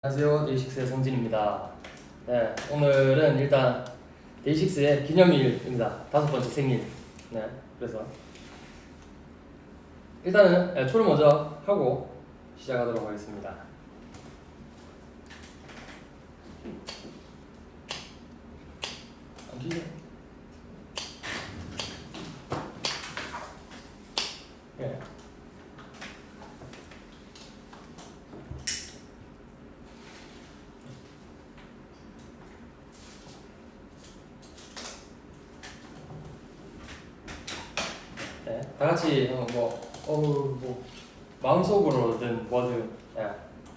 안녕하세요, 데이식스의 성진입니다. 네, 오늘은 일단 데이식스의 기념일입니다. 5번째 생일. 네, 그래서 일단은 초를 먼저 하고 시작하도록 하겠습니다. 네. 네, 다 같이 마음속으로든 뭐든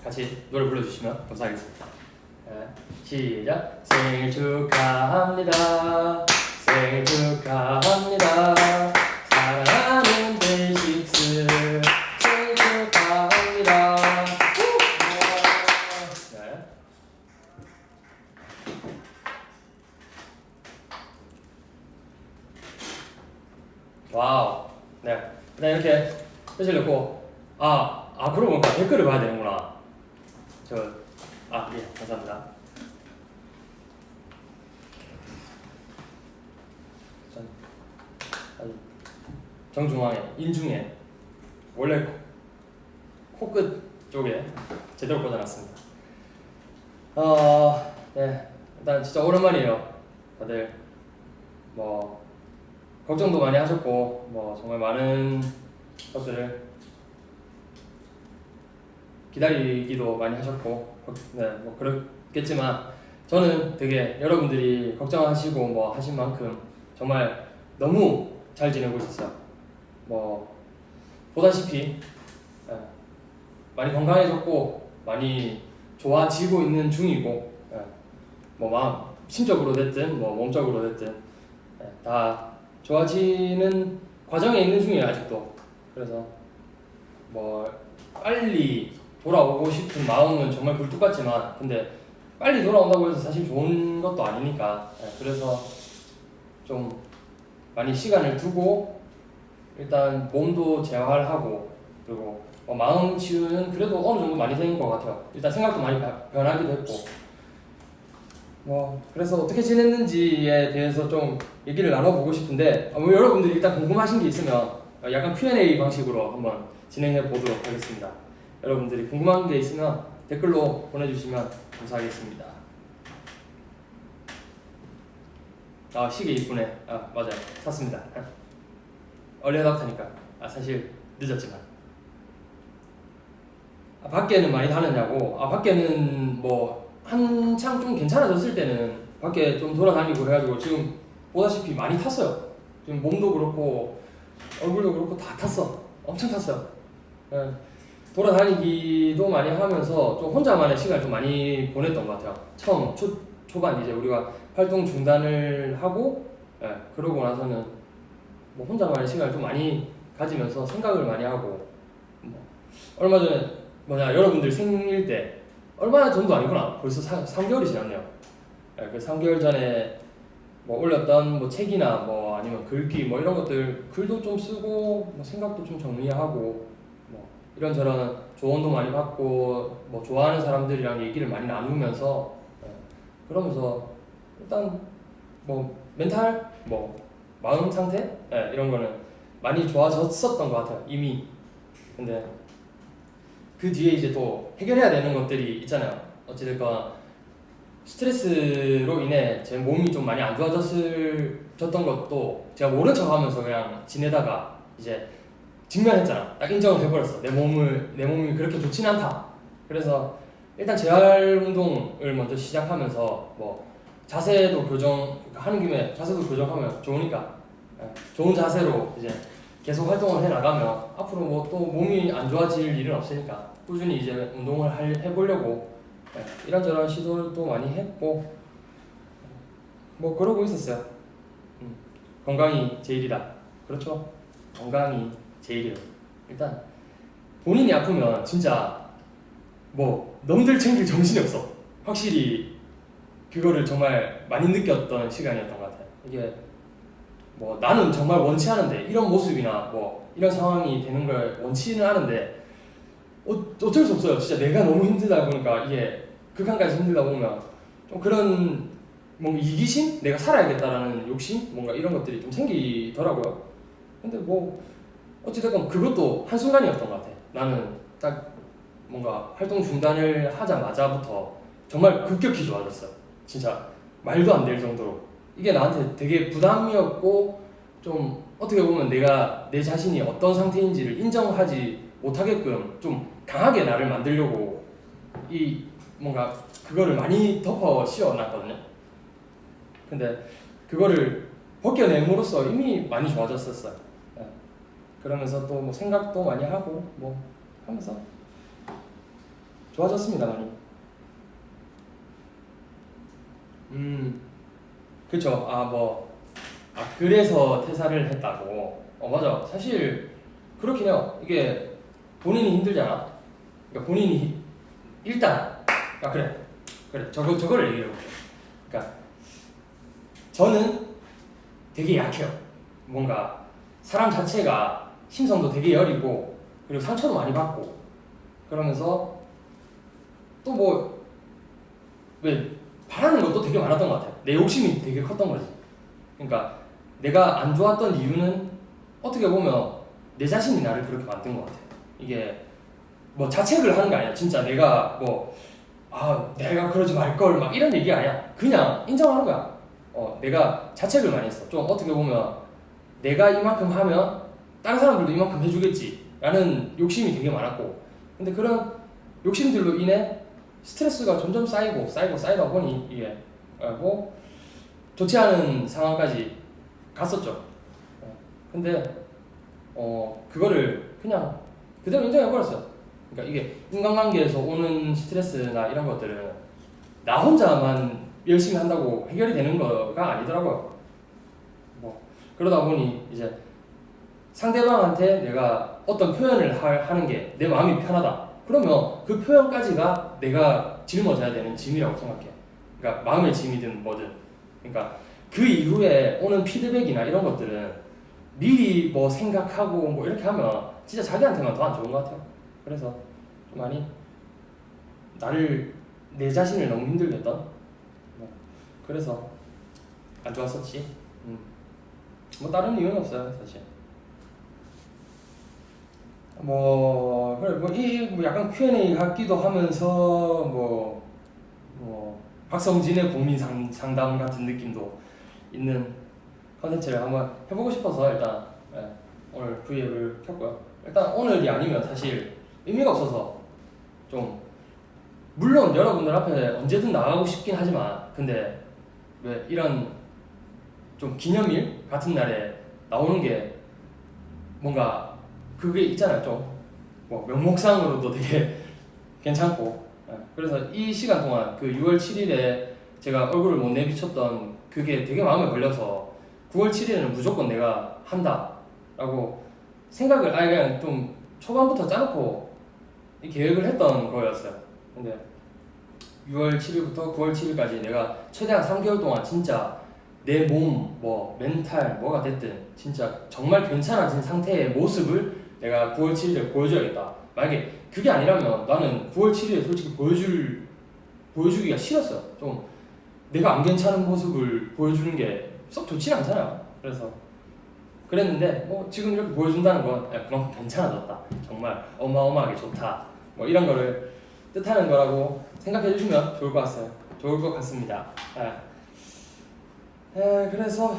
같이 노래 불러주시면 감사하겠습니다. 네, 시작. 생일 축하합니다. 생일 축하합니다. 사랑하는 데이식스 생일 축하합니다. 네. 와우. 네. 그다음 이렇게 표시를 넣고 그러고 보니까 댓글을 봐야 되는구나. 예, 감사합니다. 정중앙에, 인중에 원래 코끝 쪽에 제대로 꽂아놨습니다. 네. 일단 진짜 오랜만이에요. 다들 뭐 걱정도 많이 하셨고 정말 많은 것들을 기다리기도 많이 하셨고 그렇겠지만 저는 되게 여러분들이 걱정하시고 하신 만큼 정말 너무 잘 지내고 있었어요. 보다시피 많이 건강해졌고 많이 좋아지고 있는 중이고 마음 심적으로 됐든 몸적으로 됐든 다 좋아지는 과정에 있는 중이에요 아직도. 그래서 빨리 돌아오고 싶은 마음은 정말 굴뚝같지만 근데 빨리 돌아온다고 해서 사실 좋은 것도 아니니까 그래서 좀 많이 시간을 두고 일단 몸도 재활하고 그리고 마음 치유는 그래도 어느 정도 많이 된 것 같아요. 일단 생각도 많이 변하기도 했고 그래서 어떻게 지냈는지에 대해서 좀 얘기를 나눠보고 싶은데 여러분들이 일단 궁금하신 게 있으면 약간 Q&A 방식으로 한번 진행해 보도록 하겠습니다. 여러분들이 궁금한 게 있으면 댓글로 보내주시면 감사하겠습니다. 시계 이쁘네. 맞아요. 샀습니다. 얼리어답터니까. 사실 늦었지만. 밖에는 많이 다녔냐고. 밖에는 한창 좀 괜찮아졌을 때는 밖에 좀 돌아다니고 해가지고 지금 보다시피 많이 탔어요. 지금 몸도 그렇고 얼굴도 그렇고 다 탔어. 엄청 탔어요. 돌아다니기도 많이 하면서 좀 혼자만의 시간을 좀 많이 보냈던 것 같아요. 처음 초반 이제 우리가 활동 중단을 하고 그러고 나서는 혼자만의 시간을 좀 많이 가지면서 생각을 많이 하고 얼마 전에 여러분들 생일 때 얼마 전도 아니구나. 벌써 3개월이 지났네요. 그 3개월 전에 올렸던 책이나 아니면 글귀 이런 것들 글도 좀 쓰고 생각도 좀 정리하고 이런저런 조언도 많이 받고 좋아하는 사람들이랑 얘기를 많이 나누면서 그러면서 일단 멘탈 마음 상태 이런 거는 많이 좋아졌었던 것 같아요 이미. 근데 그 뒤에 이제 또 해결해야 되는 것들이 있잖아요. 어찌됐건 스트레스로 인해 제 몸이 좀 많이 안 좋아졌던 것도 제가 모른 척하면서 그냥 지내다가 이제 직면했잖아. 딱 인정을 해버렸어. 내 몸이 그렇게 좋진 않다. 그래서 일단 재활 운동을 먼저 시작하면서 자세도 교정하는 김에 자세도 교정하면 좋으니까 좋은 자세로 이제 계속 활동을 해 나가면 앞으로 또 몸이 안 좋아질 일은 없으니까 꾸준히 이제 운동을 해보려고 이런저런 시도도 많이 했고 그러고 있었어요. 건강이 제일이다. 그렇죠. 건강이 제일이에요. 일단 본인이 아프면 진짜 남들 챙길 정신이 없어. 확실히 그거를 정말 많이 느꼈던 시간이었던 것 같아요. 이게 나는 정말 원치 않은데 이런 모습이나 이런 상황이 되는 걸 원치는 않은데 어쩔 수 없어요. 진짜 내가 너무 힘들다 보니까 이게 극한까지 힘들다 보면 좀 그런 뭔가 이기심? 내가 살아야겠다라는 욕심? 뭔가 이런 것들이 좀 생기더라고요. 근데 뭐 어찌됐건 그것도 한순간이었던 것 같아. 나는 딱 뭔가 활동 중단을 하자마자부터 정말 급격히 좋아졌어요. 진짜 말도 안 될 정도로. 이게 나한테 되게 부담이었고 좀 어떻게 보면 내가 내 자신이 어떤 상태인지를 인정하지 못하게끔 좀 강하게 나를 만들려고 이 뭔가 그거를 많이 덮어 씌워놨거든요. 근데 그거를 벗겨냄으로써 이미 많이 좋아졌었어요. 네. 그러면서 또 뭐 생각도 많이 하고 뭐 하면서 좋아졌습니다 많이. 그쵸. 그래서 퇴사를 했다고. 맞아. 사실 그렇긴 해요. 이게 본인이 힘들잖아. 그러니까 본인이 일단 그래 저거를 얘기해 볼게요. 그러니까 저는 되게 약해요. 뭔가 사람 자체가 심성도 되게 여리고 그리고 상처도 많이 받고 그러면서 또 뭐 왜 바라는 것도 되게 많았던 것 같아요. 내 욕심이 되게 컸던 거지. 그러니까 내가 안 좋았던 이유는 어떻게 보면 내 자신이 나를 그렇게 만든 것 같아요. 이게 뭐 자책을 하는 게 아니야. 진짜 내가 내가 그러지 말걸 막 이런 얘기가 아니야. 그냥 인정하는 거야. 내가 자책을 많이 했어. 좀 어떻게 보면 내가 이만큼 하면 다른 사람들도 이만큼 해주겠지 라는 욕심이 되게 많았고, 근데 그런 욕심들로 인해 스트레스가 점점 쌓이다 보니 이게 뭐 좋지 않은 상황까지 갔었죠. 근데 그거를 그냥 그대로 인정해버렸어요. 그러니까 이게 인간관계에서 오는 스트레스나 이런 것들은 나 혼자만 열심히 한다고 해결이 되는 거가 아니더라고요. 뭐 그러다 보니 이제 상대방한테 내가 어떤 표현을 하는 게 내 마음이 편하다. 그러면 그 표현까지가 내가 짊어져야 되는 짐이라고 생각해. 그러니까 마음의 짐이든 뭐든. 그러니까 그 이후에 오는 피드백이나 이런 것들은 미리 뭐 생각하고 뭐 이렇게 하면 진짜 자기한테만 더 안 좋은 것 같아요. 그래서 좀 많이 내 자신을 너무 힘들게 했던, 그래서 안 좋았었지. 뭐 다른 이유는 없어요 사실. 뭐 약간 Q&A 같기도 하면서 뭐 박성진의 고민 상담 같은 느낌도 있는 컨텐츠를 한번 해보고 싶어서 일단 오늘 V앱을 켰고요. 일단 오늘이 아니면 사실 의미가 없어서 좀, 물론 여러분들 앞에 언제든 나가고 싶긴 하지만 근데 왜 이런 좀 기념일 같은 날에 나오는 게 뭔가 그게 있잖아요. 좀 뭐 명목상으로도 되게 괜찮고, 그래서 이 시간 동안 그 6월 7일에 제가 얼굴을 못 내비쳤던 그게 되게 마음에 걸려서 9월 7일에는 무조건 내가 한다 라고 생각을 그냥 좀 초반부터 짜놓고 이 계획을 했던 거였어요. 근데 6월 7일부터 9월 7일까지 내가 최대한 3개월 동안 진짜 내 몸, 뭐 멘탈, 뭐가 됐든 진짜 정말 괜찮아진 상태의 모습을 내가 9월 7일에 보여줘야겠다. 만약에 그게 아니라면 나는 9월 7일에 솔직히 보여주기가 싫었어요. 좀 내가 안 괜찮은 모습을 보여주는 게 썩 좋진 않잖아요. 그래서 그랬는데 뭐 지금 이렇게 보여준다는 건 그만큼 괜찮아졌다, 정말 어마어마하게 좋다, 뭐 이런 거를 뜻하는 거라고 생각해 주시면 좋을 것 같습니다. 그래서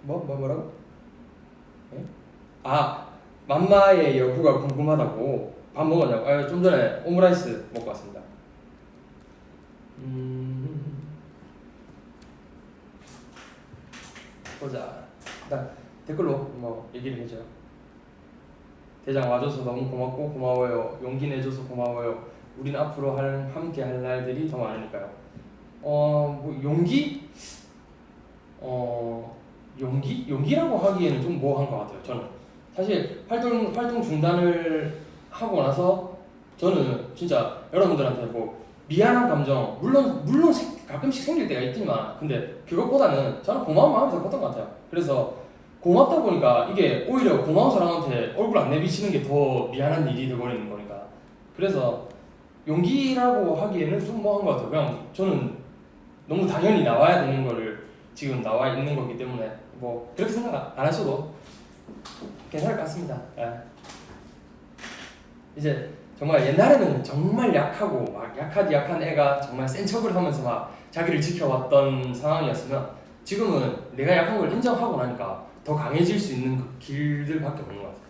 뭐라고? 맘마의 여부가 궁금하다고 밥 먹었냐고. 좀 전에 오므라이스 먹고 왔습니다. 보자. 일단 댓글로 뭐 얘기를 해줘요. 대장 와줘서 너무 고맙고 고마워요. 용기 내줘서 고마워요. 우린 앞으로 함께 할 날들이 더 많으니까요. 뭐 용기라고 하기에는 좀 뭐한 것 같아요. 저는 사실 활동 중단을 하고 나서 저는 진짜 여러분들한테 뭐 미안한 감정 물론 가끔씩 생길 때가 있지만 근데 그것보다는 저는 고마운 마음이 더 컸던 것 같아요. 그래서 고맙다 보니까 이게 오히려 고마운 사람한테 얼굴 안 내비치는 게 더 미안한 일이 돼버리는 거니까. 그래서 용기라고 하기에는 좀 뭐한 것 같아요. 그냥 저는 너무 당연히 나와야 되는 거를 지금 나와 있는 거기 때문에 뭐 그렇게 생각 안 하셔도 괜찮을 것 같습니다. 예. 이제 정말 옛날에는 정말 약하고 막 약한 애가 정말 센 척을 하면서 막 자기를 지켜왔던 상황이었으면 지금은 내가 약한 걸 인정하고 나니까 더 강해질 수 있는 그 길들밖에 없는 것 같아요.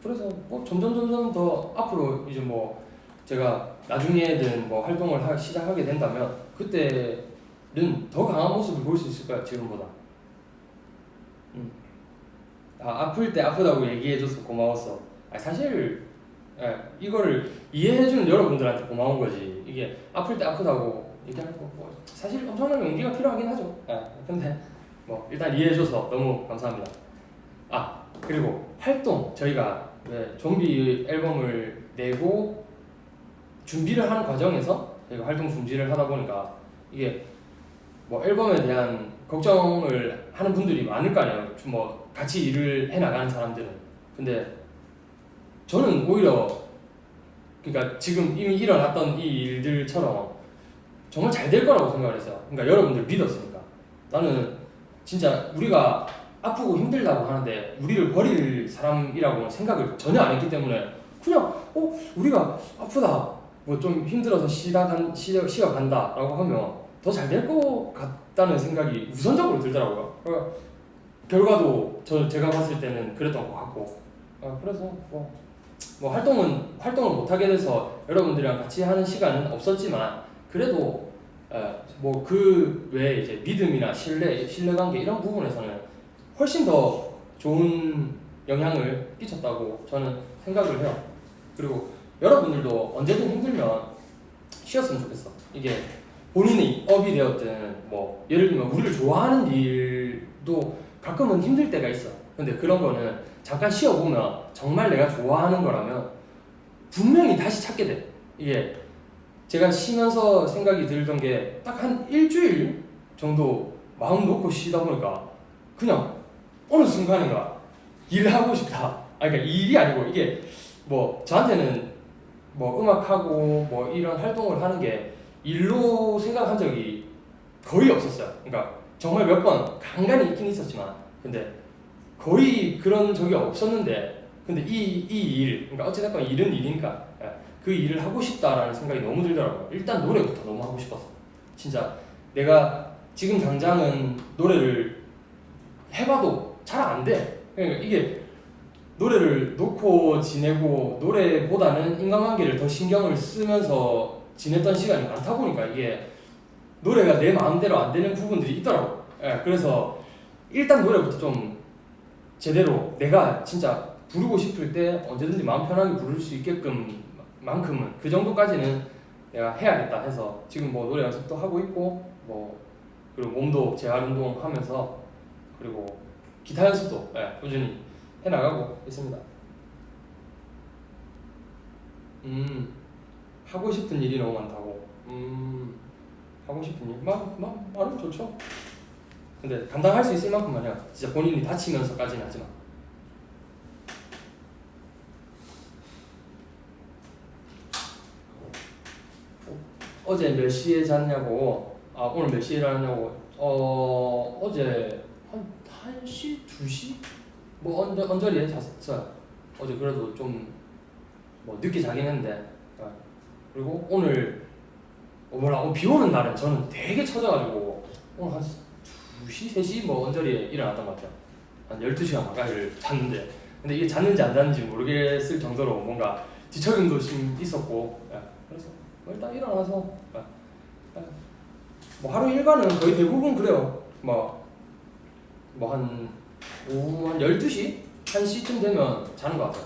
그래서 뭐 점점 더 앞으로 이제 뭐 제가 나중에든 뭐 활동을 시작하게 된다면 그때는 더 강한 모습을 볼 수 있을 거야 지금보다. 아플 때 아프다고 얘기해줘서 고마웠어. 사실 이거를 이해해주는 여러분들한테 고마운 거지. 이게 아플 때 아프다고 얘기하는 거 뭐 사실 엄청난 용기가 필요하긴 하죠. 근데 뭐 일단 이해해줘서 너무 감사합니다. 그리고 활동 저희가 좀비 앨범을 내고 준비를 하는 과정에서 저희가 활동 중지를 하다 보니까 이게 뭐 앨범에 대한 걱정을 하는 분들이 많을 거 아니에요. 뭐 같이 일을 해 나가는 사람들은. 근데 저는 오히려 그러니까 지금 이미 일어났던 이 일들처럼 정말 잘 될 거라고 생각을 했어요. 그러니까 여러분들 믿었으니까. 나는 진짜 우리가 아프고 힘들다고 하는데 우리를 버릴 사람이라고 생각을 전혀 안 했기 때문에 그냥 우리가 아프다 뭐 좀 힘들어서 쉬어 간다 라고 하면 더 잘 될 것 같다는 생각이 우선적으로 들더라고요. 결과도 제가 봤을 때는 그랬던 것 같고 그래서 뭐 활동을 못하게 돼서 여러분들이랑 같이 하는 시간은 없었지만 그래도 뭐 그 외에 이제 믿음이나 신뢰관계 이런 부분에서는 훨씬 더 좋은 영향을 끼쳤다고 저는 생각을 해요. 그리고 여러분들도 언제든 힘들면 쉬었으면 좋겠어. 이게 본인의 업이 되었든 뭐 예를 들면 우리를 좋아하는 일도 가끔은 힘들 때가 있어. 근데 그런 거는 잠깐 쉬어보면 정말 내가 좋아하는 거라면 분명히 다시 찾게 돼. 이게 제가 쉬면서 생각이 들던 게 딱 한 일주일 정도 마음 놓고 쉬다 보니까 그냥 어느 순간인가 일하고 싶다. 그러니까 일이 아니고 이게 뭐 저한테는 뭐 음악하고 뭐 이런 활동을 하는 게 일로 생각한 적이 거의 없었어요. 그러니까 정말 몇 번 간간히 있긴 있었지만 근데 거의 그런 적이 없었는데 근데 이 일, 그러니까 어찌됐건 일은 일이니까 그 일을 하고 싶다라는 생각이 너무 들더라고요. 일단 노래부터 너무 하고 싶었어. 진짜 내가 지금 당장은 노래를 해봐도 잘 안 돼. 그러니까 이게 노래를 놓고 지내고 노래보다는 인간관계를 더 신경을 쓰면서 지냈던 시간이 많다 보니까 이게 노래가 내 마음대로 안 되는 부분들이 있더라고. 그래서 일단 노래부터 좀 제대로 내가 진짜 부르고 싶을 때 언제든지 마음 편하게 부를 수 있게끔 만큼은 그 정도까지는 내가 해야겠다 해서 지금 뭐 노래 연습도 하고 있고 뭐 그리고 몸도 재활 운동하면서 그리고 기타 연습도 꾸준히 해나가고 있습니다. 하고 싶은 일이 너무 많다고. 하고 싶은 일 말은 좋죠. 근데 감당할 수 있을 만큼만 해요. 진짜 본인이 다치면서까지는 하지만. 어제 몇 시에 잤냐고. 오늘 몇 시에 일어났냐고. 어제 한 1시, 2시? 뭐 언저리에 잤어요. 어제 그래도 좀 뭐 늦게 자긴 했는데 그리고 오늘 비 오는 날은 저는 되게 처져가지고 오늘 한 2시, 3시 뭐 언저리에 일어났던 것 같아요. 한 12시간 가까이를 잤는데 근데 이게 잤는지 안 잤는지 모르겠을 정도로 뭔가 뒤척임도 좀 있었고 그래서 일단 일어나서 뭐 하루 일과는 거의 대부분 그래요. 뭐 한 오후 한 12시? 1시쯤 되면 자는 것 같아요.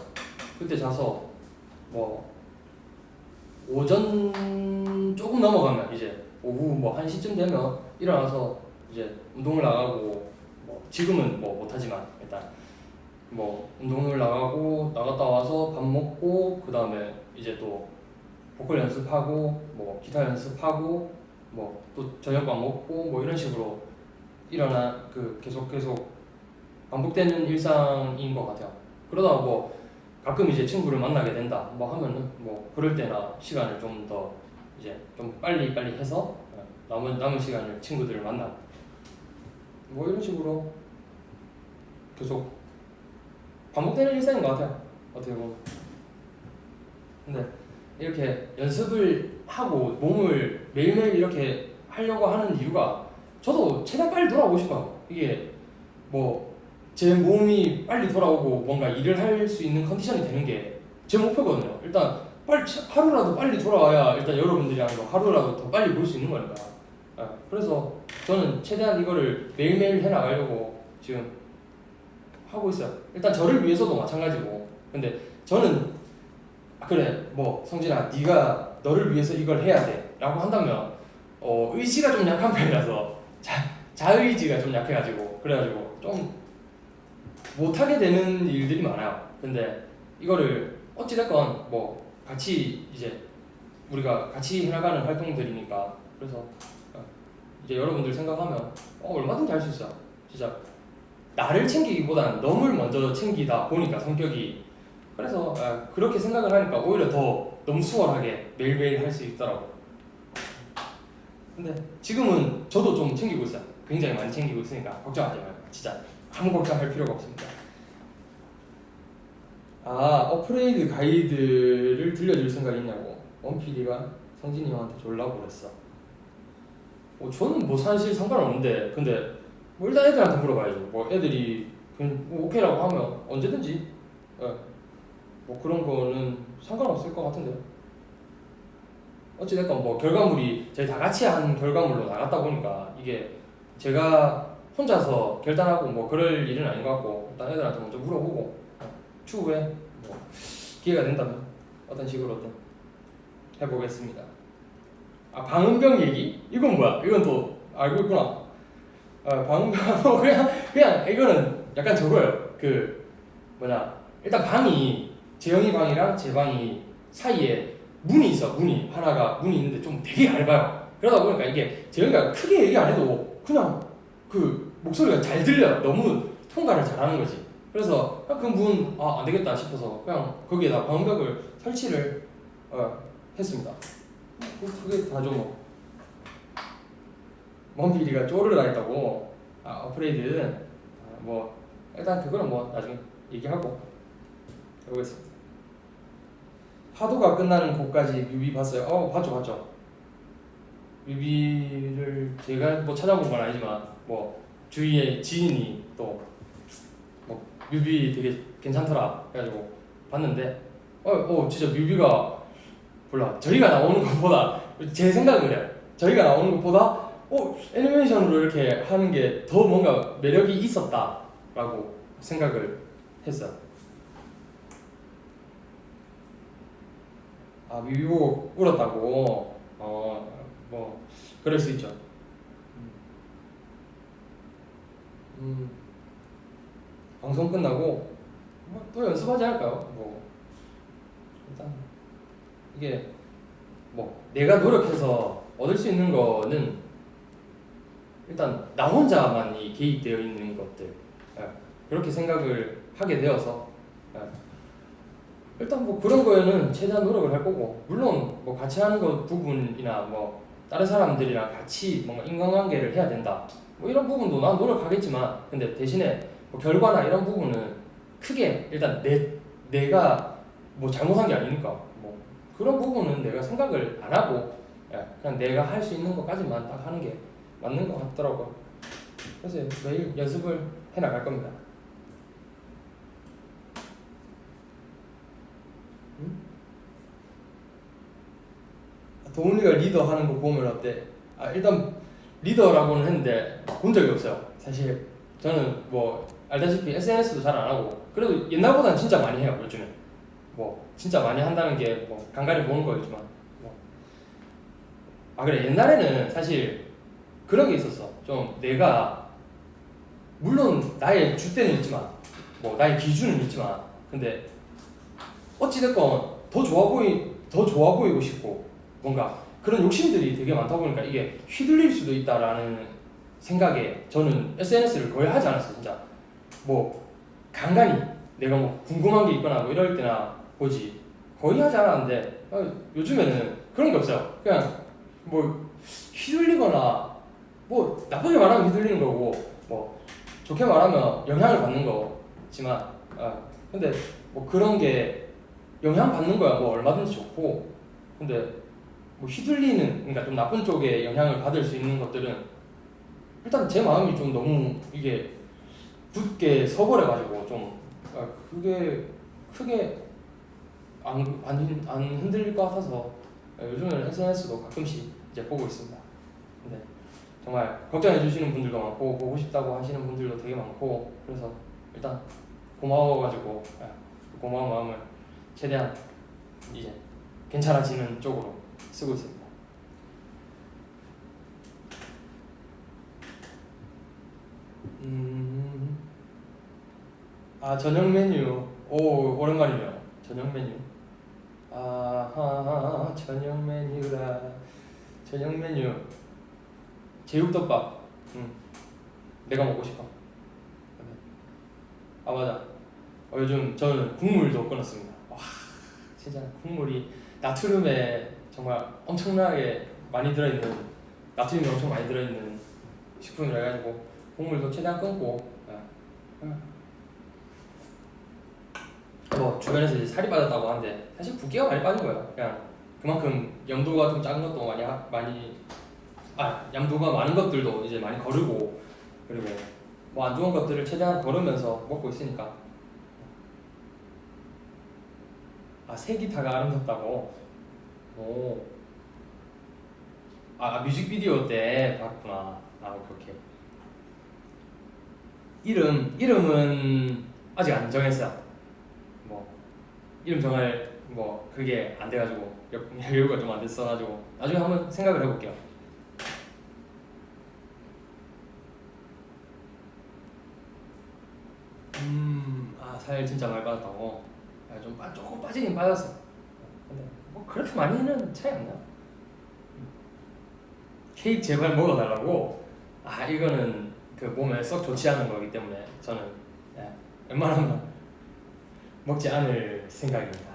그때 자서 뭐 오전 조금 넘어가면 이제 오후 뭐 1시쯤 되면 일어나서 이제 운동을 나가고 뭐 지금은 뭐 못하지만 일단 뭐 운동을 나가고 나갔다 와서 밥 먹고 그 다음에 이제 또 보컬 연습하고 뭐 기타 연습하고 뭐 또 저녁밥 먹고 뭐 이런 식으로 계속 반복되는 일상인 것 같아요. 그러다가 뭐 가끔 이제 친구를 만나게 된다 뭐 하면은 뭐 그럴 때나 시간을 좀 더 이제 좀 빨리 해서 남은 시간을 친구들을 만나 뭐 이런 식으로 계속 반복되는 일상인 것 같아요. 어떻게 보면. 근데 이렇게 연습을 하고 몸을 매일매일 이렇게 하려고 하는 이유가 저도 최대한 빨리 돌아오고 싶어요. 이게 뭐 제 몸이 빨리 돌아오고 뭔가 일을 할 수 있는 컨디션이 되는 게 제 목표거든요. 일단 빨리 하루라도 빨리 돌아와야 일단 여러분들이랑 하루라도 더 빨리 볼 수 있는 거니까. 그래서 저는 최대한 이거를 매일매일 해나가려고 지금 하고 있어요. 일단 저를 위해서도 마찬가지고. 근데 저는 그래 뭐 성진아 네가 너를 위해서 이걸 해야 돼 라고 한다면 의지가 좀 약한 편이라서 자의지가 좀 약해가지고 그래가지고 좀 못하게 되는 일들이 많아요. 근데 이거를 어찌됐건 뭐 같이 이제 우리가 같이 해나가는 활동들이니까 그래서 이제 여러분들 생각하면 얼마든지 할 수 있어요. 진짜 나를 챙기기보다는 너를 먼저 챙기다 보니까 성격이 그래서 그렇게 생각을 하니까 오히려 더 너무 수월하게 매일매일 할 수 있더라고. 근데 지금은 저도 좀 챙기고 있어요. 굉장히 많이 챙기고 있으니까 걱정하지 말고 진짜 아무 걱정할 필요가 없습니다. 어프레이드 가이드를 들려줄 생각 있냐고 원PD가 성진이 형한테 졸라고 그랬어. 저는 뭐 사실 상관없는데 근데 뭐 일단 애들한테 물어봐야죠. 뭐 애들이 그냥 뭐 오케이라고 하면 언제든지 뭐 그런 거는 상관없을 것 같은데요. 어찌됐건 뭐 결과물이 저희 다 같이 한 결과물로 나갔다 보니까 이게 제가 혼자서 결단하고 뭐 그럴 일은 아닌 것 같고 일단 애들한테 먼저 물어보고 추후에 뭐 기회가 된다면 어떤 식으로든 해보겠습니다. 방음병 얘기? 이건 뭐야? 이건 또 알고 있구나. 방음병 그냥 이거는 약간 저거예요. 일단 방이 재영이 방이랑 제 방이 사이에 문이 있어. 문이 있는데 좀 되게 얇아요. 그러다 보니까 이게 재영이가 크게 얘기 안 해도 그냥 그 목소리가 잘 들려요. 너무 통과를 잘하는 거지. 그래서 그 문 안 되겠다 싶어서 그냥 거기에다 방음벽을 설치를 했습니다. 그게 다죠 뭐. 원PD가 쪼르르 했다고. 어프레이드 뭐 일단 그거는 뭐 나중에 얘기하고 해보겠습니다. 파도가 끝나는 곳까지 뮤비 봤어요? 봤죠. 뮤비를 제가 뭐 찾아본 건 아니지만 뭐 주위에 지인이 또 뭐 뮤비 되게 괜찮더라 해가지고 봤는데 진짜 뮤비가 몰라 저희가 나오는 것보다 제 생각은 그래요. 저희가 나오는 것보다 애니메이션으로 이렇게 하는 게 더 뭔가 매력이 있었다라고 생각을 했어요. 뮤비 보고 울었다고? 뭐 그럴 수 있죠. 방송 끝나고 또 연습하지 않을까요? 뭐 일단 이게 뭐 내가 노력해서 얻을 수 있는 거는 일단 나 혼자만이 개입되어 있는 것들 그렇게 생각을 하게 되어서 일단 뭐 그런 거에는 최대한 노력을 할 거고 물론 뭐 같이 하는 거 부분이나 뭐 다른 사람들이랑 같이 뭔가 인간관계를 해야 된다 뭐 이런 부분도 난 노력하겠지만 근데 대신에 뭐 결과나 이런 부분은 크게 일단 내가 뭐 잘못한 게 아니니까 뭐 그런 부분은 내가 생각을 안 하고 그냥 내가 할 수 있는 것까지만 딱 하는 게 맞는 것 같더라고요. 그래서 매일 연습을 해나갈 겁니다. 도훈이가 리더하는 거 보면 어때? 일단 리더라고는 했는데 본 적이 없어요. 사실 저는 뭐 알다시피 SNS도 잘 안 하고 그래도 옛날보다는 진짜 많이 해요. 요즘에 뭐 진짜 많이 한다는 게 뭐 간간히 보는 거겠지만 그래 옛날에는 사실 그런 게 있었어. 좀 내가 물론 나의 줏대는 있지만 뭐 나의 기준은 있지만 근데 어찌됐건 더 좋아 보이고 싶고 뭔가 그런 욕심들이 되게 많다 보니까 이게 휘둘릴 수도 있다라는 생각에 저는 SNS를 거의 하지 않았어요. 진짜 뭐 간간히 내가 뭐 궁금한 게 있거나 뭐 이럴 때나 보지 거의 하지 않았는데 요즘에는 그런 게 없어요. 그냥 뭐 휘둘리거나 뭐 나쁘게 말하면 휘둘리는 거고 뭐 좋게 말하면 영향을 받는 거지만 근데 뭐 그런 게 영향 받는 거야 뭐 얼마든지 좋고 근데 뭐 휘둘리는 그러니까 좀 나쁜 쪽에 영향을 받을 수 있는 것들은 일단 제 마음이 좀 너무 이게 굳게 서버려가지고 좀 그게 크게 안 흔들릴 것 같아서 요즘에는 SNS도 가끔씩 이제 보고 있습니다. 근데 정말 걱정해 주시는 분들도 많고 보고 싶다고 하시는 분들도 되게 많고 그래서 일단 고마워가지고 고마운 마음을 최대한 이제 괜찮아지는 쪽으로 쓰고 있습니다. 저녁 메뉴 오 오랜만이네요. 저녁 메뉴 저녁 메뉴라 저녁 메뉴 제육덮밥 내가 먹고 싶어. 맞아. 요즘 저는 국물도 끊었습니다. 와 진짜 국물이 나트륨에 정말 엄청나게 많이 들어있는 나트륨이 엄청 많이 들어있는 식품이라 해가지고 국물도 최대한 끊고 뭐 주변에서 이제 살이 빠졌다고 하는데 사실 붓기가 많이 빠진 거예요. 그냥 그만큼 염도가 좀 작은 것도 염도가 많은 것들도 이제 많이 거르고 그리고 뭐 안 좋은 것들을 최대한 거르면서 먹고 있으니까. 새 기타가 아름답다고. 오. 뮤직비디오 때 봤구나. 오케이. 이름은 아직 안 정했어요. 뭐 이름 정할 뭐 그게 안 돼가지고 여유가 좀 안 됐어가지고 나중에 한번 생각을 해볼게요. 살 진짜 많이 빠졌다고. 좀 조금 빠지긴 빠졌어. 근데 뭐 그렇게 많이는 차이 안 나. 케이크 제발 먹어달라고. 이거는 그 몸에 썩 좋지 않은 거기 때문에 저는 웬만하면 먹지 않을 생각입니다.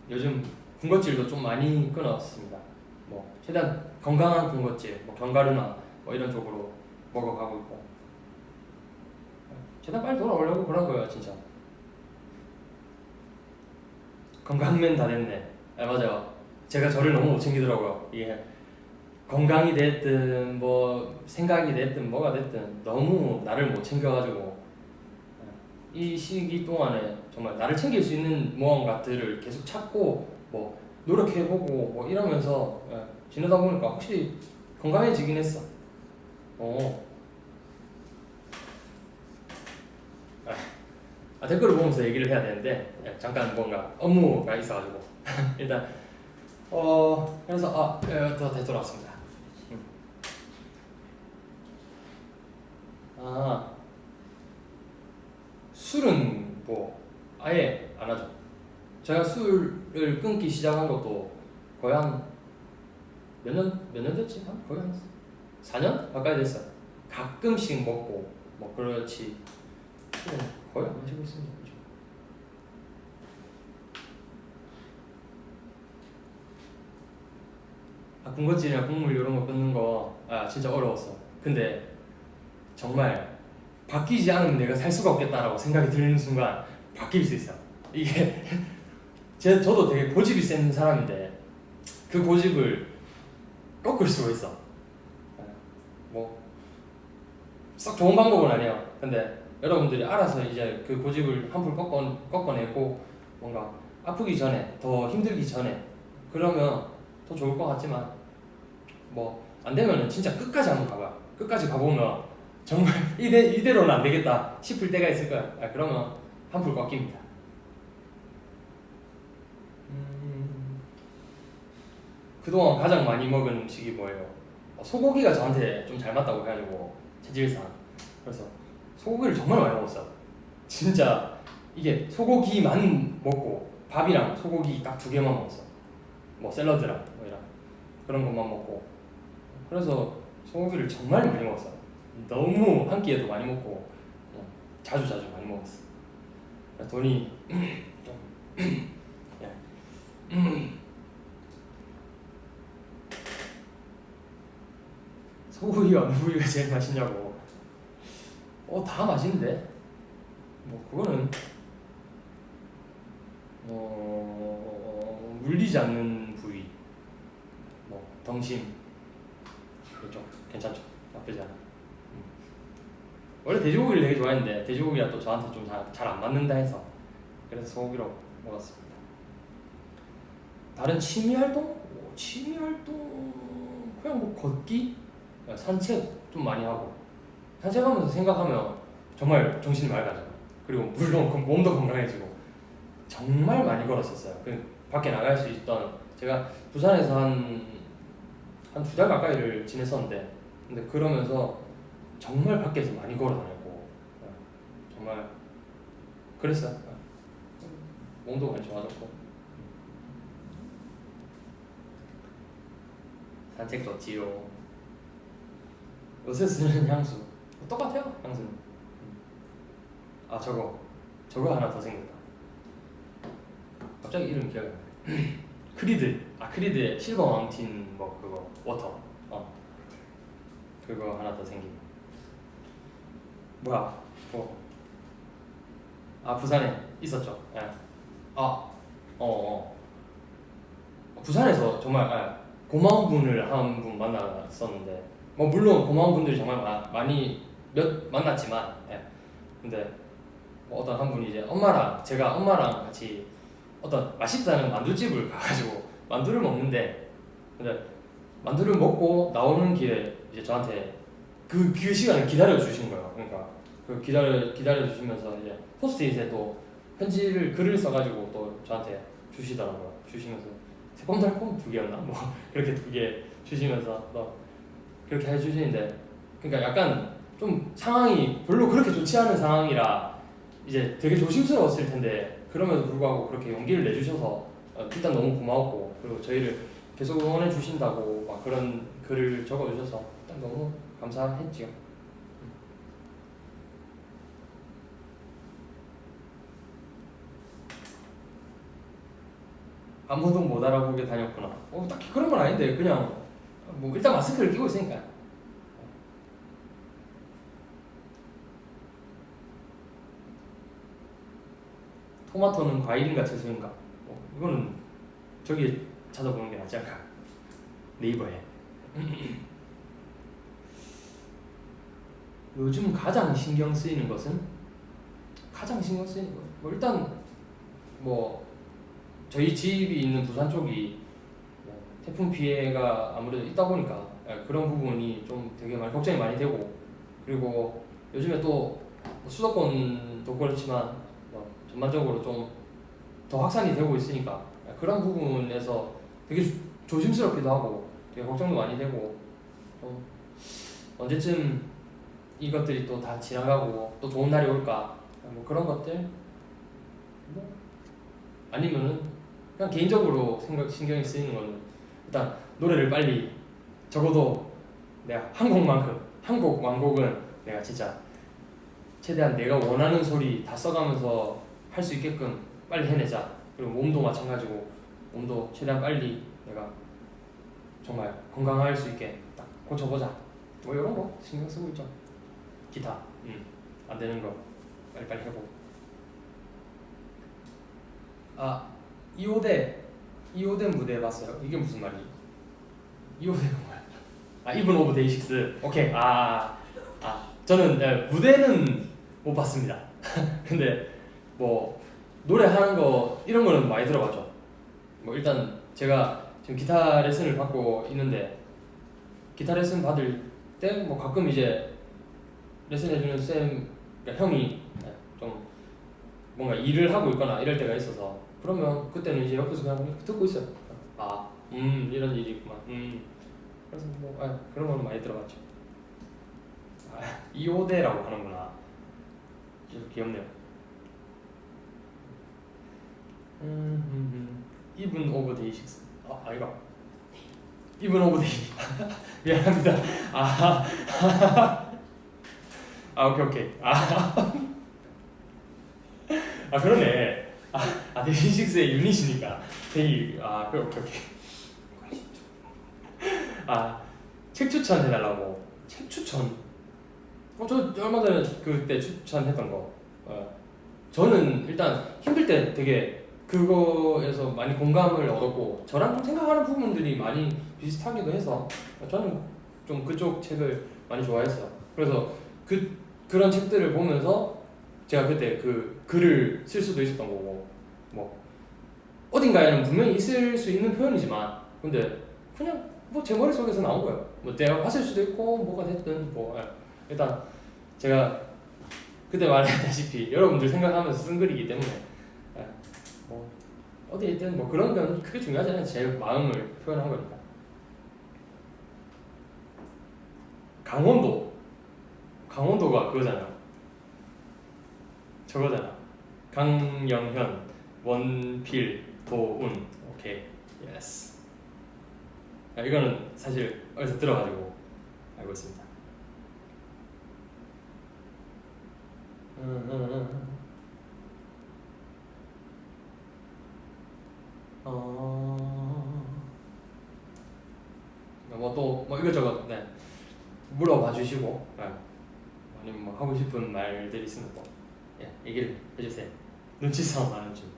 요즘 군것질도 좀 많이 끊었습니다. 뭐 최대한 건강한 군것질, 뭐 견과류나 뭐 이런 쪽으로 먹어가고 있고. 최대한 빨리 돌아오려고 그런 거예요, 진짜. 건강면 다 됐네. 맞아요. 제가 저를 너무 못 챙기더라고요. 이게 건강이 됐든 뭐 생각이 됐든 뭐가 됐든 너무 나를 못 챙겨가지고 이 시기 동안에 정말 나를 챙길 수 있는 무언가들을 계속 찾고 뭐 노력해보고 뭐 이러면서 지내다 보니까 확실히 건강해지긴 했어. 댓글을 보면서 얘기를 해야 되는데 잠깐 뭔가 업무가 있어가지고 일단 그래서 더 되돌아왔습니다. 술은 뭐 아예 안 하죠. 제가 술을 끊기 시작한 것도 거의 한 몇 년 됐지? 거의 한 4년 가까이 됐어요. 가끔씩 먹고 뭐 그렇지 술은 거의 안 마시고 있습니다. 그죠? 군것질이나 국물 이런 거 끊는 거 진짜 어려웠어. 근데 정말 바뀌지 않으면 내가 살 수가 없겠다라고 생각이 드는 순간 바뀔 수 있어. 이게 저도 되게 고집이 센 사람인데 그 고집을 꺾을 수가 있어. 뭐 썩 좋은 방법은 아니에요. 근데 여러분들이 알아서 이제 그 고집을 한풀 꺾어내고 뭔가 아프기 전에 더 힘들기 전에 그러면 더 좋을 것 같지만 뭐 안 되면은 진짜 끝까지 한번 가봐. 끝까지 가보면 정말 이대로는 안 되겠다 싶을 때가 있을 거야. 그러면 한풀 꺾입니다. 그동안 가장 많이 먹은 음식이 뭐예요? 소고기가 저한테 좀 잘 맞다고 해가지고 체질상 그래서 소고기를 정말 많이 먹었어요. 진짜 이게 소고기만 먹고 밥이랑 소고기 딱 2개만 먹었어. 뭐 샐러드랑 뭐 이런 그런 것만 먹고 그래서 소고기를 정말 많이 먹었어요. 너무 한 끼에도 많이 먹고 자주 많이 먹었어. 돈이 좀 예. 소고기 어느 부위가 제일 맛있냐고. 다 맛있는데 뭐 그거는 물리지 않는 부위, 뭐 덩심 그렇죠. 괜찮죠. 나쁘지 않아. 원래 돼지고기를 되게 좋아했는데 돼지고기가 또 저한테 좀 잘 안 맞는다 해서 그래서 소고기로 먹었습니다. 다른 취미 활동? 취미 활동 그냥 뭐 걷기, 산책 좀 많이 하고, 산책하면서 생각하면 정말 정신이 맑아져요. 그리고 물론 몸도 건강해지고. 정말 많이 걸었었어요. 밖에 나갈 수 있던, 제가 부산에서 한 2달 가까이를 지냈었는데, 근데 그러면서 정말 밖에서 많이 걸어 다녔고 정말 그랬어요. 몸도 많이 좋아졌고. 산책 좋지요. 요새 쓰는 향수 똑같아요. 향수는. 저거 하나 더 생겼다. 갑자기 이름 기억이 안 나. 크리드의 실버 마운틴 뭐 그거 워터. 그거 하나 더 생긴. 뭐야? 부산에 있었죠. 예. 부산에서 정말 고마운 분을 한 분 만났었는데, 뭐 물론 고마운 분들이 정말 많이 만났지만, 근데 뭐 어떤 한 분이 이제 제가 엄마랑 같이 어떤 맛있다는 만두집을 가가지고 만두를 먹는데, 근데 만두를 먹고 나오는 길에 이제 저한테 그 시간을 기다려 주신 거예요. 그러니까 그 기다려 주시면서 이제 포스트잇에 또 글을 써가지고 또 저한테 주시더라고요. 주시면서 새콤달콤 2개였나 뭐 그렇게 2개 주시면서 또 그렇게 해주시는데, 그러니까 약간 좀 상황이 별로 그렇게 좋지 않은 상황이라 이제 되게 조심스러웠을 텐데, 그럼에도 불구하고 그렇게 용기를 내주셔서 일단 너무 고마웠고, 그리고 저희를 계속 응원해 주신다고 막 그런 글을 적어주셔서 일단 너무 감사했지요. 아무도 못 알아보게 다녔구나. 딱히 그런 건 아닌데, 그냥 뭐 일단 마스크를 끼고 있으니까. 토마토는 과일인가 채소인가? 이거는 저기 찾아보는 게 낫지 않을까? 네이버에. 요즘 가장 신경 쓰이는 것은? 뭐 일단 뭐 저희 집이 있는 부산 쪽이 태풍 피해가 아무래도 있다 보니까 그런 부분이 좀 되게 많이 걱정이 많이 되고, 그리고 요즘에 또 수도권도 그렇지만 전반적으로 좀 더 확산이 되고 있으니까 그런 부분에서 되게 조심스럽기도 하고 되게 걱정도 많이 되고, 좀 언제쯤 이것들이 또 다 지나가고 또 좋은 날이 올까, 뭐 그런 것들, 뭐 아니면은 그냥 개인적으로 신경이 쓰이는 거는 일단 노래를 빨리, 적어도 내가 한 곡 완곡은 내가 진짜 최대한 내가 원하는 소리 다 써가면서 할 수 있게끔 빨리 해내자. 그리고 몸도 마찬가지고, 몸도 최대한 빨리 내가 정말 건강할 수 있게 딱 고쳐보자. 뭐 이런 거 신경 쓰고 있죠. 기타 안 되는 거 빨리 해보고. 이호대 무대 봤어요? 이게 무슨 말이지? 이호대가 뭐야? 이븐 오브 데이식스. 오케이. 저는 무대는 못 봤습니다. 근데 뭐 노래하는 거 이런 거는 많이 들어봤죠. 뭐 일단 제가 지금 기타 레슨을 받고 있는데, 기타 레슨 받을 때 뭐 가끔 이제 레슨 해주는 쌤, 그러니까 형이 좀 뭔가 일을 하고 있거나 이럴 때가 있어서, 그러면 그때는 이제 옆에서 그냥 듣고 있어요. 이런 일이 있구만. 그래서 뭐 그런 거는 많이 들어봤죠. 이호대라고 하는구나. 귀엽네요. 이븐 오브 데이식스. 이거 이븐 오브 데이. 미안합니다. 오케이. 아 그러네. 데이식스의 유닛이니까 데이. 그래 오케이. 책 추천 해달라고. 책 추천. 저 얼마 전에 그때 추천했던 거. 저는 일단 힘들 때 되게 그거에서 많이 공감을 얻었고 저랑 좀 생각하는 부분들이 많이 비슷하기도 해서 저는 좀 그쪽 책을 많이 좋아했어요. 그래서 그런 책들을 보면서 제가 그때 그 글을 쓸 수도 있었던 거고 뭐 어딘가에는 분명히 있을 수 있는 표현이지만 근데 그냥 뭐 제 머릿속에서 나온 거예요. 뭐 내가 봤을 수도 있고 뭐가 됐든 뭐 일단 제가 그때 말했다시피 여러분들 생각하면서 쓴 글이기 때문에 뭐 어디에 있든 뭐 그런 건 크게 중요하지 않아요. 제 마음을 표현한 거니까. 강원도가 그거잖아요. 저거잖아. 강영현, 원필, 도운. 오케이. 예스. 이거는 사실 어디서 들어가지고 알고 있습니다. 뭐 이것저것 물어봐 주시고 아니면 뭐 하고 싶은 말들 있으면 또 얘기를 해주세요. 눈치 싸움 하는 중.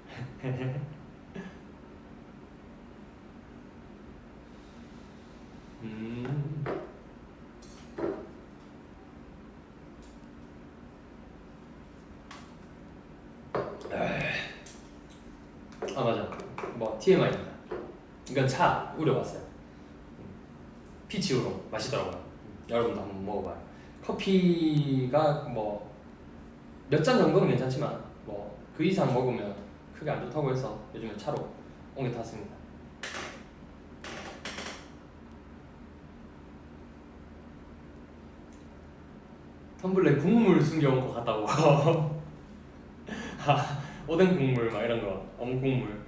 맞아. 뭐 TMI입니다. 이건 차 우려봤어요. 피치 우롱 맛있더라고요. 여러분도 한번 먹어봐요. 커피가 뭐 몇 잔 정도는 괜찮지만 뭐 그 이상 먹으면 크게 안 좋다고 해서 요즘에 차로 옮겨 탔습니다. 텀블러에 국물 숨겨온 것 같다고. 오뎅 국물 막 이런 거, 어묵 국물.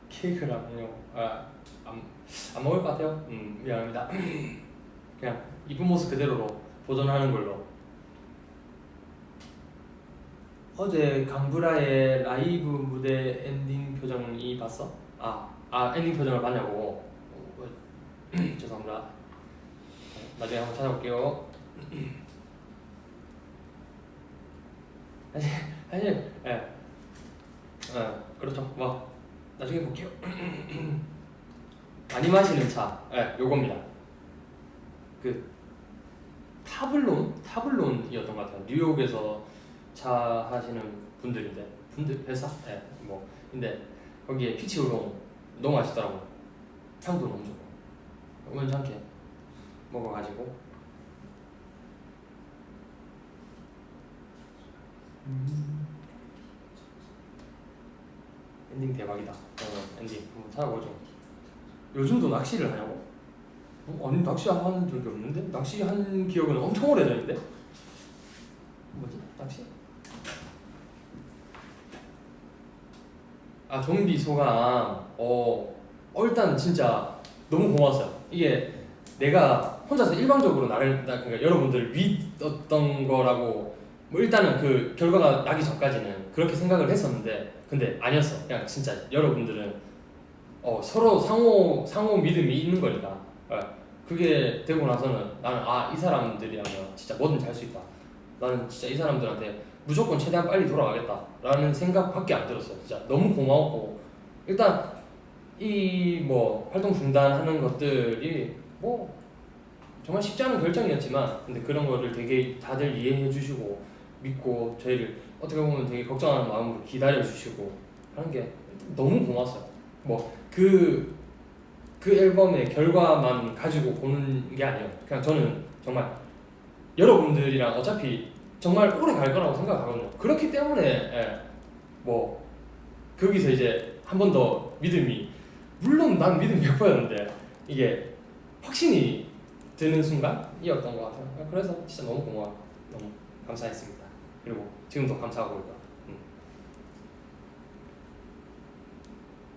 케이크라면요. 안 먹을 것 같아요. 미안합니다. 그냥 이쁜 모습 그대로로 보존하는 걸로. 어제 강브라의 라이브 무대 엔딩 표정이 봤어? 엔딩 표정을 봤냐고. 죄송합니다. 나중에 한번 찾아볼게요. 사실 그렇죠. 뭐 나중에 볼게요. 많이 마시는 차, 요겁니다. 그 타블론이었던 것 같아요. 뉴욕에서 차 하시는 분들인데 회사, 뭐 근데 거기에 피치 우롱 너무 맛있더라고. 향도 너무 좋고 우연찮게 먹어가지고. 엔딩 대박이다. 엔딩 한번 찾아보죠. 요즘도 낚시를 하냐고? 아니 낚시 안 하는 적이 없는데? 낚시한 기억은 엄청 오래전인데? 뭐지? 낚시? 좀비 소감. 일단 진짜 너무 고마웠어요. 이게 내가 혼자서 일방적으로 그러니까 여러분들을 믿었던 거라고 뭐 일단은 그 결과가 나기 전까지는 그렇게 생각을 했었는데 근데 아니었어. 그냥 진짜 여러분들은 서로 상호 믿음이 있는 거니까 그게 되고 나서는 나는 이 사람들이라면 진짜 뭐든지 할 수 있다. 나는 진짜 이 사람들한테 무조건 최대한 빨리 돌아가겠다 라는 생각밖에 안 들었어요. 진짜 너무 고마웠고 일단 이 뭐 활동 중단하는 것들이 뭐 정말 쉽지 않은 결정이었지만 근데 그런 거를 되게 다들 이해해 주시고 믿고 저희를 어떻게 보면 되게 걱정하는 마음으로 기다려 주시고 하는 게 너무 고마웠어요. 뭐 그 앨범의 결과만 가지고 보는 게 아니에요. 그냥 저는 정말 여러분들이랑 어차피 정말 오래 갈 거라고 생각하거든요. 그렇기 때문에 뭐 거기서 이제 한 번 더 믿음이 물론 난 믿음 100%였는데 이게 확신이 드는 순간이었던 것 같아요. 그래서 진짜 너무 고마워요. 너무 감사했습니다. 그리고 지금도 감사하고 있다.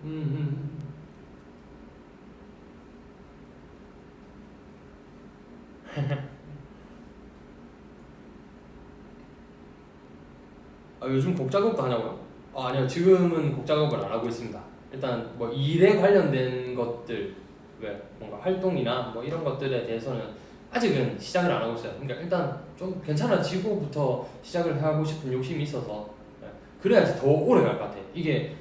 음. 아, 요즘 곡 작업도 하냐고요? 아니요, 지금은 곡 작업을 안 하고 있습니다. 일단 뭐 일에 관련된 것들, 왜 뭔가 활동이나 뭐 이런 것들에 대해서는 아직은 시작을 안 하고 있어요. 그러니까 일단 좀 괜찮아지고부터 시작을 하고 싶은 욕심이 있어서, 예, 그래야지 더 오래 갈 것 같아. 이게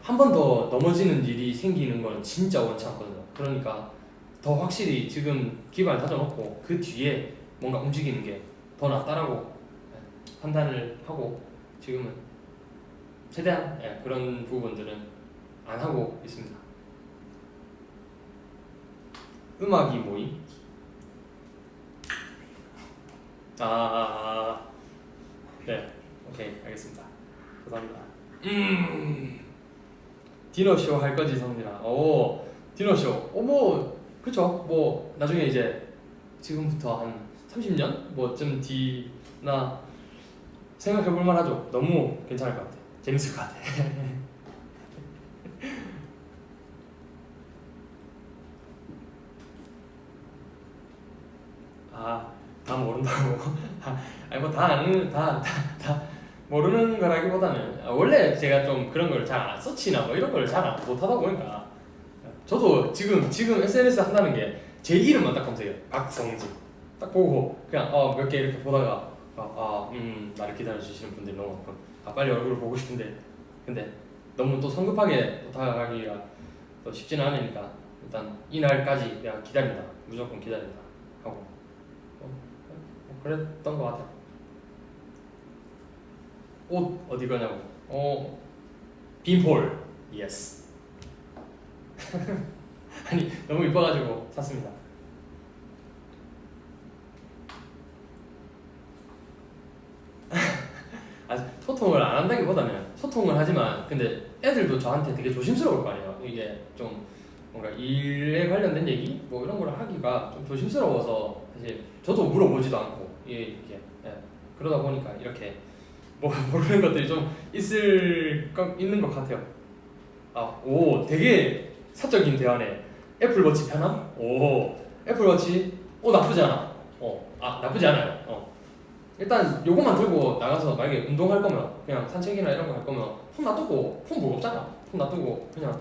한 번 더 넘어지는 일이 생기는 건 진짜 원치 않거든요. 그러니까 더 확실히 지금 기반을 다져놓고 그 뒤에 뭔가 움직이는 게 더 낫다라고, 예, 판단을 하고 지금은 최대한, 예, 그런 부분들은 안 하고 있습니다. 음악이 모임? 아, 네, 오케이, 알겠습니다. 감사합니다. 디너쇼 할 거지, 성진아. 오, 디너쇼. 뭐, 그쵸. 뭐, 나중에 이제 지금부터 한 30년? 뭐쯤 뒤나 생각해볼 만하죠. 너무 괜찮을 것 같아. 재밌을 것 같아. 아, 다 모른다고. 아니 뭐 다 아는 다 모르는 거라기보다는, 원래 제가 좀 그런 걸 잘 서치나 뭐 이런 걸 잘 못하다 보니까, 저도 지금 SNS 한다는 게 제 이름만 딱 검색해요. 박성진 딱 보고 그냥 몇 개 이렇게 보다가 나를 기다려 주시는 분들이 너무 많고, 빨리 얼굴을 보고 싶은데, 근데 너무 또 성급하게 또 다가가기가 또 쉽지는 않으니까 일단 이날까지 내가 기다린다, 무조건 기다린다 하고, 그랬던 것 같아요. 옷 어디 가냐고. 빈폴. 예스. 아니 너무 이뻐가지고 샀습니다. 아직 소통을 안 한다기보다는 소통을 하지만, 근데 애들도 저한테 되게 조심스러울 거 아니에요. 이게 좀 뭔가 일에 관련된 얘기 뭐 이런 걸 하기가 좀 조심스러워서 사실 저도 물어보지도 않고, 이게, 예, 그러다 보니까 이렇게 뭐 모르는 것들이 좀 있는 것 같아요. 오, 되게 사적인 대화네. 애플워치 편함? 오, 애플워치? 나쁘지 않아. 나쁘지 않아요. 일단 요것만 들고 나가서 만약에 운동할 거면, 그냥 산책이나 이런 거 할 거면 폰 놔두고, 폰 무겁잖아. 폰 놔두고 그냥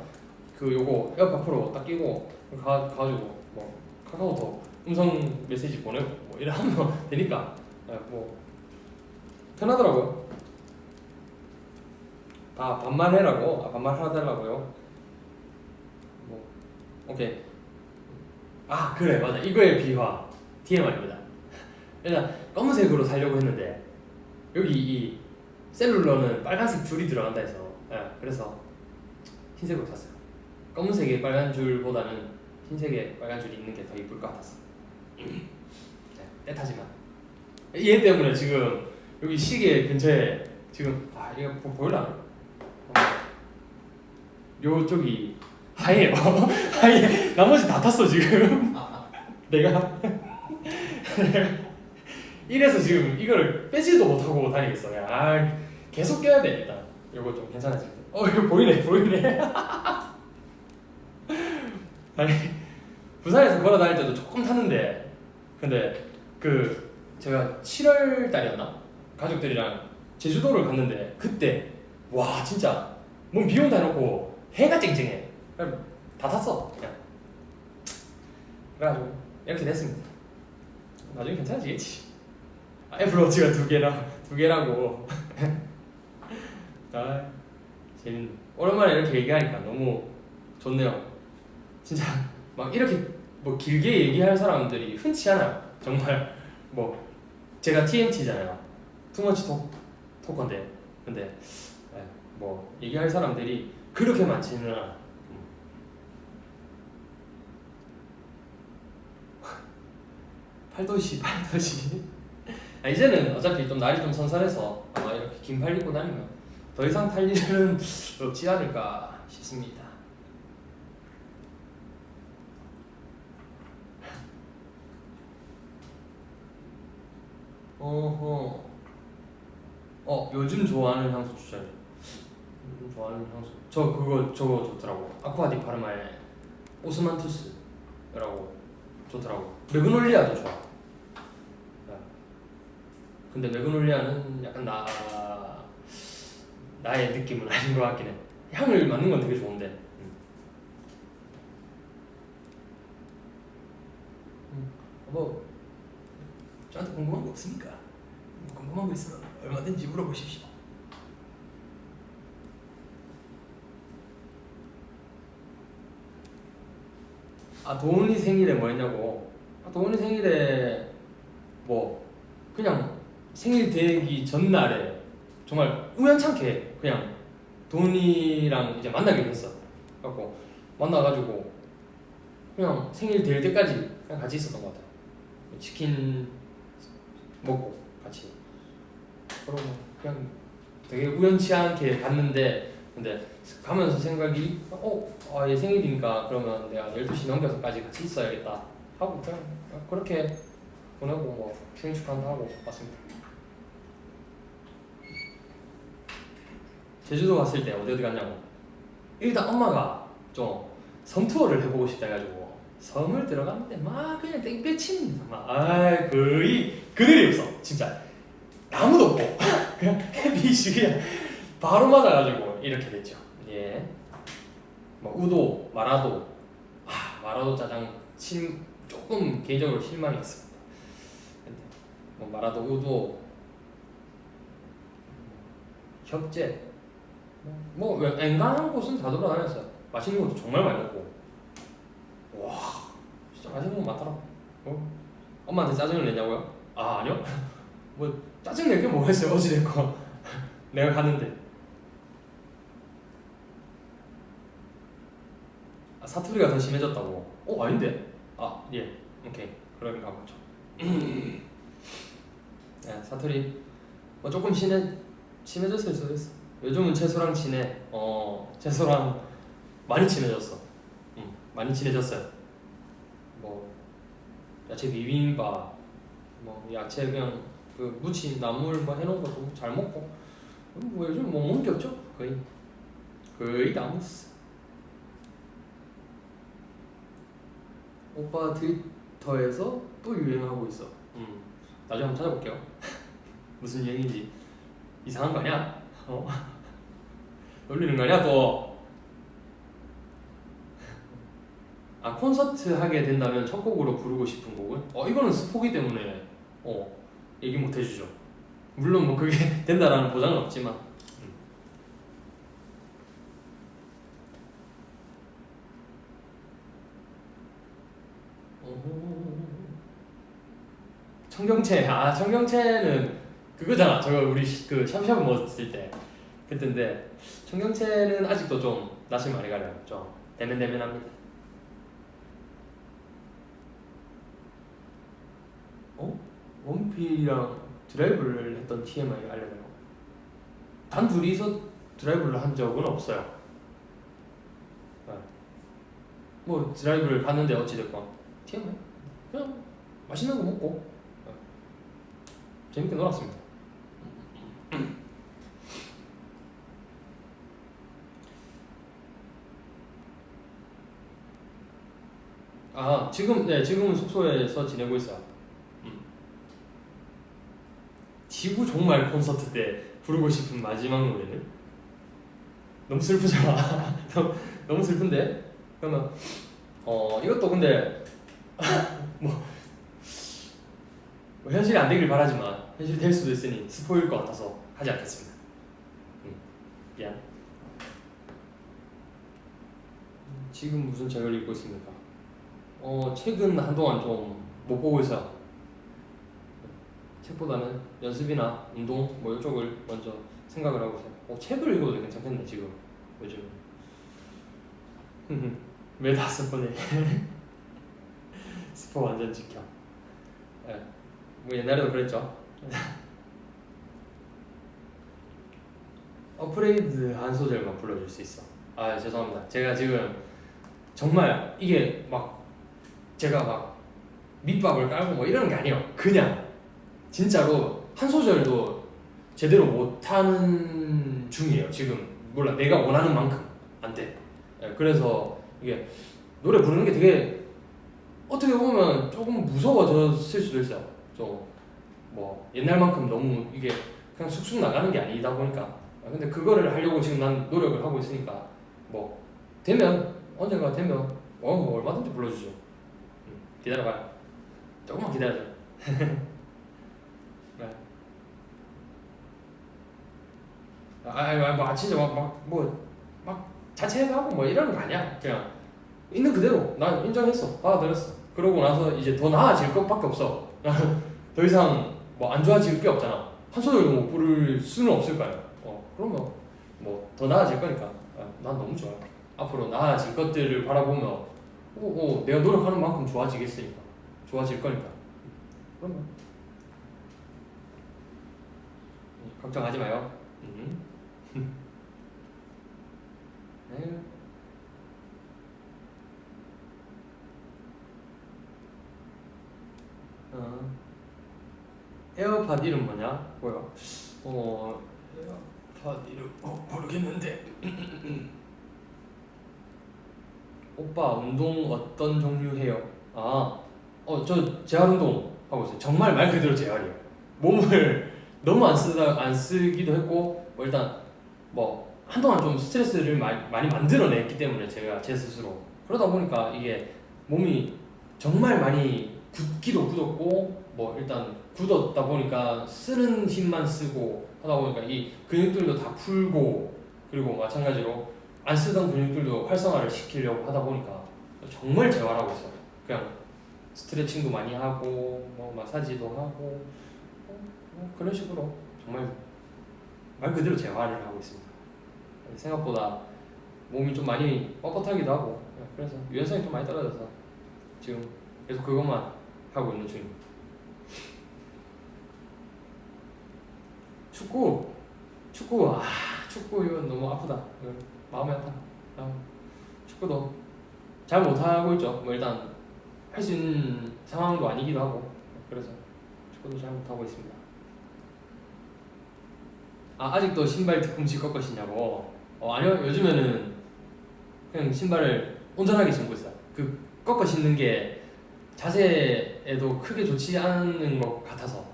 그 요거 에어팟 프로 딱 끼고 가가지고 뭐 카카오톡 음성 메시지 보내고 뭐 이래 하면 되니까, 뭐 편하더라고요. 다 반말해라고. 반말 해달라고요. 뭐 오케이. 그래, 맞아. 이거의 비화 TMI입니다. 일단 검은색으로 살려고 했는데 여기 이 셀룰러는 빨간색 줄이 들어간다 해서, 그래서 흰색으로 샀어요. 검은색의 빨간 줄보다는 흰색의 빨간 줄이 있는 게 더 이쁠 것 같았어. 떼타지만 얘 때문에 지금 여기 시계 근처에 지금, 이거 보일라? 요쪽이 하얘요. 하얘. 나머지 다 탔어 지금. 내가 이래서 지금 이거를 빼지도 못하고 다니겠어. 계속 껴야 돼 일단. 요거 좀 괜찮아질 때. 이거 보이네. 아니, 부산에서 걸어 다닐 때도 조금 탔는데, 근데 그 제가 7월 달이었나? 가족들이랑 제주도를 갔는데, 그때 와 진짜 뭔 비 온다 해놓고 해가 쨍쨍해. 그냥 다 탔어 그냥. 그래가지고 이렇게 됐습니다. 나중에 괜찮아지겠지. 애플워치가 두 개라고. 재밌네. 오랜만에 이렇게 얘기하니까 너무 좋네요. 진짜 막 이렇게 뭐 길게 얘기할 사람들이 흔치 않아요. 정말. 뭐 제가 TMT잖아요. 투머치 토커인데, 근데 뭐 얘기할 사람들이 그렇게 많지는 않아. 팔도시. 이제는 어차피 좀 날이 좀 선선해서 아마 이렇게 긴팔 입고 다니면 더 이상 탈 일은 없지 않을까 싶습니다. 어허. 요즘 좋아하는 향수 추천해. 요즘 좋아하는 향수. 저거 좋더라고. 아쿠아 디 파르마의 오스만투스라고 좋더라고. 매그놀리아도 좋아. 네. 근데 매그놀리아는 약간 나의 느낌은 아닌 것 같긴 해. 향을 맡는 건 되게 좋은데. 뭐 저한테 궁금한 거 없습니까? 궁금한 거 있으면 얼마든지 물어보십시오. 도훈이 생일에 뭐 했냐고. 도훈이 생일에 뭐 그냥 생일 되기 전날에 정말 우연찮게 그냥 도훈이랑 이제 만나기로 했어. 그래갖고 만나가지고 그냥 생일 될 때까지 그냥 같이 있었던 것 같아. 치킨 먹고 같이. 그러고 그냥 되게 우연치 않게 갔는데, 근데 가면서 생각이 얘 생일이니까 그러면 내가 12시 넘겨서까지 같이 있어야겠다 하고 그냥 그렇게 보내고 뭐 생일 축하하고 왔습니다. 제주도 갔을 때 어디 갔냐고. 일단 엄마가 좀 섬 투어를 해보고 싶다 해가지고 섬을 들어갔는데 막 그냥 땡볕입니다. 막 거의 그늘이 없어. 진짜 나무도 없고 그냥 햇빛이 그냥 바로 맞아가지고 이렇게 됐죠. 예. 뭐 우도, 마라도, 마라도 짜장 조금 개인적으로 실망했습니다. 뭐 마라도, 우도, 협재, 뭐 웬간한 곳은 다 돌아다녔어요. 맛있는 것도 정말 많이 먹고. 와, 진짜 맛있는 거 많더라. 엄마한테 짜증을 내냐고요? 아니요. 뭐 짜증 낼 게 뭐겠어요. 어찌됐건 내가 갔는데. 사투리가 더 심해졌다고. 아닌데? 예. 오케이. 그런가 보죠. 네, 사투리 뭐 조금 심해졌을 수도 있어. 요즘은 채소랑 친해. 채소랑 많이 친해졌어. 많이 친해졌어요. 뭐 야채 비빔밥, 뭐 야채 그냥 그 무침 나물 뭐 해놓은 것도 잘 먹고. 뭐 요즘 뭐 먹는 게 없죠. 거의 다 먹었어. 오빠 트위터에서 또 유행하고 있어. 나중에 한번 찾아볼게요. 무슨 유행인지. 이상한 거 아니야? 놀리는 거 아니야 또? 콘서트 하게 된다면 첫 곡으로 부르고 싶은 곡은? 이거는 스포기 때문에 얘기 못 해주죠. 물론 뭐 그게 된다라는 보장은 없지만. 청경채는 그거잖아. 저거 우리 그 샴샴 먹었을 때 그때인데, 청경채는 아직도 좀 낯을 많이 가려요. 좀 대면대면합니다. 원필이랑 드라이브를 했던 TMI 알려드려요. 단 둘이서 드라이브를 한 적은 없어요. 뭐 드라이브를 갔는데 어찌됐건 TMI 그냥 맛있는 거 먹고 재밌게 놀았습니다. 지금은 숙소에서 지내고 있어요. 지구 종말 콘서트 때 부르고 싶은 마지막 노래는? 너무 슬프잖아. 너무 슬픈데? 그러면 이것도 근데 뭐 현실이 안 되길 바라지만 현실이 될 수도 있으니 스포일 것 같아서 하지 않겠습니다. 미안. 지금 무슨 책을 읽고 있습니까? 책은 한동안 좀 못 보고 있어요. 책보다는 연습이나 운동 뭐 이쪽을 먼저 생각을 하고 있어요. 책을 읽어도 괜찮겠네 지금 요즘. 매 5번에 스포 완전 지켜. 뭐 옛날에도 그랬죠. 어프레이드 한 소절만 불러줄 수 있어. 죄송합니다. 제가 지금 정말 이게 막 제가 막 밑밥을 깔고 뭐 이러는 게 아니에요. 그냥 진짜로 한 소절도 제대로 못하는 중이에요 지금. 몰라 내가 원하는 만큼 안 돼. 예, 그래서 이게 노래 부르는 게 되게 어떻게 보면 조금 무서워졌을 수도 있어요. 좀 뭐 옛날만큼 너무 이게 그냥 쑥쑥 나가는 게 아니다 보니까. 근데 그거를 하려고 지금 난 노력을 하고 있으니까 뭐 되면 언젠가 되면 뭐 얼마든지 불러주죠. 기다려봐요. 조금만 기다려줘. 네. 진짜 막 자체하고 뭐 이러는 거 아니야. 그냥 있는 그대로 난 인정했어. 받아들였어. 그러고 나서 이제 더 나아질 것밖에 없어. 더 이상 뭐 안 좋아질 게 없잖아. 한 소절도 못 부를 수는 없을 거야. 그러면 뭐 더 나아질 거니까. 난 너무 좋아. 앞으로 나아질 것들을 바라보며 내가 노력하는 만큼 좋아지겠으니까. 좋아질 거니까. 그러면 걱정하지 마요. 네. 에어팟 이름 뭐냐? 뭐야? 에어팟 이름 모르겠는데. 오빠 운동 어떤 종류 해요? 저 재활 운동 하고 있어요. 정말 말 그대로 재활이에요. 몸을 너무 안 쓰기도 했고 뭐 일단 뭐 한동안 좀 스트레스를 많이 만들어냈기 때문에 제가 제 스스로 그러다 보니까 이게 몸이 정말 많이 굳기도 굳었고 뭐 일단 굳었다 보니까 쓰는 힘만 쓰고 하다 보니까 이 근육들도 다 풀고 그리고 마찬가지로 안 쓰던 근육들도 활성화를 시키려고 하다 보니까 정말 재활하고 있어요. 그냥 스트레칭도 많이 하고 뭐 마사지도 하고 그런 식으로 정말 말 그대로 재활을 하고 있습니다. 생각보다 몸이 좀 많이 뻣뻣하기도 하고 그래서 유연성이 좀 많이 떨어져서 지금 계속 그것만 하고 있는 중입니다. 축구 이건 너무 아프다. 마음이 아파. 축구도 잘 못하고 있죠. 뭐 일단 할 수 있는 상황도 아니기도 하고 그래서 축구도 잘 못하고 있습니다. 아직도 신발 뒤꿈치 꺾어 신냐고. 아니요, 요즘에는 그냥 신발을 온전하게 신고 있어요. 그 꺾어 신는 게 자세에도 크게 좋지 않은 것 같아서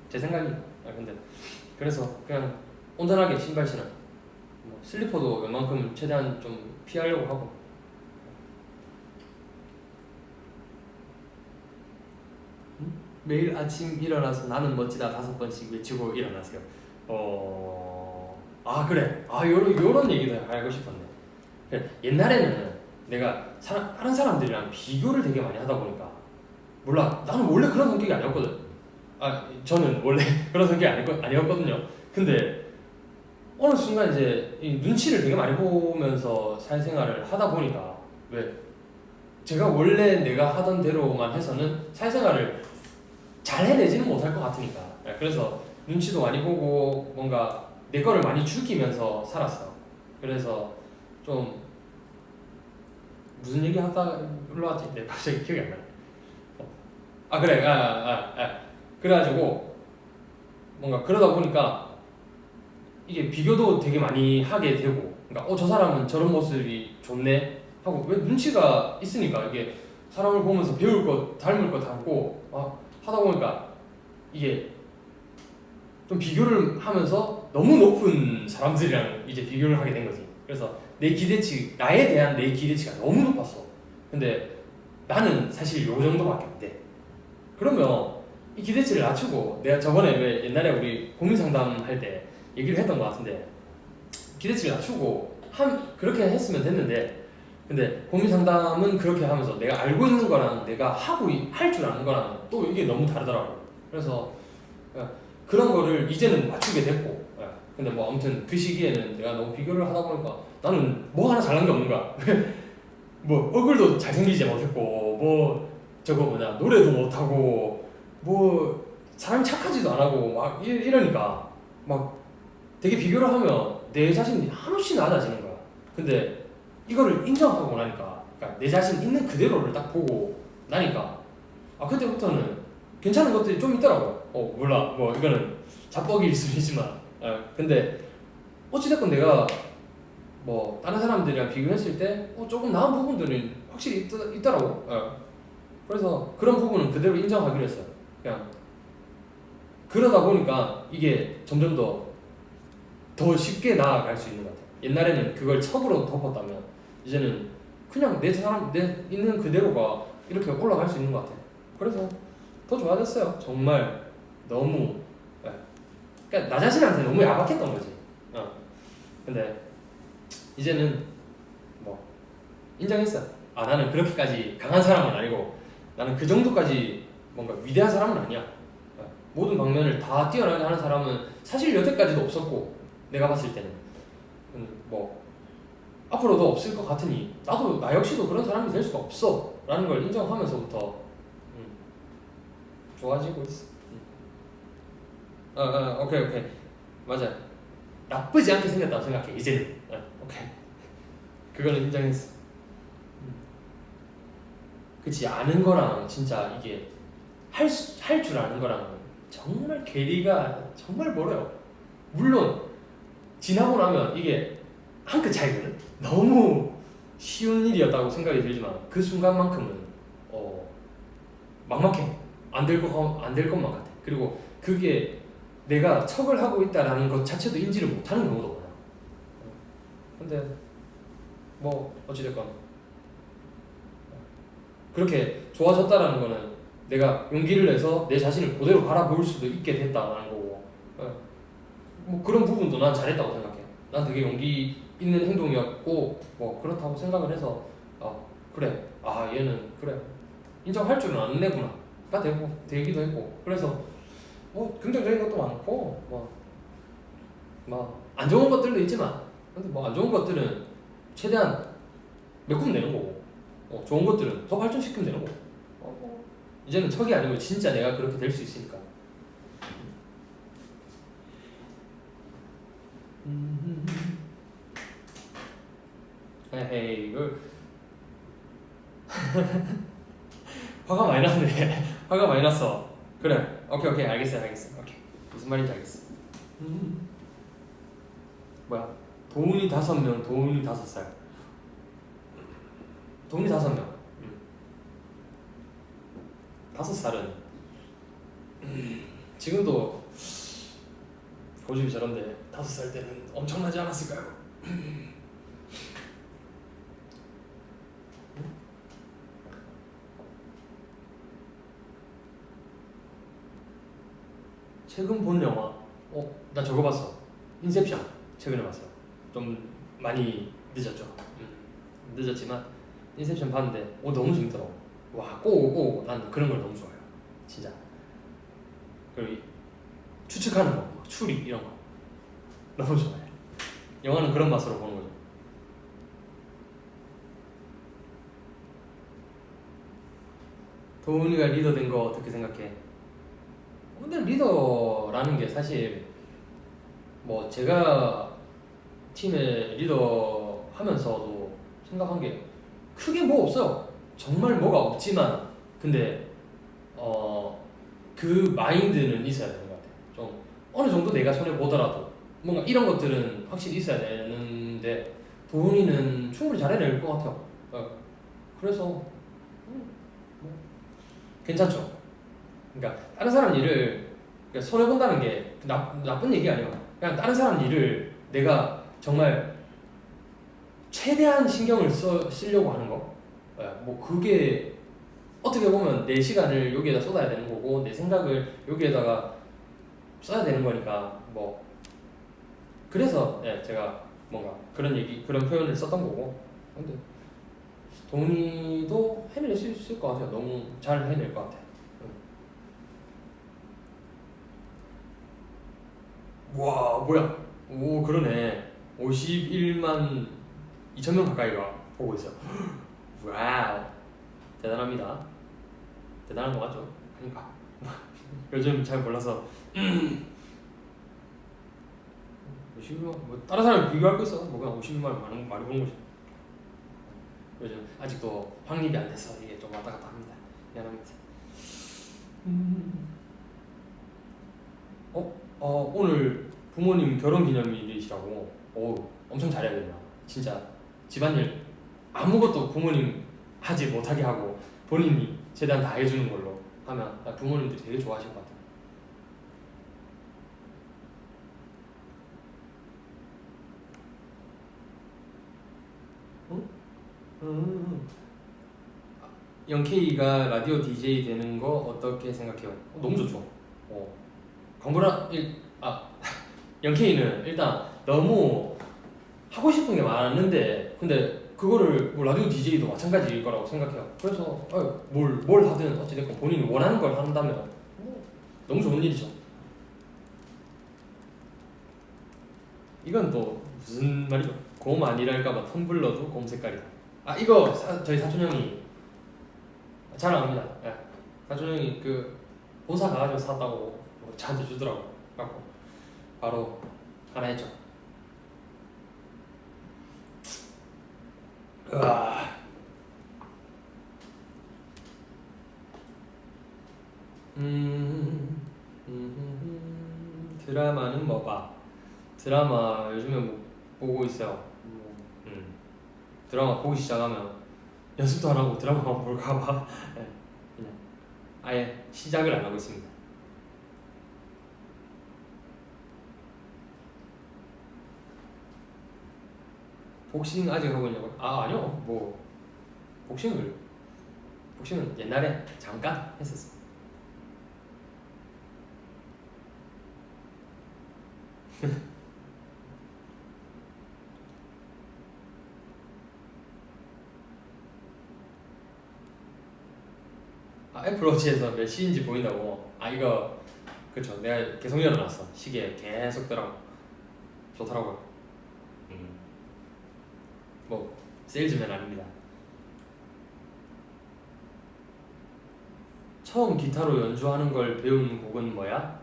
제 생각이. 근데 그래서 그냥 온전하게 신발 신어요. 뭐 슬리퍼도 웬만큼 최대한 좀 피하려고 하고. 매일 아침 일어나서 나는 멋지다 5번씩 외치고 일어나세요. 그래. 요런 얘기를 알고 싶었네. 옛날에는 내가 다른 사람들이랑 비교를 되게 많이 하다 보니까 몰라. 나는 원래 그런 성격이 아니었거든. 저는 원래 그런 성격이 아니었거든요. 근데 어느 순간 이제 이 눈치를 되게 많이 보면서 사회생활을 하다 보니까 왜 제가 원래 내가 하던 대로만 해서는 사회생활을 잘 해내지는 못할 것 같으니까. 그래서 눈치도 많이 보고 뭔가 내 거를 많이 죽이면서 살았어. 그래서 좀 무슨 얘기 하다가 올라왔지? 내 갑자기 기억이 안 나네. 그래. 그래가지고 뭔가 그러다 보니까 이게 비교도 되게 많이 하게 되고, 그러니까 저 사람은 저런 모습이 좋네 하고 왜 눈치가 있으니까 이게 사람을 보면서 배울 것, 닮을 것 닮고 하다 보니까 이게 좀 비교를 하면서 너무 높은 사람들이랑 이제 비교를 하게 된 거지. 그래서 나에 대한 내 기대치가 너무 높았어. 근데 나는 사실 요 정도밖에 안 돼. 그러면 이 기대치를 낮추고, 내가 저번에 왜 옛날에 우리 고민 상담할 때 얘기를 했던 것 같은데, 기대치를 낮추고 그렇게 했으면 됐는데, 근데 고민 상담은 그렇게 하면서 내가 알고 있는 거랑 내가 할 줄 아는 거랑 또 이게 너무 다르더라고. 그래서 그런 거를 이제는 맞추게 됐고, 근데 뭐 아무튼 그 시기에는 내가 너무 비교를 하다 보니까 나는 뭐 하나 잘난 게 없는 거야. 뭐 얼굴도 잘생기지 못했고, 뭐 노래도 못하고, 뭐 사람이 착하지도 안 하고 막 이러니까 막 되게 비교를 하면 내 자신이 한없이 낮아지는 거야. 근데 이거를 인정하고 나니까, 그러니까 내 자신 있는 그대로를 딱 보고 나니까 그때부터는 괜찮은 것들이 좀 있더라고. 몰라, 뭐 이거는 자뻑일 수도 있지만 근데 어찌됐건 내가 뭐 다른 사람들이랑 비교했을 때 조금 나은 부분들은 확실히 있더라고. 그래서 그런 부분은 그대로 인정하기로 했어요. 그냥 그러다 보니까 이게 점점 더 쉽게 나아갈 수 있는 것 같아요. 옛날에는 그걸 첩으로 덮었다면 이제는 그냥 내 있는 그대로가 이렇게 올라갈 수 있는 것 같아요. 그래서 더 좋아졌어요. 정말 너무. 그러니까 나 자신한테 너무 야박했던 거지. 근데 이제는 뭐 인정했어. 나는 그렇게까지 강한 사람은 아니고 나는 그 정도까지 뭔가 위대한 사람은 아니야. 모든 방면을 다 뛰어나게 하는 사람은 사실 여태까지도 없었고 내가 봤을 때는 뭐 앞으로도 없을 것 같으니 나도 나 역시도 그런 사람이 될 수가 없어 라는 걸 인정하면서부터 좋아지고 있어. 오케이 맞아. 나쁘지 않게 생겼다고 생각해 이제는. 오케이 그거는 인정했어. 그치. 아는 거랑 진짜 이게 할 줄 아는 거랑 정말 괴리가 정말 멀어요. 물론 지나고 나면 이게 한 끗 차이거든. 너무 쉬운 일이었다고 생각이 들지만 그 순간만큼은 막막해. 안 될 것만 같아. 그리고 그게 내가 척을 하고 있다라는 것 자체도 인지를 못하는 경우도 많아. 근데 뭐 어찌됐건 그렇게 좋아졌다라는 거는 내가 용기를 내서 내 자신을 그대로 바라볼 수도 있게 됐다라는 거고, 뭐 그런 부분도 난 잘했다고 생각해. 난 되게 용기 있는 행동이었고 뭐 그렇다고 생각을 해서 그래, 얘는 그래 인정할 줄은 아는 애구나가 되기도 했고, 그래서 뭐 긍정적인 것도 많고 뭐 안 좋은 것들도 있지만 근데 뭐 안 좋은 것들은 최대한 메꾸면 되는 거고, 좋은 것들은 더 발전시키면 되는 거고. 이제는 척이 아니고 진짜 내가 그렇게 될 수 있으니까. 에이 이걸 화가 많이 났네. 화가 많이 났어. 그래 오케이 알겠어. 오케이 무슨 말인지 알겠어. 뭐야 도훈이 5명 도훈이 5살 도훈이 5명 5살은 지금도 고집이 저런데 5살 때는 엄청나지 않았을까요? 최근 본 영화 나 저거 봤어. 인셉션 최근에 봤어. 좀 많이 늦었죠. 늦었지만 인셉션 봤는데 너무 재밌더라고. 와 꼭 난 그런 걸 너무 좋아해요 진짜. 그리고 추측하는 거 추리 이런 거 너무 좋아해. 영화는 그런 맛으로 보는 거죠. 도훈이가 리더 된 거 어떻게 생각해? 근데 리더라는 게 사실 뭐 제가 팀의 리더 하면서도 생각한 게 크게 뭐 없어요. 정말 뭐가 없지만 근데 그 마인드는 있어야 되는 것 같아요. 좀 어느 정도 내가 손해 보더라도 뭔가 이런 것들은 확실히 있어야 되는데 도훈이는 충분히 잘해낼 것 같아요. 그래서 뭐 괜찮죠. 그러니까 다른 사람 일을 손해 본다는 게 나쁜 얘기 아니에요. 그냥 다른 사람 일을 내가 정말 최대한 신경을 쓰려고 하는 거. 뭐 그게 어떻게 보면 내 시간을 여기에다 쏟아야 되는 거고 내 생각을 여기에다가 써야 되는 거니까 뭐 그래서 제가 뭔가 그런 표현을 썼던 거고. 근데 동훈이도 해낼 수 있을 것 같아요. 너무 잘 해낼 것 같아요. 와 뭐야. 오 그러네. 51만 2천명 가까이가 보고 있어요. 와우 대단합니다. 대단한 거 맞죠? 그러니까 요즘 잘 몰라서 50만 뭐 다른 사람 비교할 거 있어? 뭐 그냥 50만 많이 보는 거지. 요즘 아직도 확립이 안 돼서 이게 좀 왔다 갔다 합니다. 미안합니다. 오늘 부모님 결혼기념일이시라고. 오 엄청 잘해야 된다. 진짜 집안일 아무것도 부모님 하지 못하게 하고 본인이 최대한 다 해주는 걸로 하면 부모님들이 되게 좋아하실 것 같아요. 영케이가 라디오 DJ 되는 거 어떻게 생각해요? 너무 좋죠. 광고라 영케이는 일단 너무 하고 싶은 게 많은데 근데 그거를 뭐 라디오 DJ도 마찬가지일 거라고 생각해요. 그래서 뭘 하든 어찌됐건 본인이 원하는 걸 한다면 너무 좋은 일이죠. 이건 또 무슨 말이죠? 곰 아니랄까봐 텀블러도 곰 색깔이다. 이거 저희 사촌 형이 자랑합니다. 예. 사촌 형이 그 본사 가가지고 샀다고 저한테 주더라고. 갖고 바로 하나 했죠. 으아. 드라마는 뭐 봐? 드라마 요즘에 뭐 보고 있어요. 드라마 보기 시작하면 연습도 안 하고 드라마만 볼까 봐 네, 그냥 아예 시작을 안 하고 있습니다. 복싱 아직 하고 있냐고? 아니요. 뭐 복싱은 옛날에 잠깐 했었어. 애플워치에서 몇 시인지 보인다고. 이거 그쵸. 내가 계속 열어놨어. 시계에 계속 뜨라고. 좋더라고요. 뭐 세일즈맨 아닙니다. 처음 기타로 연주하는 걸 배운 곡은 뭐야?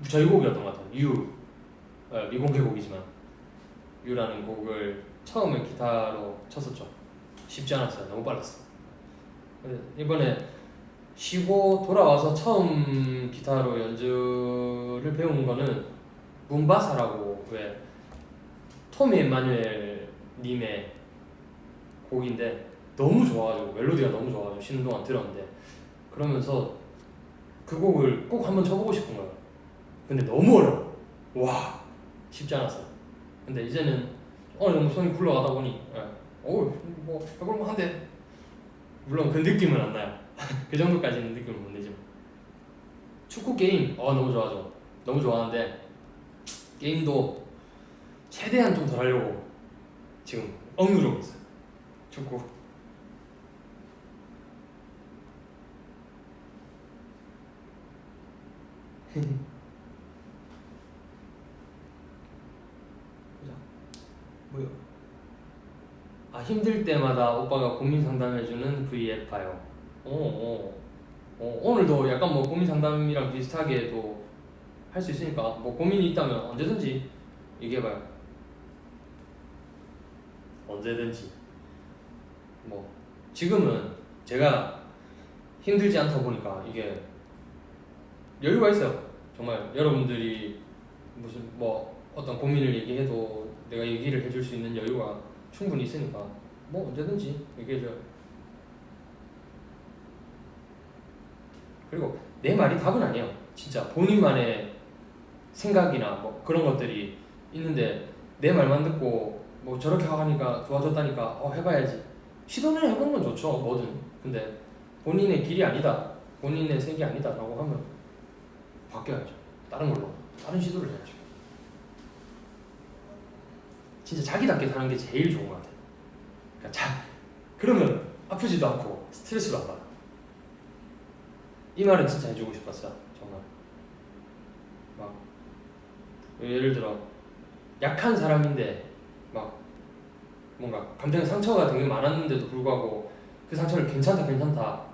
저희 곡이었던 것 같아요. 미공개 곡이지만 유라는 곡을 처음에 기타로 쳤었죠. 쉽지 않았어요. 너무 빨랐어. 이번에 쉬고 돌아와서 처음 기타로 연주를 배운 거는 문바사라고 왜 토미 엠마뉴엘 님의 곡인데 너무 좋아가지고 멜로디가 너무 좋아가지고 쉬는 동안 들었는데 그러면서 그 곡을 꼭 한번 쳐보고 싶은 거예요. 근데 너무 어려워. 와 쉽지 않았어. 근데 이제는 어느 정도 손이 굴러가다 보니 뭐 해볼만한데 물론 그 느낌은 안 나요. 그 정도까지는 느낌을 못 내지만 축구 게임 너무 좋아하죠. 너무 좋아하는데 게임도 최대한 좀 덜 하려고 지금 억누르고 있어요. 축구 뭐요? 힘들 때마다 오빠가 고민 상담해주는 V앱 봐요. 오늘도 약간 뭐 고민 상담이랑 비슷하게도 할 수 있으니까 뭐 고민이 있다면 언제든지 얘기해봐요. 언제든지. 뭐 지금은 제가 힘들지 않다 보니까 이게 여유가 있어요. 정말 여러분들이 무슨 뭐 어떤 고민을 얘기해도 내가 얘기를 해줄 수 있는 여유가 충분히 있으니까 뭐 언제든지 얘기해줘요. 그리고 내 말이 답은 아니에요. 진짜 본인만의 생각이나 뭐 그런 것들이 있는데 내 말만 듣고 뭐 저렇게 하니까 좋아졌다니까 해봐야지. 시도는 해보는 건 좋죠. 뭐든. 근데 본인의 길이 아니다, 본인의 색이 아니다 라고 하면 바뀌어야죠. 다른 걸로 다른 시도를 해야죠. 진짜 자기답게 사는 게 제일 좋은 것 같아요. 그러니까 그러면 아프지도 않고 스트레스도 안 받아. 이 말은 진짜 해주고 싶었어요. 정말 막 예를 들어 약한 사람인데 막 뭔가 감정의 상처가 되게 많았는데도 불구하고 그 상처를 괜찮다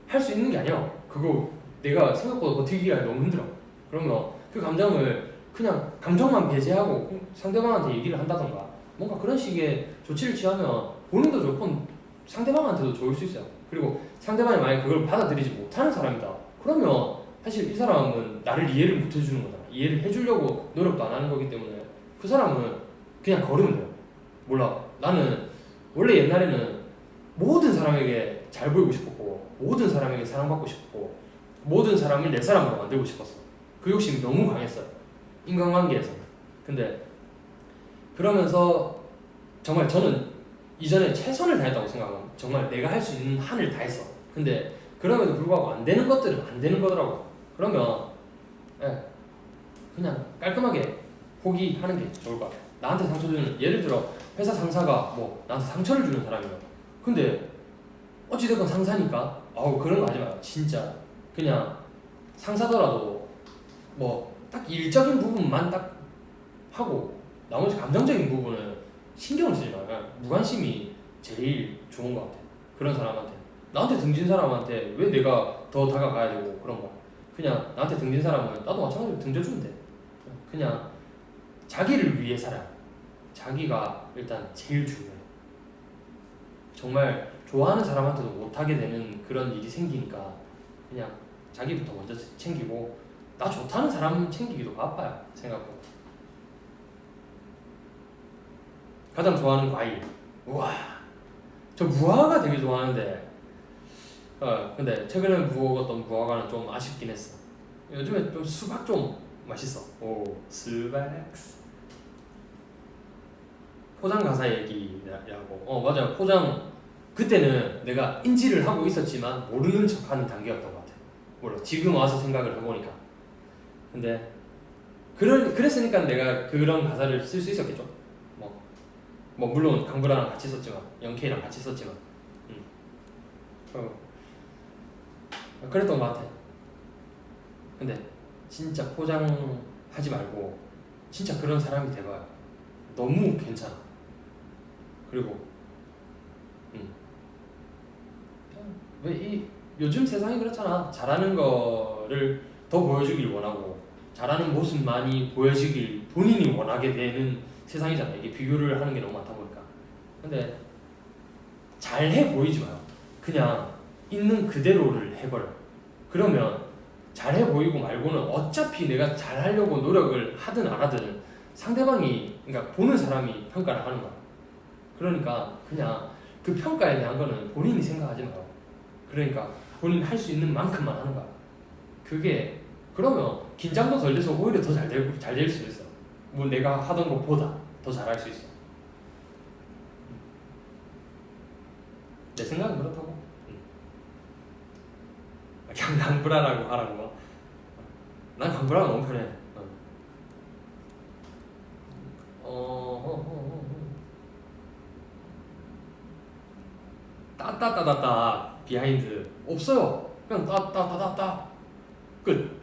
할 수 있는 게 아니야. 그거 내가 생각보다 버티기가 너무 힘들어. 그러면 그 감정을 그냥 감정만 배제하고 상대방한테 얘기를 한다던가 뭔가 그런 식의 조치를 취하면 본인도 좋고 상대방한테도 좋을 수 있어요. 그리고 상대방이 만약 그걸 받아들이지 못하는 사람이다 그러면 사실 이 사람은 나를 이해를 못 해주는 거잖아. 이해를 해주려고 노력도 안 하는 거기 때문에 그 사람은 그냥 걸으면 돼요. 몰라. 나는 원래 옛날에는 모든 사람에게 잘 보이고 싶었고 모든 사람에게 사랑받고 싶었고 모든 사람을 내 사람으로 만들고 싶었어. 그 욕심이 너무 강했어요. 인간관계에서. 근데 그러면서 정말 저는 이전에 최선을 다했다고 생각하고 정말 내가 할 수 있는 한을 다했어. 근데 그럼에도 불구하고 안 되는 것들은 안 되는 거더라고. 그러면 그냥 깔끔하게 포기하는 게 좋을 것 같아. 나한테 상처 주는, 예를 들어 회사 상사가 뭐 나한테 상처를 주는 사람이야. 근데 어찌됐건 상사니까 그런 거 하지 마요. 진짜 그냥 상사더라도 뭐 딱 일적인 부분만 딱 하고 나머지 감정적인 부분은 신경을 쓰지 마요. 그냥 무관심이 제일 좋은 것 같아. 그런 사람한테. 나한테 등진 사람한테 왜 내가 더 다가가야 되고 그런 거야. 그냥 나한테 등진 사람은 나도 마찬가지로 등져주면 돼. 그냥 자기를 위해 살아. 자기가 일단 제일 중요해. 정말 좋아하는 사람한테도 못하게 되는 그런 일이 생기니까 그냥 자기부터 먼저 챙기고, 나 좋다는 사람 챙기기도 바빠요. 생각보다. 가장 좋아하는 과일. 우와, 저 무화과 되게 좋아하는데 근데 최근에 먹었던 무화과는 좀 아쉽긴 했어. 요즘에 좀 수박 좀 맛있어. 오, 수박. 포장 가사 얘기라고. 맞아요. 포장, 그때는 내가 인지를 하고 있었지만 모르는 척하는 단계였던 것 같아. 몰라. 지금 와서 생각을 해보니까. 근데 그랬으니까 내가 그런 가사를 쓸 수 있었겠죠. 뭐 물론 강브라랑 같이 썼지만, 영케이랑 같이 썼지만, 그랬던 것 같아. 근데 진짜 포장하지 말고 진짜 그런 사람이 돼봐요. 너무 괜찮아. 그리고 요즘 세상이 그렇잖아. 잘하는 거를 더 보여주길 원하고 잘하는 모습만이 보여지길 본인이 원하게 되는 세상이잖아. 이게 비교를 하는 게 너무 많다 보니까. 근데 잘해 보이지 마요. 그냥 있는 그대로를 해버려. 그러면 잘해 보이고 말고는 어차피 내가 잘하려고 노력을 하든 안 하든 상대방이, 그러니까 보는 사람이 평가를 하는 거야. 그러니까 그냥 그 평가에 대한 거는 본인이 생각하지 마요. 그러니까 본인이 할 수 있는 만큼만 하는 거야. 그게 그러면 긴장도 덜 돼서 오히려 더 잘 될 수 있어. 뭐 내가 하던 것보다 더 잘할 수 있어. 내 생각은 그렇다고. 그냥 강불안하고 하라고. 난 강불안가 너무 편해. 따따따따따 비하인드 없어요. 그냥 따따따따따 끝.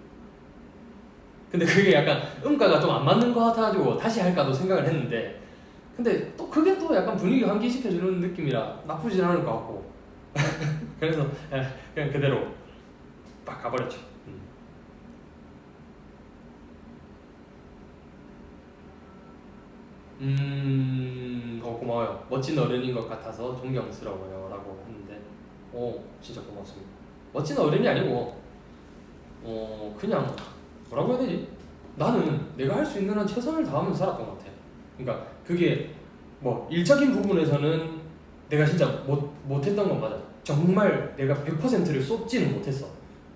근데 그게 약간 음가가 좀 안 맞는 것 같아가지고 다시 할까도 생각을 했는데, 근데 또 그게 또 약간 분위기 환기시켜주는 느낌이라 나쁘진 않을 것 같고 그래서 그냥 그대로 막 가버렸죠. 고마워요. 멋진 어른인 것 같아서 존경스러워요 라고 했는데 진짜 고맙습니다. 멋진 어른이 아니고 그냥 뭐라고 해야 되지? 나는 내가 할 수 있는 한 최선을 다하면서 살았던 것 같아. 그러니까 그게 뭐 일적인 부분에서는 내가 진짜 못했던 건 맞아. 정말 내가 100%를 쏟지는 못했어.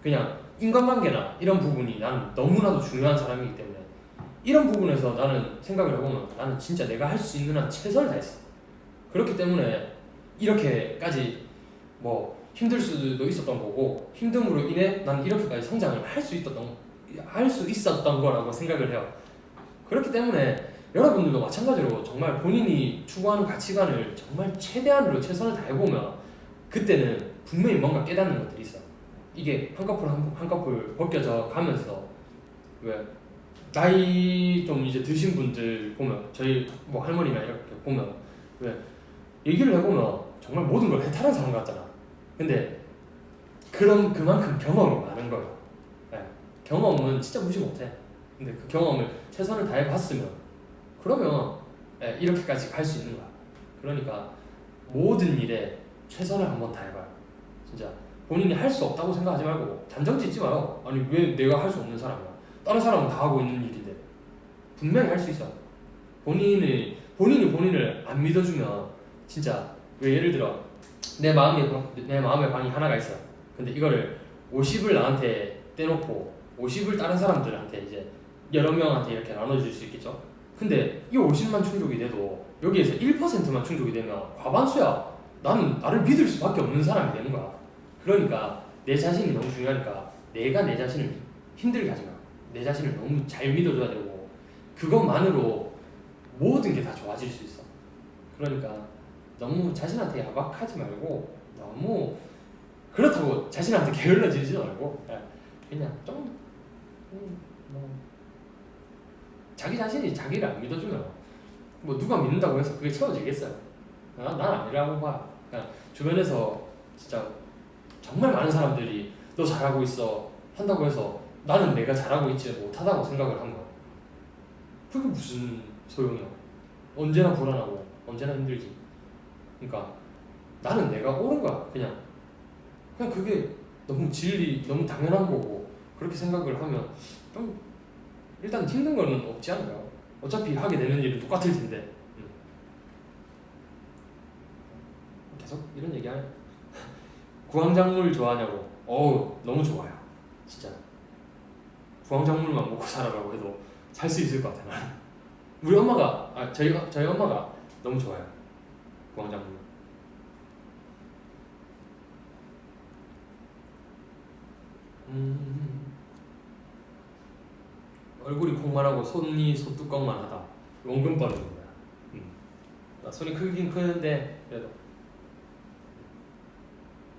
그냥 인간관계나 이런 부분이 나는 너무나도 중요한 사람이기 때문에 이런 부분에서 나는 생각을 해보면 나는 진짜 내가 할 수 있는 한 최선을 다했어. 그렇기 때문에 이렇게까지 뭐 힘들 수도 있었던 거고, 힘듦으로 인해 나는 이렇게까지 성장을 할 수 있었던 거라고 생각을 해요. 그렇기 때문에 여러분들도 마찬가지로 정말 본인이 추구하는 가치관을 정말 최대한으로 최선을 다해보면 그때는 분명히 뭔가 깨닫는 것들이 있어요. 이게 한꺼풀 벗겨져 가면서, 왜 나이 좀 이제 드신 분들 보면, 저희 뭐 할머니나 이렇게 보면 왜 얘기를 해보면 정말 모든 걸 해탈한 사람 같잖아. 근데 그만큼 경험이 많은 거예요. 경험은 진짜 무시 못해. 근데 그 경험을 최선을 다해봤으면 그러면 이렇게까지 갈 수 있는 거야. 그러니까 모든 일에 최선을 한번 다해봐요. 진짜 본인이 할 수 없다고 생각하지 말고 단정 짓지 마요. 아니 왜 내가 할 수 없는 사람이야. 다른 사람은 다 하고 있는 일인데 분명히 할 수 있어. 본인이 본인을 안 믿어주면 진짜 왜 예를 들어 내 마음의 방이 하나가 있어. 근데 이거를 50을 나한테 떼놓고 50을 다른 사람들한테 이제 여러 명한테 이렇게 나눠줄 수 있겠죠. 근데 이 50만 충족이 돼도 여기에서 1%만 충족이 되면 과반수야. 나는 나를 믿을 수밖에 없는 사람이 되는 거야. 그러니까 내 자신이 너무 중요하니까 내가 내 자신을 힘들게 하지 마. 내 자신을 너무 잘 믿어줘야 되고 그것만으로 모든 게 다 좋아질 수 있어. 그러니까 너무 자신한테 야박하지 말고 너무 그렇다고 자신한테 게을러지지도 말고 그냥 좀 뭐 자기 자신이 자기를 안 믿어주면 뭐 누가 믿는다고 해서 그게 채워지겠어요? 난 아니라고 봐. 그냥 주변에서 진짜 정말 많은 사람들이 너 잘하고 있어 한다고 해서 나는 내가 잘하고 있지 못하다고 생각을 한 거야. 그게 무슨 소용이야? 언제나 불안하고 언제나 힘들지. 그러니까 나는 내가 옳은 거야. 그냥 그게 너무 너무 당연한 거고 그렇게 생각을 하면 좀 일단 힘든 거는 없지 않을까요? 어차피 하게 되는 일은 똑같을 텐데. 계속 이런 얘기 하네. 구황작물 좋아하냐고. 너무 좋아요. 진짜 구황작물만 먹고 살아라고 해도 살 수 있을 것 같아. 나는. 우리 엄마가 저희 엄마가 너무 좋아요. 구황작물. 얼굴이 콩만하고 손이 소뚜껑만 하다. 원근 빠르는 거야. 손이 크긴 크는데 그래도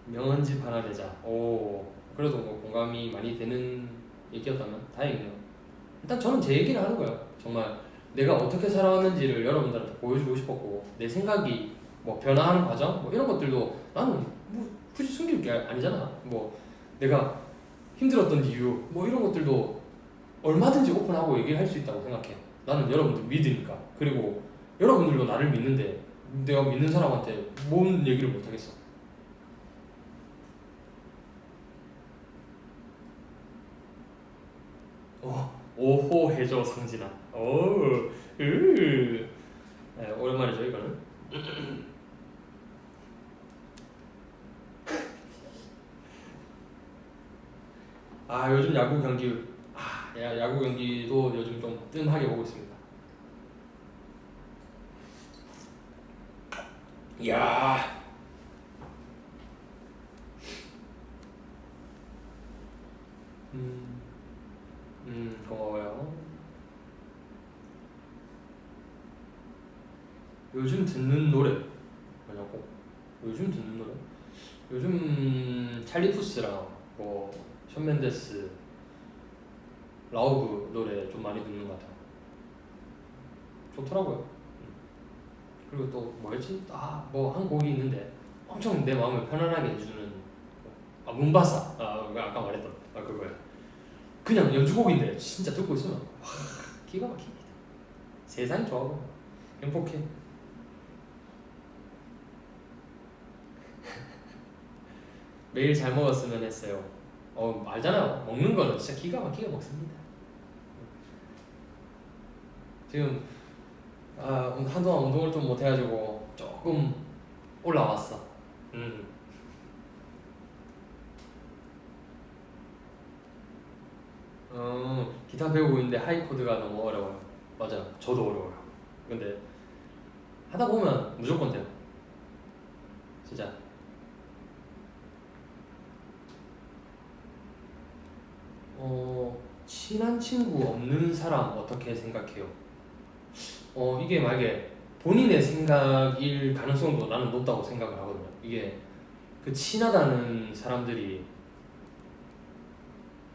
명언집 하나 내자. 그래도 뭐 공감이 많이 되는 얘기였다면 다행이네요. 일단 저는 제 얘기를 하는 거예요. 정말 내가 어떻게 살아왔는지를 여러분들한테 보여주고 싶었고 내 생각이 뭐 변화하는 과정 뭐 이런 것들도 나는 뭐 굳이 숨길 게 아니잖아. 뭐 내가 힘들었던 이유 뭐 이런 것들도 얼마든지 오픈하고 얘기를 할 수 있다고 생각해. 나는 여러분들 믿으니까. 그리고 여러분들도 나를 믿는데 내가 믿는 사람한테 뭔 얘기를 못 하겠어. 오호 해줘 성진아. 네, 오랜만이죠 이거는. 요즘 야구 경기 야구 경기도 요즘 좀 뜸하게 보고 있습니다. 이야. 고마워요. 요즘 듣는 노래 뭐냐고? 요즘 듣는 노래? 요즘 찰리 푸스랑 뭐 션 맨데스, 라우브 노래 좀 많이 듣는 것 같아요. 좋더라고요. 그리고 또 뭐였지? 뭐 한 곡이 있는데 엄청 내 마음을 편안하게 해주는 문바사. 아까 말했던 그거야. 그냥 연주곡인데 진짜 듣고 있으면 와 기가 막힙니다. 세상이 좋아고 행복해. 매일 잘 먹었으면 했어요. 알잖아요. 먹는 거는 진짜 기가 막히게 먹습니다. 지금 한동안 운동을 좀 못해가지고 조금 올라왔어. 기타 배우고 있는데 하이 코드가 너무 어려워요. 맞아요. 저도 어려워요. 근데 하다 보면 무조건 돼요. 진짜. 친한 친구 없는 사람 어떻게 생각해요? 이게 만약에 본인의 생각일 가능성도 나는 높다고 생각을 하거든요. 이게 그 친하다는 사람들이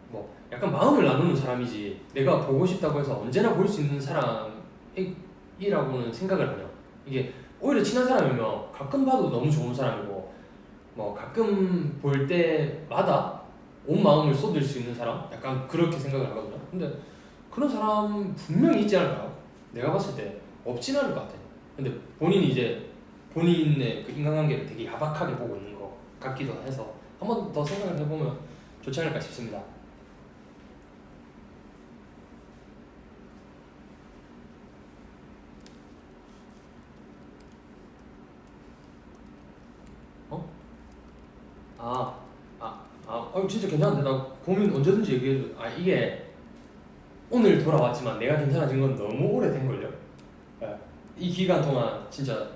뭐 약간 마음을 나누는 사람이지 내가 보고 싶다고 해서 언제나 볼 수 있는 사람이라고는 생각을 안 해요. 이게 오히려 친한 사람이면 가끔 봐도 너무 좋은 사람이고 뭐 가끔 볼 때마다 온 마음을 쏟을 수 있는 사람? 약간 그렇게 생각을 하거든요. 근데 그런 사람 분명히 있지 않을까요? 내가 봤을 때 없진 않을 것 같아요. 근데 본인이 이제 본인의 그 인간관계를 되게 야박하게 보고 있는 것 같기도 해서 한 번 더 생각을 해보면 좋지 않을까 싶습니다. 진짜 괜찮은데 나 고민 언제든지 얘기해줘. 아 이게 오늘 돌아왔지만 내가 괜찮아진 건 너무 오래된걸요. 예. 이 기간 동안 진짜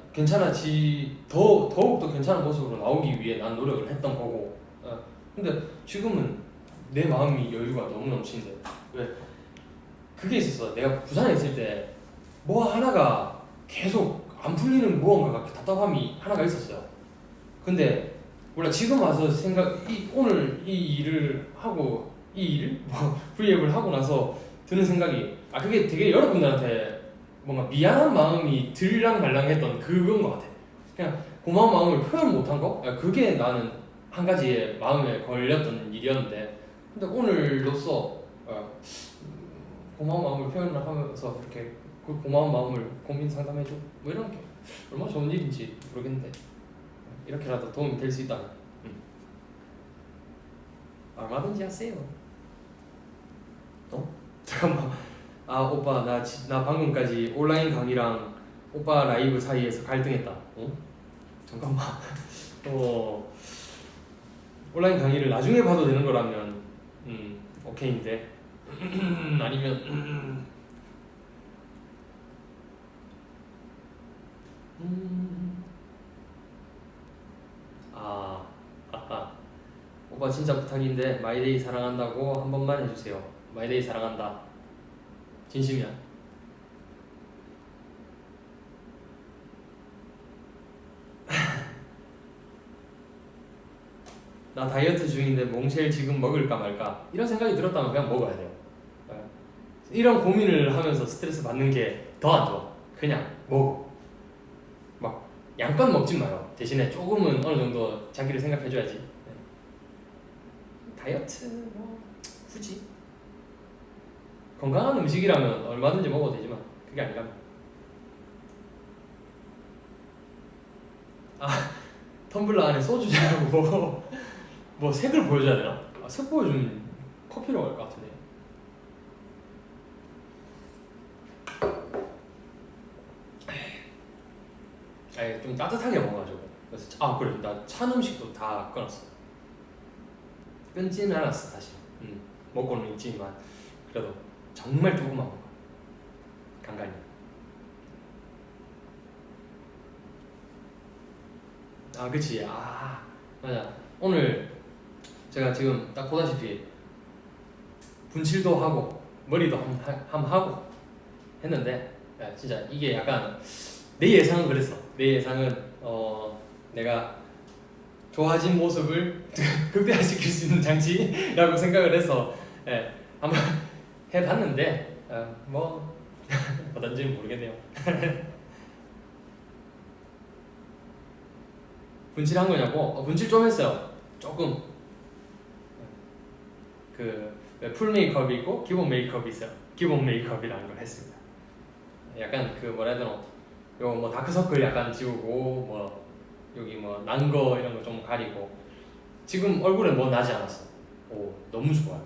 더욱더 괜찮은 모습으로 나오기 위해 난 노력을 했던 거고. 예. 근데 지금은 내 마음이 여유가 너무 넘치는데 왜 그게 있었어. 내가 부산에 있을 때 뭐 하나가 계속 안 풀리는 무언가가 답답함이 하나가 있었어요. 근데 몰라 지금 와서 오늘 이 일을 하고 이 일을 뭐 프리앱을 하고 나서 드는 생각이 그게 되게 여러분들한테 뭔가 미안한 마음이 들랑말랑했던 그건 것 같아. 그냥 고마운 마음을 표현 못한 거? 그게 나는 한 가지의 마음에 걸렸던 일이었는데 근데 오늘로써 고마운 마음을 표현을 하면서 이렇게 그 고마운 마음을 고민 상담해줘 뭐 이런 게 얼마나 좋은 일인지 모르겠는데 이렇게라도 도움이 될 수 있다면 얼마든지 하세요. 잠깐만. 오빠 나 방금까지 온라인 강의랑 오빠 라이브 사이에서 갈등했다. 잠깐만. 온라인 강의를 나중에 봐도 되는 거라면 오케이인데 아니면 오빠 진짜 부탁인데 마이데이 사랑한다고 한 번만 해주세요. 마이데이 사랑한다. 진심이야. 나 다이어트 중인데 몽쉘 지금 먹을까 말까 이런 생각이 들었다면 그냥 먹어야 돼요. 이런 고민을 하면서 스트레스 받는 게 더 안 좋아. 그냥 먹어. 막 양껏 먹지 마요. 대신에 조금은 어느 정도 자기를 생각해줘야지. 다이어트 뭐 굳이 건강한 음식이라면 얼마든지 먹어도 되지만 그게 아니라면 텀블러 안에 소주냐고 뭐 색을 보여줘야 되나? 색 보여주면 커피로 갈 것 같은데. 좀 따뜻하게 먹어가지고 그래서 그래 나 찬 음식도 다 끊었어. 끊지는 않았어 사실. 먹고는 있지만 그래도 정말 조금만 먹어. 간간히. 그치. 맞아. 오늘 제가 지금 딱 보다시피 분칠도 하고 머리도 한번 하고 했는데 진짜 이게 약간 내 예상은 그랬어. 내 예상은 내가 좋아진 모습을 극대화시킬 수 있는 장치라고 생각을 해서 한번 해봤는데 뭐 어떤지는 모르겠네요. 분칠한 거냐고? 분칠 좀 했어요. 조금. 풀 메이크업이 있고 기본 메이크업이 있어요. 기본 메이크업이라는 걸 했습니다. 약간 뭐라 해야 되나? 요 뭐 다크서클 약간 지우고 뭐 여기 뭐 난 거 이런 거 좀 가리고 지금 얼굴에 뭐 나지 않았어. 너무 좋아요.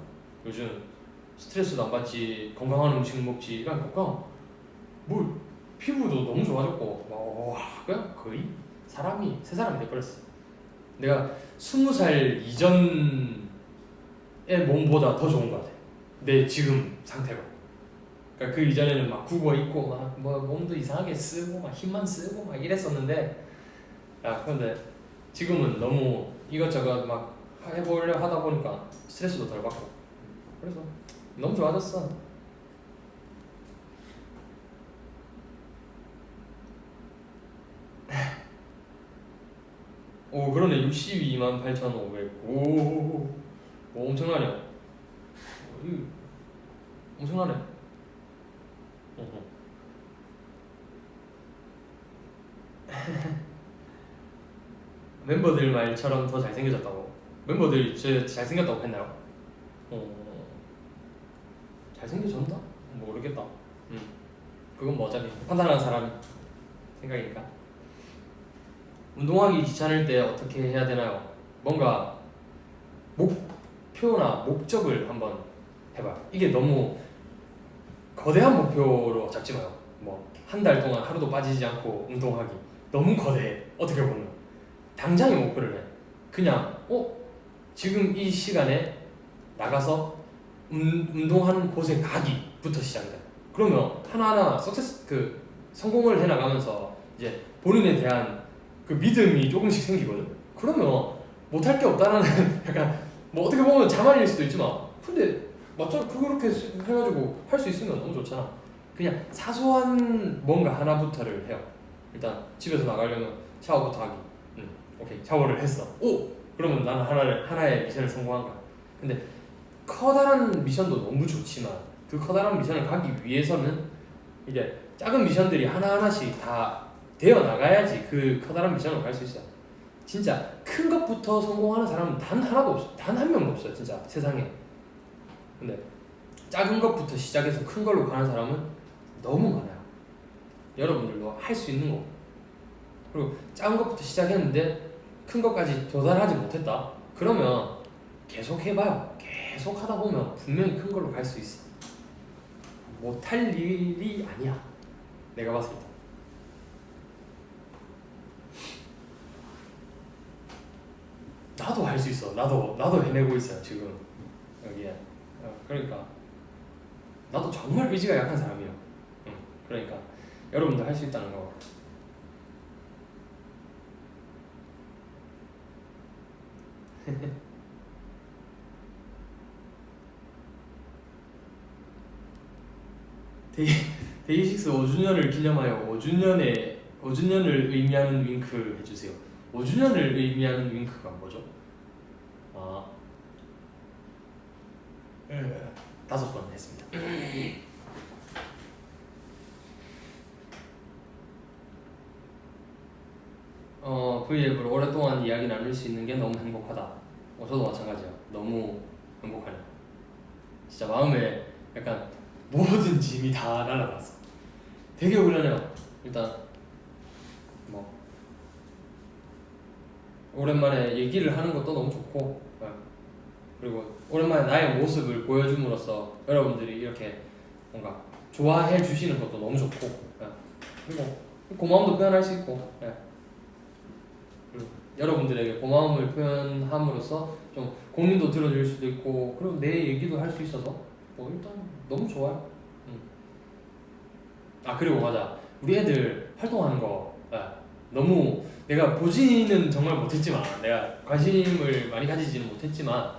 요즘 스트레스도 안 받지, 건강한 음식 먹지 이러니까 뭐 피부도 너무 좋아졌고 그냥 거의 새 사람이 돼버렸어. 내가 20살 이전의 몸보다 더 좋은 것 같아. 내 지금 상태가. 그러니까 그 이전에는 막 굽어 있고 뭐 몸도 이상하게 쓰고 막 힘만 쓰고 막 이랬었는데 근데 지금은 너무 이것저것 막 해보려 하다 보니까 스트레스도 덜 받고 그래서 너무 좋아졌어. 그러네. 628,500. 엄청나네. 엄청나네. 멤버들 말처럼 더 잘생겨졌다고. 멤버들이 진짜 잘생겼다고 했나요? 잘생겨졌나? 모르겠다. 그건 뭐 어차피 판단하는 사람 생각이니까. 운동하기 귀찮을 때 어떻게 해야 되나요? 뭔가 목표나 목적을 한번 해봐요. 이게 너무 거대한 목표로 잡지 마요. 뭐 한 달 동안 하루도 빠지지 않고 운동하기 너무 거대해. 어떻게 보면 당장의 목표를 해. 그냥 지금 이 시간에 나가서 운동하는 곳에 가기부터 시작이 돼. 그러면 하나하나 성공을 해나가면서 이제 본인에 대한 그 믿음이 조금씩 생기거든. 그러면 못할 게 없다라는 약간 뭐 어떻게 보면 자만일 수도 있지만 근데 맞죠? 그렇게 해가지고 할 수 있으면 너무 좋잖아. 그냥 사소한 뭔가 하나부터를 해요. 일단 집에서 나가려면 샤워부터 하기. 오케이, 샤워를 했어. 오! 그러면 나는 하나의 미션을 성공한 거야. 근데 커다란 미션도 너무 좋지만 그 커다란 미션을 가기 위해서는 이제 작은 미션들이 하나하나씩 다 되어 나가야지 그 커다란 미션을 갈 수 있어요. 진짜 큰 것부터 성공하는 사람은 단 하나도 없어. 단 한 명도 없어요, 진짜 세상에. 근데 작은 것부터 시작해서 큰 걸로 가는 사람은 너무 많아요. 여러분들도 할 수 있는 거. 그리고 작은 것부터 시작했는데 큰 것까지 도달하지 못했다. 그러면 계속 해봐요. 계속 하다 보면 분명히 큰 걸로 갈 수 있어. 못할 일이 아니야. 내가 봤을 때. 나도 할 수 있어. 나도 해내고 있어요 지금 여기에. 그러니까 나도 정말 의지가 약한 사람이에요. 그러니까 여러분도 할 수 있다는 거. 데이식스 5주년을 기념하여 5주년을 의미하는 윙크 해주세요. 5주년을 의미하는 윙크가 뭐죠? 5번 했습니다. V앱으로 오랫동안 이야기 나눌 수 있는 게 너무 행복하다. 저도 마찬가지야. 너무 행복하네요. 진짜 마음에 약간 모든 짐이 다 날아갔어. 되게 후련해요. 일단 뭐 오랜만에 얘기를 하는 것도 너무 좋고, 그리고 오랜만에 나의 모습을 보여줌으로써 여러분들이 이렇게 뭔가 좋아해 주시는 것도 너무 좋고, 그리고 고마움도 표현할 수 있고, 그리고 여러분들에게 고마움을 표현함으로써 좀 고민도 들어줄 수도 있고, 그리고 내 얘기도 할 수 있어서 일단 너무 좋아요. 그리고 맞아, 우리 애들 활동하는 거 너무 내가 보지는 정말 못했지만, 내가 관심을 많이 가지지는 못했지만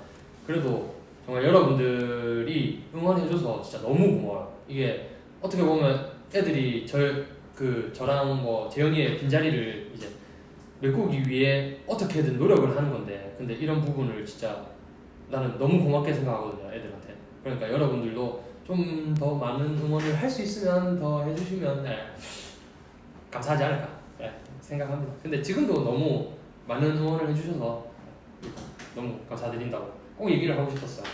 그래도 정말 여러분들이 응원해줘서 진짜 너무 고마워요. 이게 어떻게 보면 애들이 저랑 뭐 재영이의 빈자리를 이제 메꾸기 위해 어떻게든 노력을 하는 건데, 근데 이런 부분을 진짜 나는 너무 고맙게 생각하거든요, 애들한테. 그러니까 여러분들도 좀 더 많은 응원을 할 수 있으면 더 해주시면 감사하지 않을까 생각합니다. 근데 지금도 너무 많은 응원을 해주셔서 너무 감사드린다고 꼭 얘기를 하고 싶었어요.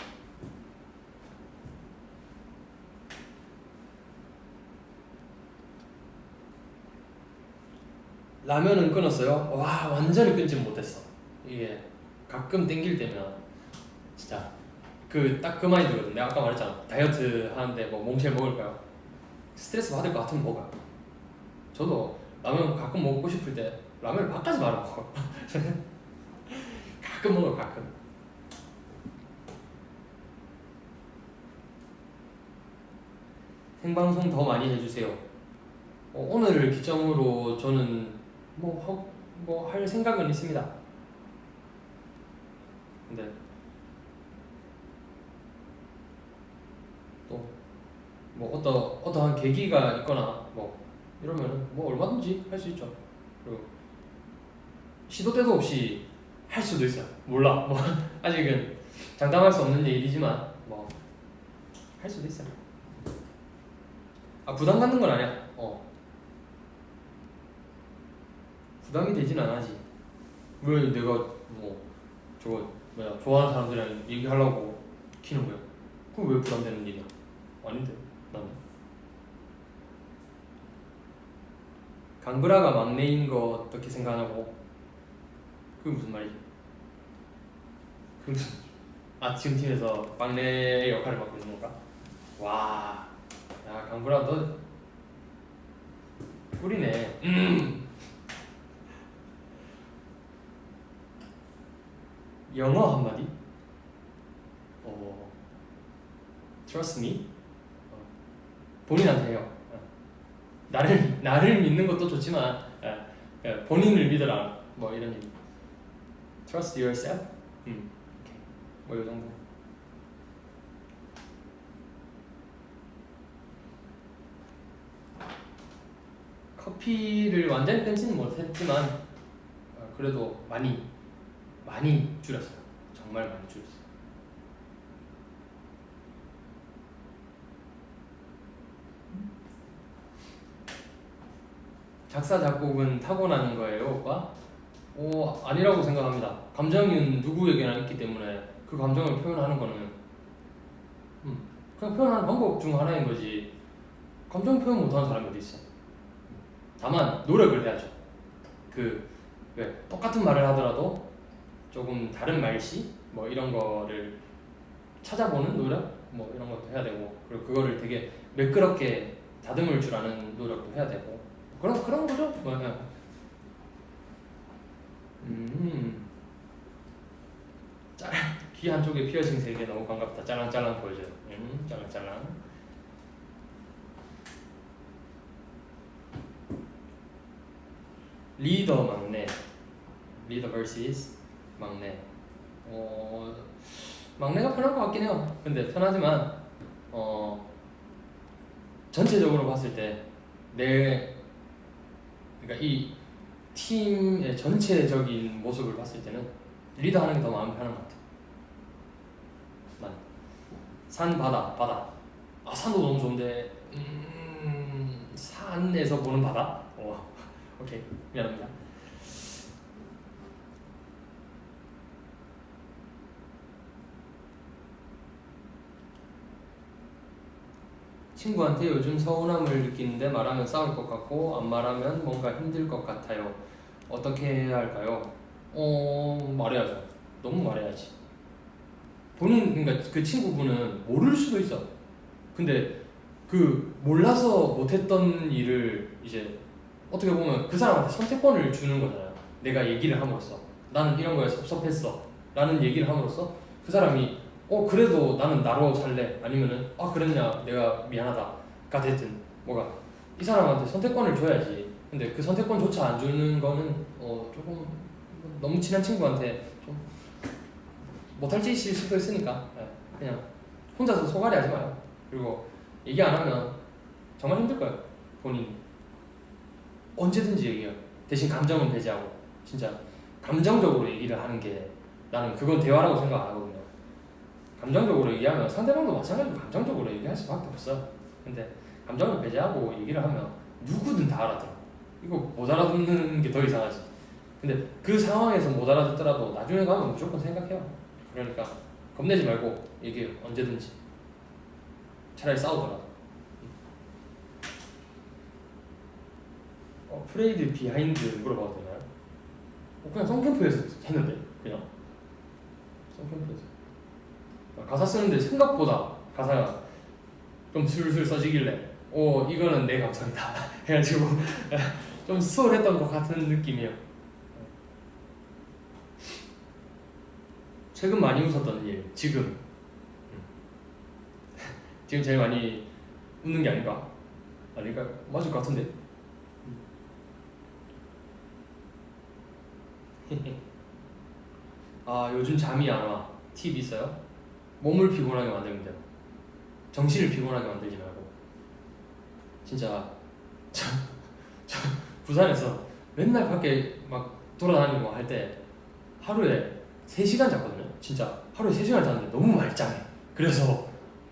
라면은 끊었어요? 와, 완전히 끊지 못했어. 이게 가끔 땡길 때면 진짜 딱 그 마인드거든. 내가 아까 말했잖아, 다이어트 하는데 뭐 몽쉘 먹을까요? 스트레스 받을 것 같으면 먹어요. 저도 라면 가끔 먹고 싶을 때 라면을 밥까지 말아 먹어. 가끔 먹어요, 가끔. 생방송 더 많이 해주세요. 오늘을 기점으로 저는 뭐 할 생각은 있습니다. 근데 또 뭐 어떠한 계기가 있거나 뭐 이러면은 뭐 얼마든지 할 수 있죠. 그리고 시도 때도 없이 할 수도 있어요. 몰라. 뭐 아직은 장담할 수 없는 일이지만 뭐 할 수도 있어요. 부담 갖는 건 아니야. 부담이 되진 않아지. 왜 내가 뭐 저거 좋아하는 사람들이랑 얘기하려고 키는 거야? 그거 왜 부담되는 일이야? 아닌데 나는. 강브라가 막내인 거 어떻게 생각하냐고? 그게 무슨 말이지? 지금 팀에서 막내의 역할을 맡고 있는 건가? 와, 야 강브라 너 꿀이네. 영어 한마디? trust me. 본인한테 해요. 나를 믿는 것도 좋지만 본인을 믿어라. 뭐 이런 얘기. Trust yourself. 뭐 이 정도. 커피를 완전히 끊지는 못했지만 그래도 많이 줄였어요. 정말 많이 줄였어요. 작사 작곡은 타고나는 거예요, 오빠? 아니라고 생각합니다. 감정은 누구에게나 있기 때문에 그 감정을 표현하는 거는 그냥 표현하는 방법 중 하나인 거지. 감정 표현 못하는 사람이 어디 있어? 다만 노력을 해야죠. 똑같은 말을 하더라도 조금 다른 말씨 뭐 이런 거를 찾아보는 노력 뭐 이런 것도 해야 되고, 그리고 그거를 되게 매끄럽게 다듬을 줄 아는 노력도 해야 되고, 그런 거죠. 뭐 그냥. 귀 한쪽에 피어싱 3개 너무 반갑다. 짤랑짤랑 보여줘요. 짤랑짤랑. 리더 막내. 리더 vs 막내. 막내가 편할 것 같긴 해요. 근데 편하지만 전체적으로 봤을 때 그러니까 이 팀의 전체적인 모습을 봤을 때는 리더 하는 게 더 마음 편한 것 같아. 난 산, 바다. 산도 너무 좋은데 산에서 보는 바다? 오케이, 미안합니다. 친구한테 요즘 서운함을 느끼는데 말하면 싸울 것 같고 안 말하면 뭔가 힘들 것 같아요. 어떻게 해야 할까요? 말해야죠. 너무 말해야지. 그러니까 그 친구분은 모를 수도 있어. 근데 몰라서 못했던 일을 이제 어떻게 보면 그 사람한테 선택권을 주는 거잖아요. 내가 얘기를 함으로써 나는 이런 거에 섭섭했어 라는 얘기를 함으로써 그 사람이 그래도 나는 나로 살래, 아니면은 그랬냐 내가 미안하다가 됐든 뭐가, 이 사람한테 선택권을 줘야지. 근데 그 선택권조차 안 주는 거는 조금 너무 친한 친구한테 좀 못할 짓일 수도 있으니까 그냥 혼자서 소갈이 하지 마요. 그리고 얘기 안 하면 정말 힘들 거예요. 본인이 언제든지 얘기해요. 대신 감정은 배제하고 진짜 감정적으로 얘기를 하는 게, 나는 그건 대화라고 생각 안 하거든요. 감정적으로 얘기하면 상대방도 마찬가지로 감정적으로 얘기할 수밖에 없어요. 근데 감정을 배제하고 얘기를 하면 누구든 다 알아들어. 이거 못 알아듣는 게 더 이상하지. 근데 그 상황에서 못 알아듣더라도 나중에 가면 무조건 생각해요. 그러니까 겁내지 말고 얘기해요. 언제든지. 차라리 싸우더라도. 프레이드 비하인드 물어봐도 되나요? 그냥 성캠프에서 했는데 그냥 성캠프에서 가사 쓰는데 생각보다 가사가 좀 술술 써지길래 이거는 내 감성이다 해가지고 좀 수월했던 것 같은 느낌이에요. 최근 많이 웃었던 일. 지금 제일 많이 웃는 게 아닌가? 맞을 것 같은데. 요즘 잠이 안 와. 팁 있어요? 몸을 피곤하게 만들면 돼요. 정신을 피곤하게 만들지 말고. 진짜 저 부산에서 맨날 밖에 막 돌아다니고 할 때 하루에 3시간 잤거든요. 진짜 하루에 3시간 잤는데 너무 말짱해. 그래서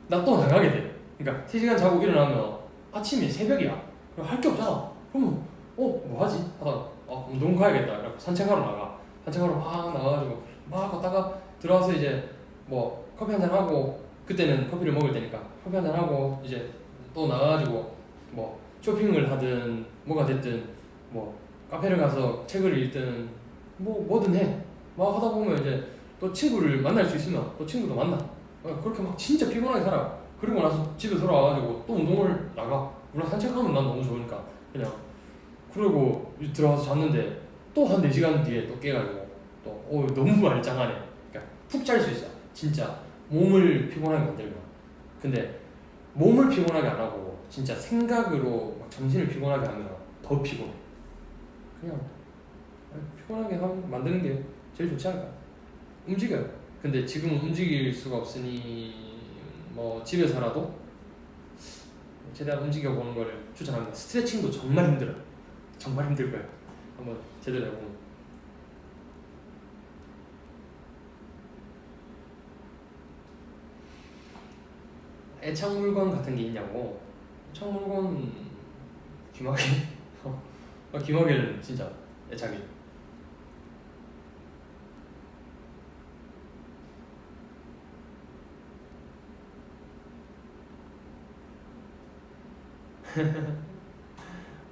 나 또 나가게 돼. 그러니까 3시간 자고 일어나면 아침이 새벽이야. 그럼 할 게 없잖아. 그러면 뭐 하지? 하다가 운동 가야겠다. 그래서 산책하러 나가. 산책하러 막 나가가지고 막 걷다가 들어와서 이제 뭐 커피 한잔 하고, 그때는 커피를 먹을 때니까 커피 한잔 하고 이제 또 나가가지고 뭐 쇼핑을 하든 뭐가 됐든 뭐 카페를 가서 책을 읽든 뭐든 해. 막 하다 보면 이제 또 친구를 만날 수 있으면 또 친구도 만나. 그렇게 막 진짜 피곤하게 살아. 그리고 나서 집에 돌아와가지고 또 운동을 나가. 물론 산책하면 난 너무 좋으니까 그냥. 그리고 들어와서 잤는데 또 한 4시간 뒤에 또 깨가지고 또 너무 말짱하네. 그러니까 푹 잘 수 있어. 진짜 몸을 피곤하게 만들면. 근데 몸을 피곤하게 안 하고 진짜 생각으로 막 정신을 피곤하게 하면 더 피곤해. 그냥 피곤하게 만드는 게 제일 좋지 않을까? 움직여요. 근데 지금은 움직일 수가 없으니 뭐 집에서라도 최대한 움직여 보는 거를 추천합니다. 스트레칭도 정말 힘들어요. 정말 힘들 거예요. 한번 제대로 해보면. 애착 물건 같은 게 있냐고. 애착 물건 귀마개. 귀마개는 진짜 애착이죠.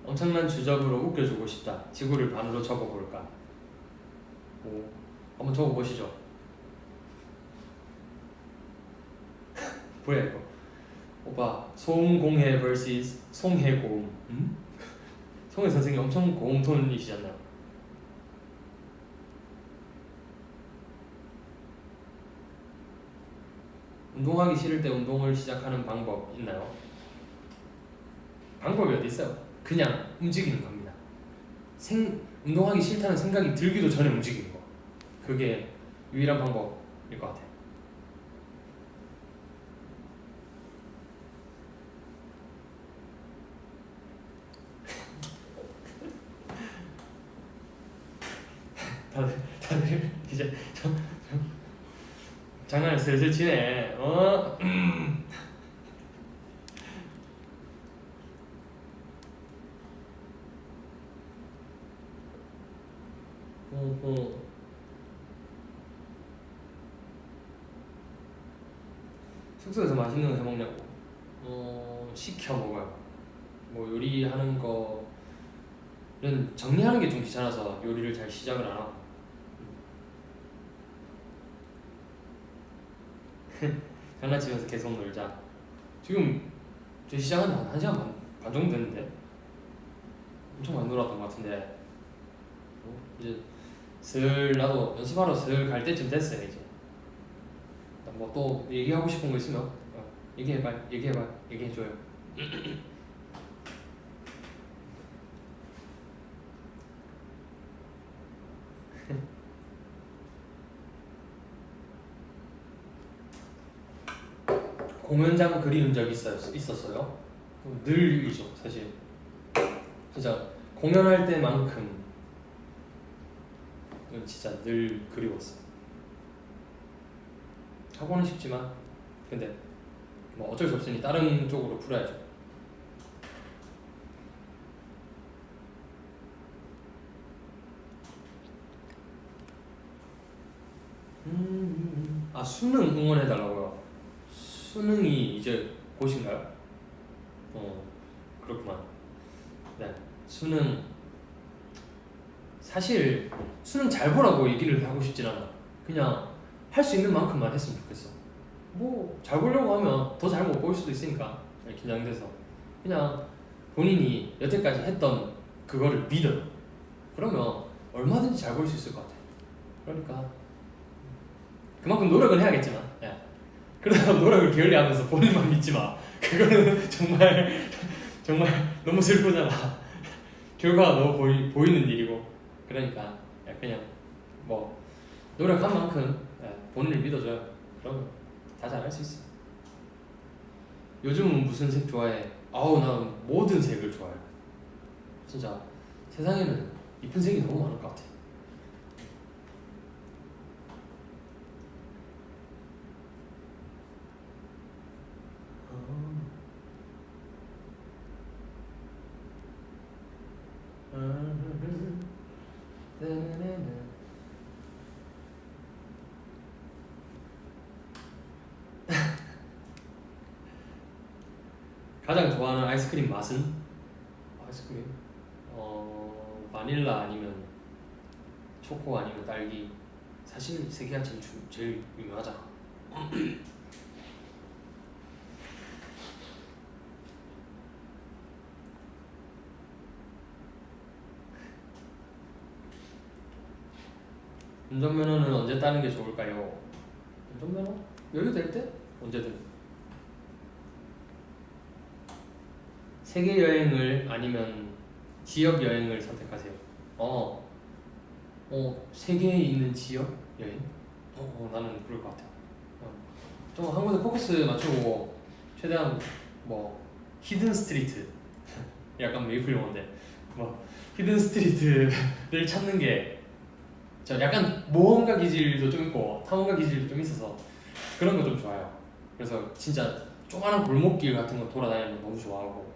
엄청난 주접으로 웃겨주고 싶다. 지구를 반으로 접어볼까? 오, 한번 접어보시죠. 뭐야 이거? 오빠, 송공해 vs 송해고음. 송해 선생님 엄청 고음톤이시잖아요. 운동하기 싫을 때 운동을 시작하는 방법 있나요? 방법이 어디 있어요? 그냥 움직이는 겁니다. 운동하기 싫다는 생각이 들기도 전에 움직이는 거. 그게 유일한 방법일 것 같아요. 다들 이제 장난을 슬슬 치네. 숙소에서 맛있는 거 해먹냐고. 시켜 먹어요. 뭐 요리하는 거는 정리하는 게 좀 귀찮아서 요리를 잘 시작을 안 하고. 장난치면서 계속 놀자. 지금 저 시작한 한 1시간 반 정도 됐는데 엄청 많이 놀았던 것 같은데 이제 슬 나도 연습하러 슬 갈 때쯤 됐어요. 이제 뭐 또 얘기하고 싶은 거 있으면 얘기해줘요. 공연장 그리운 적 있었어요? 늘이죠 사실. 진짜 공연할 때만큼 이건 진짜 늘 그리웠어. 하고는 싶지만 근데 뭐 어쩔 수 없으니 다른 쪽으로 풀어야죠. 아, 수능 응원해달라고요? 수능이 이제 곧인가요? 그렇구만. 네, 수능 사실 수능 잘 보라고 얘기를 하고 싶진 않아. 그냥 할 수 있는 만큼만 했으면 좋겠어. 뭐 잘 보려고 하면 더 잘 못 볼 수도 있으니까 긴장돼서 그냥 본인이 여태까지 했던 그거를 믿어. 그러면 얼마든지 잘 볼 수 있을 것 같아. 그러니까 그만큼 노력은 해야겠지만, 그러다 노력을 게을리하면서 본인만 믿지 마. 그거는 정말 너무 슬프잖아. 결과가 너무 보이는 일이고. 그러니까 그냥 뭐 노력한 만큼 본인을 믿어줘요. 그러면 다 잘할 수 있어. 요즘은 무슨 색 좋아해? 난 모든 색을 좋아해. 진짜 세상에는 이쁜 색이 너무 많을 것 같아. 가장 좋아하는 아이스크림 맛은? 아이스크림? 바닐라 아니면 초코 아니면 딸기. 사실 세 개가 제일 유명하잖아. 운전면허는 언제 따는 게 좋을까요? 운전면허? 여유 될 때? 언제든. 세계 여행을 아니면 지역 여행을 선택하세요. 세계에 있는 지역 여행? 나는 그럴 것 같아. 좀 한 곳에 포커스 맞추고 최대한 뭐 히든 스트리트 약간 메이플 용어인데 뭐 히든 스트리트를 찾는 게 저 약간 모험가 기질도 좀 있고 탐험가 기질도 좀 있어서 그런 거 좀 좋아요. 그래서 진짜 조그마한 골목길 같은 거 돌아다니는 거 너무 좋아하고.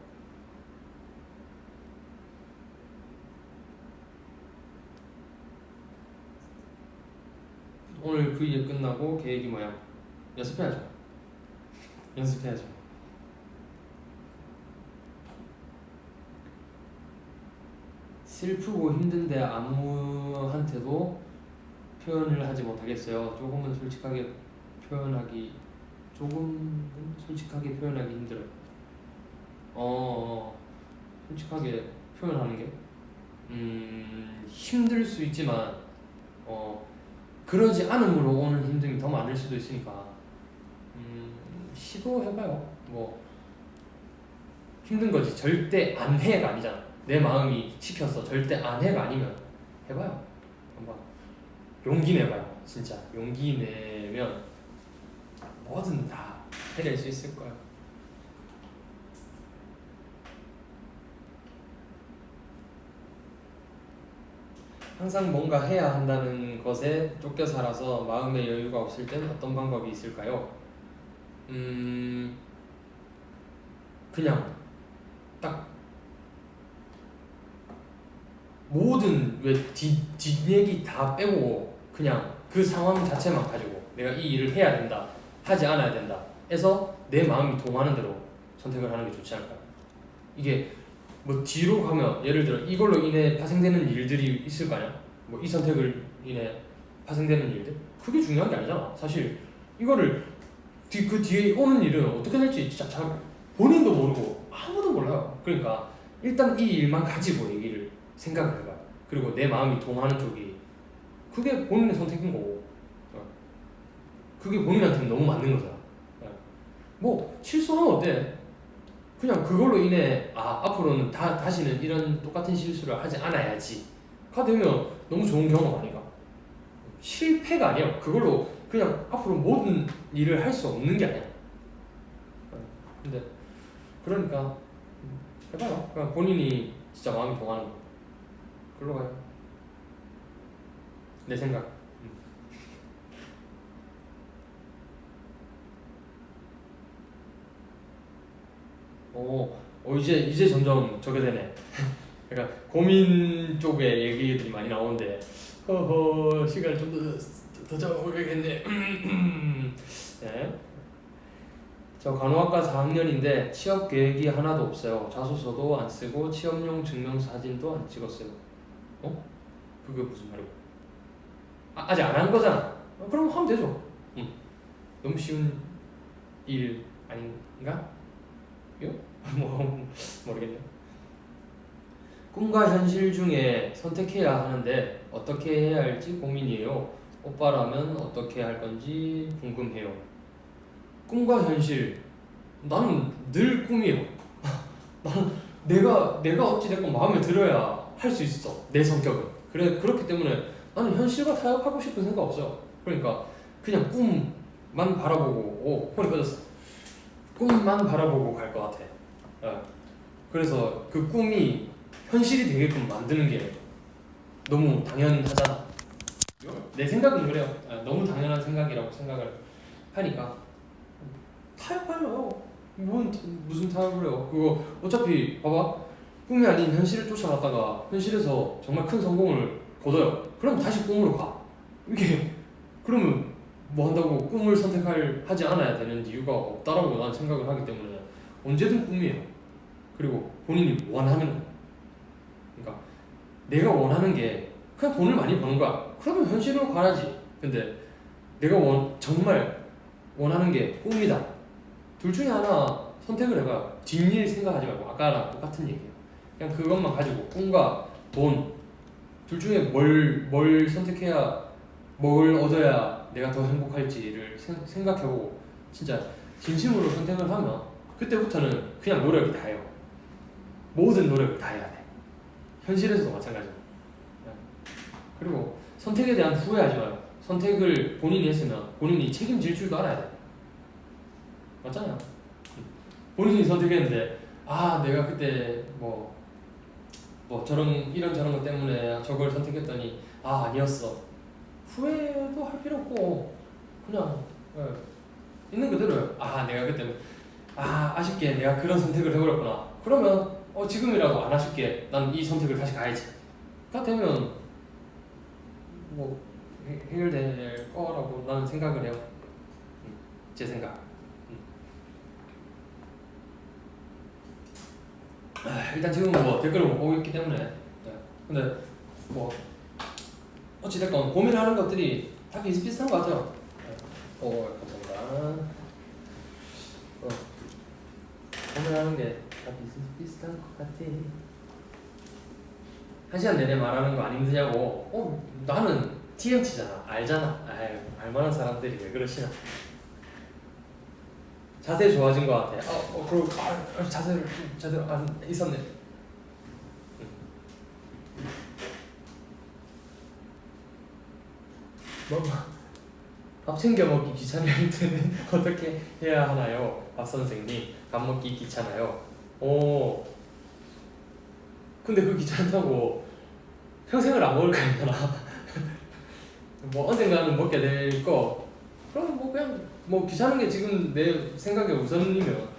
오늘 V에 끝나고 계획이 뭐야? 연습해야죠. 연습해야죠. 슬프고 힘든데 아무한테도 표현을 하지 못하겠어요. 조금은 솔직하게 표현하기 힘들어요. 솔직하게 표현하는 게 힘들 수 있지만 그러지 않음으로 오는 힘듦이 더 많을 수도 있으니까 시도해봐요. 뭐 힘든 거지 절대 안 해가 아니잖아. 내 마음이 시켜서 절대 안 해가 아니면 해봐요. 한번 용기 내봐요. 진짜 용기 내면 뭐든 다 해낼 수 있을 거야. 항상 뭔가 해야 한다는 것에 쫓겨 살아서 마음의 여유가 없을 땐 어떤 방법이 있을까요? 그냥 딱 모든 뒷얘기 다 빼고 그냥 그 상황 자체만 가지고 내가 이 일을 해야 된다, 하지 않아야 된다 해서 내 마음이 동하는 대로 선택을 하는 게 좋지 않을까요? 이게 뭐 뒤로 가면 예를 들어 이걸로 인해 파생되는 일들이 있을 거 아니야? 뭐 이 선택을 인해 파생되는 일들? 그게 중요한 게 아니잖아. 사실 이거를 그 뒤에 오는 일은 어떻게 될지 진짜 잘 본인도 모르고 아무도 몰라요. 그러니까 일단 이 일만 가지고 얘기를 생각을 해봐요. 그리고 내 마음이 동하는 쪽이 그게 본인의 선택인 거고 그게 본인한테는 너무 맞는 거잖아. 뭐 실수하면 어때? 그냥 그걸로 인해 앞으로는 다시는 이런 똑같은 실수를 하지 않아야지 가 되면 너무 좋은 경험 아닌가? 실패가 아니야. 그걸로 그냥 앞으로 모든 일을 할 수 없는 게 아니야. 근데 그러니까 해봐요. 그냥 본인이 진짜 마음이 동하는 거 그걸로 가요. 내 생각. 이제 점점 저게 되네. 그러니까 고민 쪽에 얘기들이 많이 나오는데 시간을 좀 더 잡아보겠네. 네. 저 간호학과 4학년인데 취업 계획이 하나도 없어요. 자소서도 안 쓰고 취업용 증명사진도 안 찍었어요. 그게 무슨 말이고? 아직 안 한 거잖아. 그럼 하면 되죠. 너무 쉬운 일 아닌가? 모르겠네요. 꿈과 현실 중에 선택해야 하는데 어떻게 해야 할지 고민이에요. 오빠라면 어떻게 할 건지 궁금해요. 꿈과 현실, 나는 늘 꿈이에요. 나는 내가 어찌됐건 마음에 들어야 할 수 있어. 내 성격은. 그렇기 때문에 나는 현실과 타협하고 싶은 생각 없어요. 그러니까 그냥 꿈만 바라보고 폰이 꺼졌어. 꿈만 바라보고 갈 것 같아. 그래서 그 꿈이 현실이 되게끔 만드는 게 너무 당연하잖아. 내 생각은 그래요. 너무 당연한 생각이라고 생각을 하니까 타협하죠. 무슨 타협을 해요. 그거 어차피 봐봐. 꿈이 아닌 현실을 쫓아갔다가 현실에서 정말 큰 성공을 거둬요. 그럼 다시 꿈으로 가. 이게 그러면 뭐 한다고 꿈을 하지 않아야 되는 이유가 없다라고 난 생각을 하기 때문에 언제든 꿈이에요. 그리고 본인이 원하는 거. 그러니까 내가 원하는 게 그냥 돈을 많이 버는 거야. 그러면 현실로 가야지. 근데 내가 정말 원하는 게 꿈이다. 둘 중에 하나 선택을 해봐. 뒷일 생각하지 말고 아까랑 똑같은 얘기예요. 그냥 그것만 가지고 꿈과 돈 둘 중에 뭘 선택해야 뭘 얻어야 내가 더 행복할지를 생각해보고 진짜 진심으로 선택을 하면 그때부터는 그냥 노력이 다예요. 모든 노력을 다 해야 돼. 현실에서도 마찬가지야. 그리고 선택에 대한 후회하지 마요. 선택을 본인이 했으면 본인이 책임질 줄도 알아야 돼. 맞잖아요. 본인이 선택했는데 내가 그때 뭐 저런 이런저런 것 때문에 저걸 선택했더니 아니었어. 후회도 할 필요 없고 그냥 있는 그대로요. 내가 그때 아쉽게 내가 그런 선택을 해버렸구나. 그러면 지금이라도 안 아쉽게 난 이 선택을 다시 가야지. 가 되면 뭐 해결될 거라고 나는 생각을 해요. 제 생각. 일단 지금 뭐 댓글을 못 보고 있기 때문에 근데 뭐 어찌됐건 고민하는 것들이 다 비슷비슷한 것 같아요. 감사합니다. 고민하는 게 다 비슷비슷한 것 같아. 1시간 내내 말하는 거 안 힘드냐고. 나는 TMT잖아. 알잖아. 알만한 사람들이 왜 그러시나. 자세 좋아진 것 같아. 그리고 자세를 좀 제대로 안 있었네. 밥 챙겨 먹기 귀찮을 때는 어떻게 해야 하나요? 밥 선생님, 밥 먹기 귀찮아요. 근데 그 귀찮다고 평생을 안 먹을 거잖아. 뭐 언젠가는 먹게 될 거. 그럼 뭐 그냥 뭐 귀찮은 게 지금 내 생각에 우선이면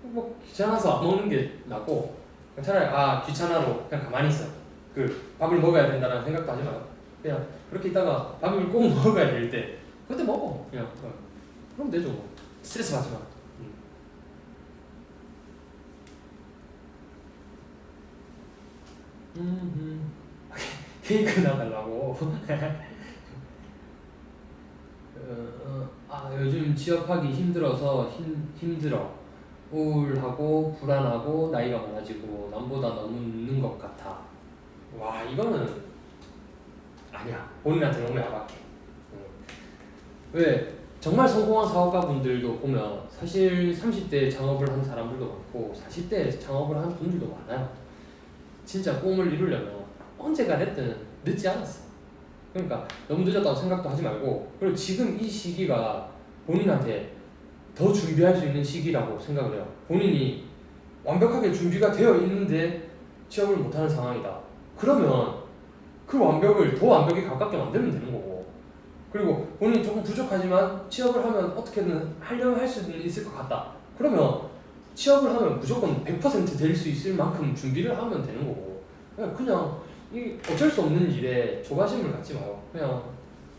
뭐 귀찮아서 안 먹는 게 낫고, 차라리 귀찮아로 그냥 가만히 있어. 그 밥을 먹어야 된다는 생각도 하지 마요. 그냥 그렇게 있다가 밥을 꼭 먹어야 될 때 그때 먹어. 그냥 그럼 되죠. 뭐. 스트레스 받지 마. 케이크 놔달라고. 요즘 취업하기 힘들어서 힘들어. 우울하고 불안하고 나이가 많아지고 남보다 너무 늦는 것 같아. 와, 이거는 아니야. 본인한테 너무 야박해. 왜 정말 성공한 사업가분들도 보면 사실 30대 창업을 한 사람들도 많고 40대 창업을 한 분들도 많아요. 진짜 꿈을 이루려면 언제가 됐든 늦지 않았어. 그러니까 너무 늦었다고 생각도 하지 말고, 그리고 지금 이 시기가 본인한테 더 준비할 수 있는 시기라고 생각을 해요. 본인이 완벽하게 준비가 되어 있는데 취업을 못하는 상황이다. 그러면 그 완벽을 더 완벽에 가깝게 만들면 되는 거고, 그리고 본인이 조금 부족하지만 취업을 하면 어떻게든 하려면 할 수는 있을 것 같다. 그러면 취업을 하면 무조건 100% 될 수 있을 만큼 준비를 하면 되는 거고, 그냥 이 어쩔 수 없는 일에 조바심을 갖지 마요. 그냥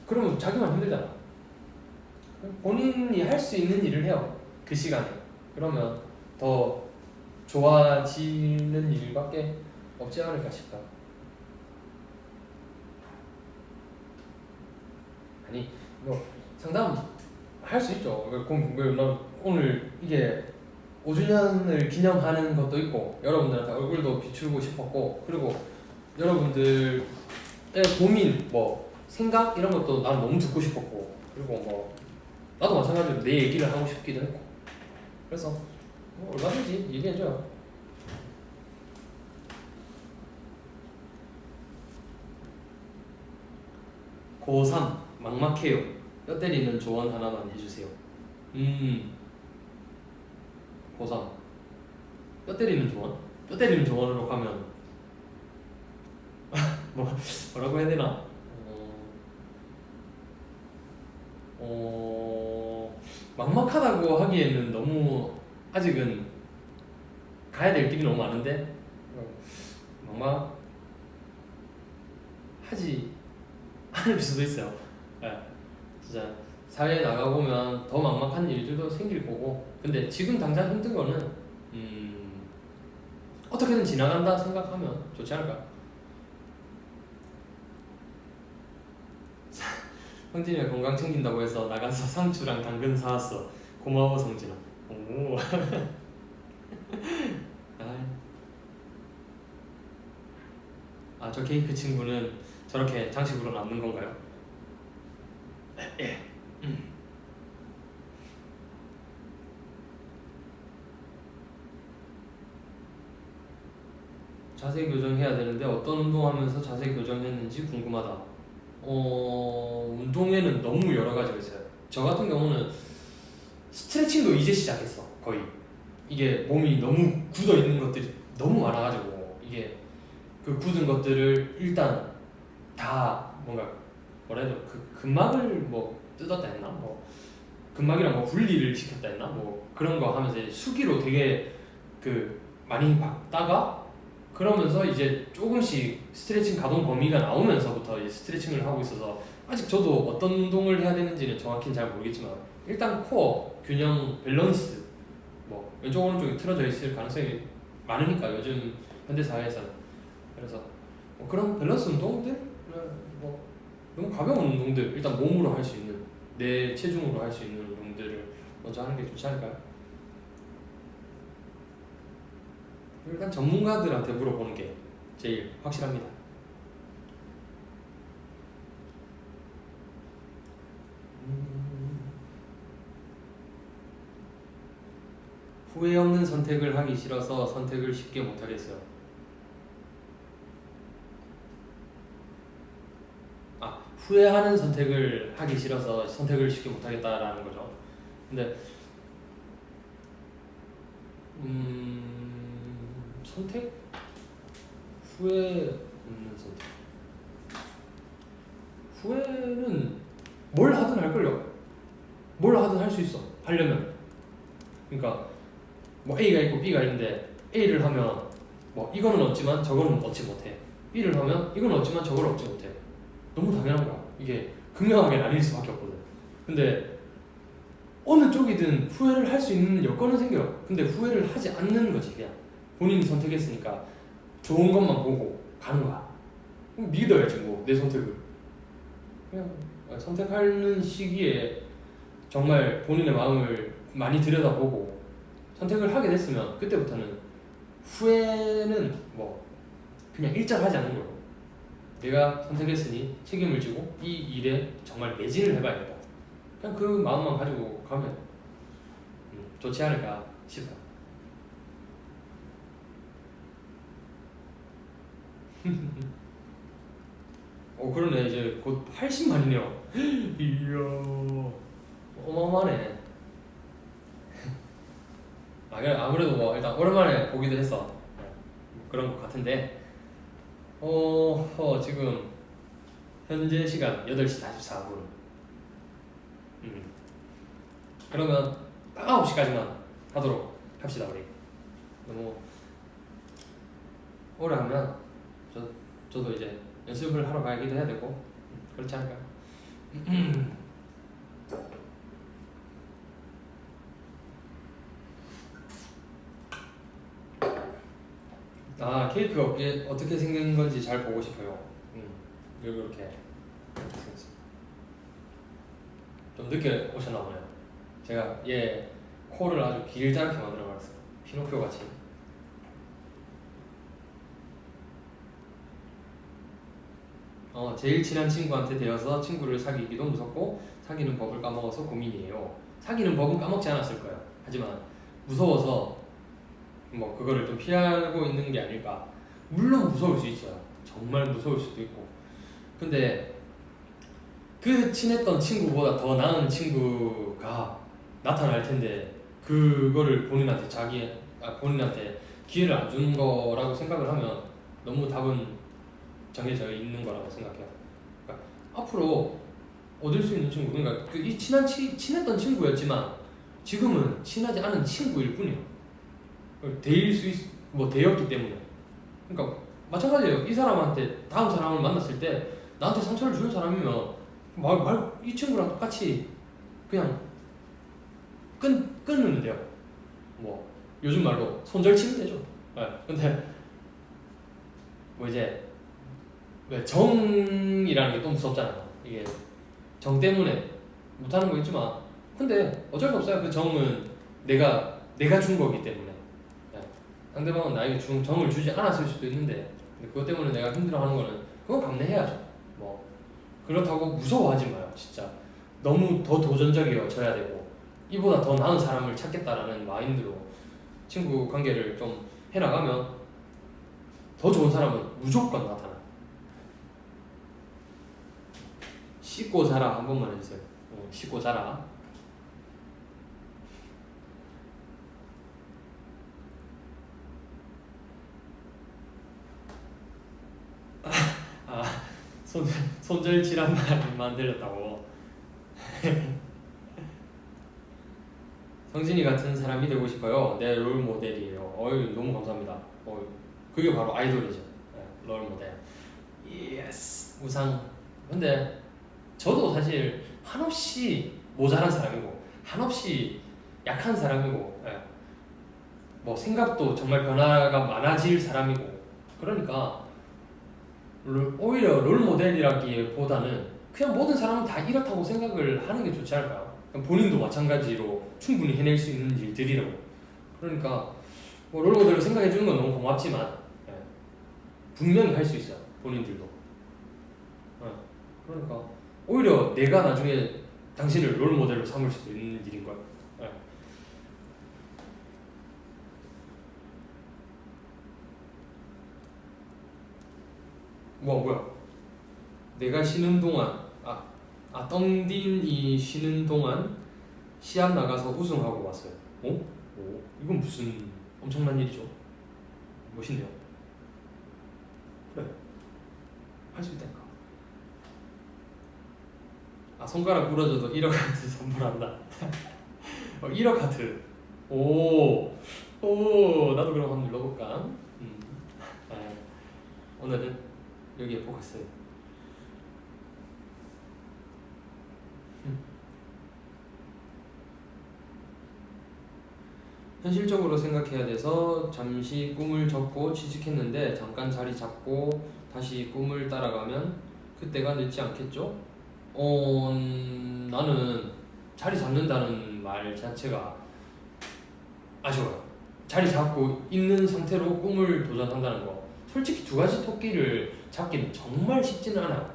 그러면 자기만 힘들잖아. 본인이 할 수 있는 일을 해요. 그 시간에. 그러면 더 좋아지는 일밖에 없지 않을까 싶다. 아니 뭐 상담 할 수 있죠. 난 오늘 이게 5주년을 기념하는 것도 있고 여러분들한테 얼굴도 비추고 싶었고, 그리고 여러분들의 고민, 뭐 생각 이런 것도 난 너무 듣고 싶었고, 그리고 뭐 나도 마찬가지로 내 얘기를 하고 싶기도 했고, 그래서 뭐 얼마든지 얘기해줘요. 고3 막막해요. 뼈 때리는 조언 하나만 해주세요. 고3 뼈 때리는 조언? 뼈 때리는 조언으로 가면 뭐라고 해야 되나? 막막하다고 하기에는 너무 아직은 가야 될 길이 너무 많은데 막막하지 않을 수도 있어요. 진짜 사회에 나가보면 더 막막한 일들도 생길 거고, 근데 지금 당장 힘든 거는 어떻게든 지나간다 생각하면 좋지 않을까? 성진이가 건강 챙긴다고 해서 나가서 상추랑 당근 사왔어. 고마워 성진아. 오. 저 케이크 친구는 저렇게 장식으로 남는 건가요? 예. 자세 교정해야 되는데 어떤 운동하면서 자세 교정했는지 궁금하다. 운동에는 너무 여러 가지가 있어요. 저 같은 경우는 스트레칭도 이제 시작했어. 거의 이게 몸이 너무 굳어 있는 것들이 너무 많아가지고 이게 그 굳은 것들을 일단 다 뭔가 뭐라 해야 되나 그 근막을 뭐 뜯었다 했나 뭐 근막이랑 뭐 분리를 시켰다 했나 뭐 그런 거 하면서 이제 수기로 되게 그 많이 박다가 그러면서 이제 조금씩 스트레칭 가동 범위가 나오면서부터 이제 스트레칭을 하고 있어서 아직 저도 어떤 운동을 해야 되는지는 정확히는 잘 모르겠지만 일단 코어, 균형, 밸런스 뭐 왼쪽 오른쪽이 틀어져 있을 가능성이 많으니까 요즘 현대 사회에서는 그래서 뭐 그런 밸런스 운동들 뭐 너무 가벼운 운동들 일단 몸으로 할 수 있는 내 체중으로 할 수 있는 운동들을 먼저 하는 게 좋지 않을까요? 일단 전문가들한테 물어보는 게 제일 확실합니다. 후회 없는 선택을 하기 싫어서 선택을 쉽게 못하겠어요. 후회하는 선택을 하기 싫어서 선택을 쉽게 못하겠다라는 거죠. 근데 선택? 후회 없는 선택. 후회는 뭘 하든 할걸요. 뭘 하든 할 수 있어. 하려면. 그러니까 뭐 A가 있고 B가 있는데 A를 하면 뭐 이거는 얻지만 저거는 얻지 못해. B를 하면 이건 얻지만 저걸 얻지 못해. 너무 당연한 거야. 이게 극명하게 나뉠 수밖에 없거든. 근데 어느 쪽이든 후회를 할 수 있는 여건은 생겨요. 근데 후회를 하지 않는 거지. 그냥 본인이 선택했으니까 좋은 것만 보고 가는 거야. 믿어야지 뭐 내 선택을. 그냥 선택하는 시기에 정말 본인의 마음을 많이 들여다보고 선택을 하게 됐으면 그때부터는 후회는 뭐 그냥 일절하지 않는 거고 내가 선택했으니 책임을 지고 이 일에 정말 매진을 해봐야겠다. 그냥 그 마음만 가지고 가면 좋지 않을까 싶어요. 그러네. 이제 곧 80만이네요. 이야 어마어마하네. 아무래도 뭐 일단 오랜만에 보기도 했어. 그런 것 같은데 지금 현재 시간 8시 44분. 그러면 딱 9시까지만 하도록 합시다. 우리 너무 오래 하면 저도 이제 연습을 하러 가기도 해야 되고 그렇지 않을까요? 케이크가 어떻게 생긴 건지 잘 보고 싶어요. 이렇게 생겼어요. 좀 늦게 오셨나 보네요. 제가 얘 코를 아주 길다랗게 만들어버렸어요. 피노키오 같이. 제일 친한 친구한테 되어서 친구를 사귀기도 무섭고 사귀는 법을 까먹어서 고민이에요. 사귀는 법은 까먹지 않았을 거예요. 하지만 무서워서 뭐 그거를 좀 피하고 있는 게 아닐까. 물론 무서울 수 있어요. 정말 무서울 수도 있고. 근데 그 친했던 친구보다 더 나은 친구가 나타날 텐데 그거를 본인한테 기회를 안 주는 거라고 생각을 하면 너무 답은 정해져 있는 거라고 생각해요. 그러니까 앞으로 얻을 수 있는 친구, 그러니까 이 친했던 친구였지만 지금은 친하지 않은 친구일 뿐이에요. 되었기 때문에. 그러니까 마찬가지예요. 이 사람한테 다음 사람을 만났을 때 나한테 상처를 주는 사람이면 이 친구랑 똑같이 그냥 끊으면 돼요. 뭐 요즘 말로 손절치면 되죠. 근데 뭐 이제 왜 정이라는 게 또 무섭잖아요. 이게 정 때문에 못하는 거 있지만 근데 어쩔 수 없어요. 그 정은 내가 준 거기 때문에. 상대방은 나에게 정을 주지 않았을 수도 있는데 그것 때문에 내가 힘들어하는 거는 그건 감내해야죠. 뭐 그렇다고 무서워하지 마요. 진짜 너무 더 도전적이어져야 되고 이보다 더 나은 사람을 찾겠다라는 마인드로 친구 관계를 좀 해나가면 더 좋은 사람은 무조건 나타나. 씻고 자라 한 번만 해주세요. 씻고 자라. 아, 손절질한 말만 들렸다고. 성진이 같은 사람이 되고 싶어요. 내 롤 모델이에요. 어이, 너무 감사합니다. 그게 바로 아이돌이죠. 롤 모델. 예스. 우상. 근데 저도 사실 한없이 모자란 사람이고 한없이 약한 사람이고 뭐 생각도 정말 변화가 많아질 사람이고 그러니까 오히려 롤 모델이라기보다는 그냥 모든 사람은 다 이렇다고 생각을 하는 게 좋지 않을까요? 본인도 마찬가지로 충분히 해낼 수 있는 일들이라고. 그러니까 뭐 롤 모델로 생각해 주는 건 너무 고맙지만 분명히 할 수 있어요. 본인들도. 그러니까 오히려 내가 나중에 당신을 롤 모델로 삼을 수도 있는 일인걸. 뭐야? 내가 쉬는 동안 떵딘이 쉬는 동안 시합 나가서 우승하고 왔어요. 이건 무슨 엄청난 일이죠? 멋있네요. 그래, 할 수 있다니까. 손가락 부러져도 1억 하트 선물한다. 1억 하트. 오, 나도 그럼 한번 눌러볼까? 오늘은 여기에 포커스. 현실적으로 생각해야 돼서 잠시 꿈을 접고 취직했는데 잠깐 자리 잡고 다시 꿈을 따라가면 그때가 늦지 않겠죠? 나는 자리 잡는다는 말 자체가 아쉬워요. 자리 잡고 있는 상태로 꿈을 도전한다는 거. 솔직히 두 가지 토끼를 잡기는 정말 쉽지는 않아요.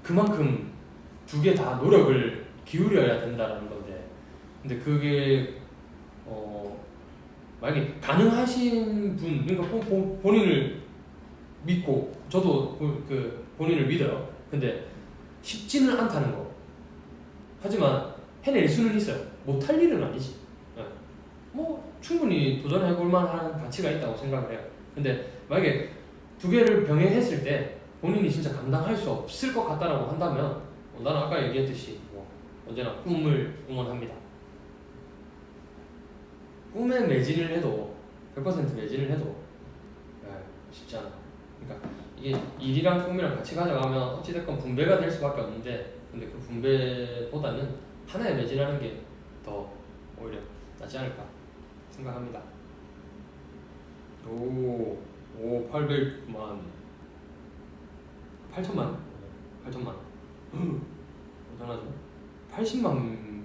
그만큼 두 개 다 노력을 기울여야 된다는 건데, 근데 그게 만약에 가능하신 분, 그러니까 본인을 믿고 저도 본인을 믿어요. 근데 쉽지는 않다는 거. 하지만 해낼 수는 있어요. 못할 일은 아니지. 뭐 충분히 도전해볼 만한 가치가 있다고 생각을 해요. 근데 만약에 두 개를 병행했을 때 본인이 진짜 감당할 수 없을 것 같다라고 한다면 나는 아까 얘기했듯이 언제나 꿈을 응원합니다. 꿈에 매진을 해도 100% 매진을 해도 쉽지 않아. 그러니까 이게 일이랑 꿈이랑 같이 가져가면 어찌됐건 분배가 될 수밖에 없는데, 근데 그 분배보다는 하나에 매진하는 게 더 오히려 낫지 않을까 생각합니다. 800만 8천만 대단하죠. 80만 명이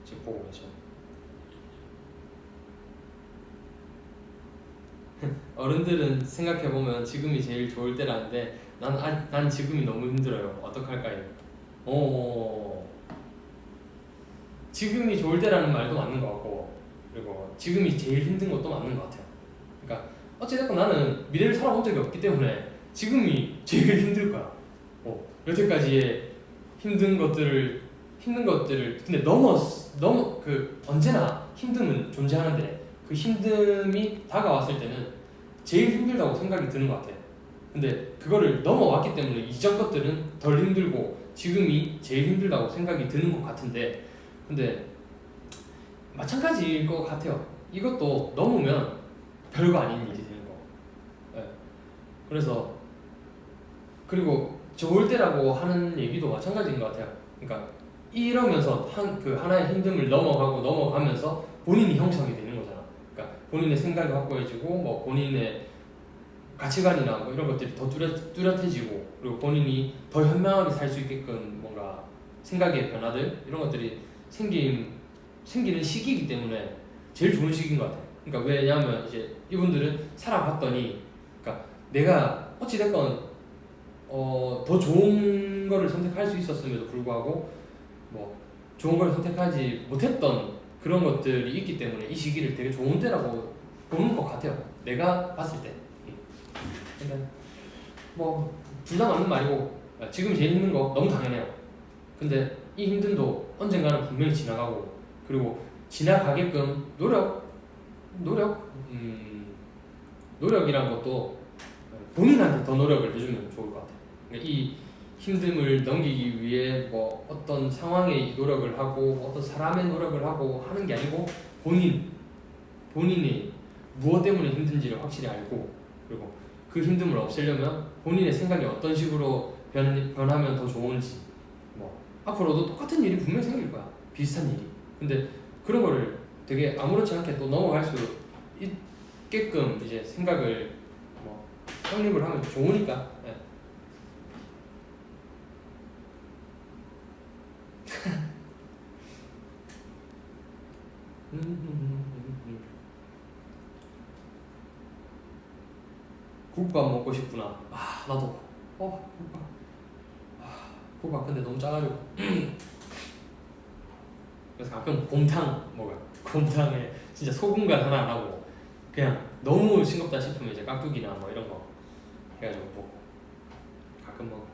지금 보고 계셔. 어른들은 생각해보면 지금이 제일 좋을 때라는데 난 지금이 너무 힘들어요. 어떡할까요? 지금이 좋을 때라는 말도 맞는 것 같고, 그리고 지금이 제일 힘든 것도 맞는 것 같아요. 그러니까 어찌됐건 나는 미래를 살아본 적이 없기 때문에 지금이 제일 힘들 거야. 여태까지의 힘든 것들을 근데 너무 언제나 힘듦은 존재하는데 그 힘듦이 다가왔을 때는 제일 힘들다고 생각이 드는 것 같아. 근데 그거를 넘어왔기 때문에 이전 것들은 덜 힘들고 지금이 제일 힘들다고 생각이 드는 것 같은데, 근데 마찬가지일 것 같아요. 이것도 넘으면 별거 아닌 일이 되는 거. 그래서 그리고 좋을 때라고 하는 얘기도 마찬가지인 것 같아요. 그러니까 이러면서 하나의 힘듦을 넘어가면서 본인이 형성이 되는 거잖아. 그러니까 본인의 생각이 확고해지고 뭐 본인의 가치관이나 뭐 이런 것들이 더 뚜렷해지고, 그리고 본인이 더 현명하게 살 수 있게끔 뭔가 생각의 변화들 이런 것들이 생기는 시기이기 때문에 제일 좋은 시기인 것 같아요. 그러니까 왜냐하면 이제 이분들은 살아봤더니, 그러니까 내가 어찌됐건 더 좋은 거를 선택할 수 있었음에도 불구하고 뭐 좋은 걸 선택하지 못했던 그런 것들이 있기 때문에 이 시기를 되게 좋은 때라고 보는 것 같아요. 내가 봤을 때. 근데 뭐 둘 다 맞는 말이고 지금 제일 힘든 거 너무 당연해요. 근데 이 힘듦도 언젠가는 분명히 지나가고 그리고 지나가게끔 노력이란 것도 본인한테 더 노력을 해주면 좋을 것 같아요. 그러니까 이 힘듦을 넘기기 위해 뭐 어떤 상황에 노력을 하고 어떤 사람의 노력을 하고 하는 게 아니고 본인이 무엇 때문에 힘든지를 확실히 알고 그리고 그 힘듦을 없애려면 본인의 생각이 어떤 식으로 변하면 더 좋은지 뭐 앞으로도 똑같은 일이 분명히 생길 거야. 비슷한 일이. 근데 그런 거를 되게 아무렇지 않게 또 넘어갈 수 있게끔 이제 생각을 뭐 확립을 하면 좋으니까. 네. 국밥 먹고 싶구나. 아 나도. 국밥. 국밥 근데 너무 짜가지고. 그래서 가끔 곰탕 먹어요. 곰탕에 진짜 소금간 하나 안 하고 그냥 너무 싱겁다 싶으면 이제 깍두기나 뭐 이런 거 해가지고 먹고 가끔 먹어.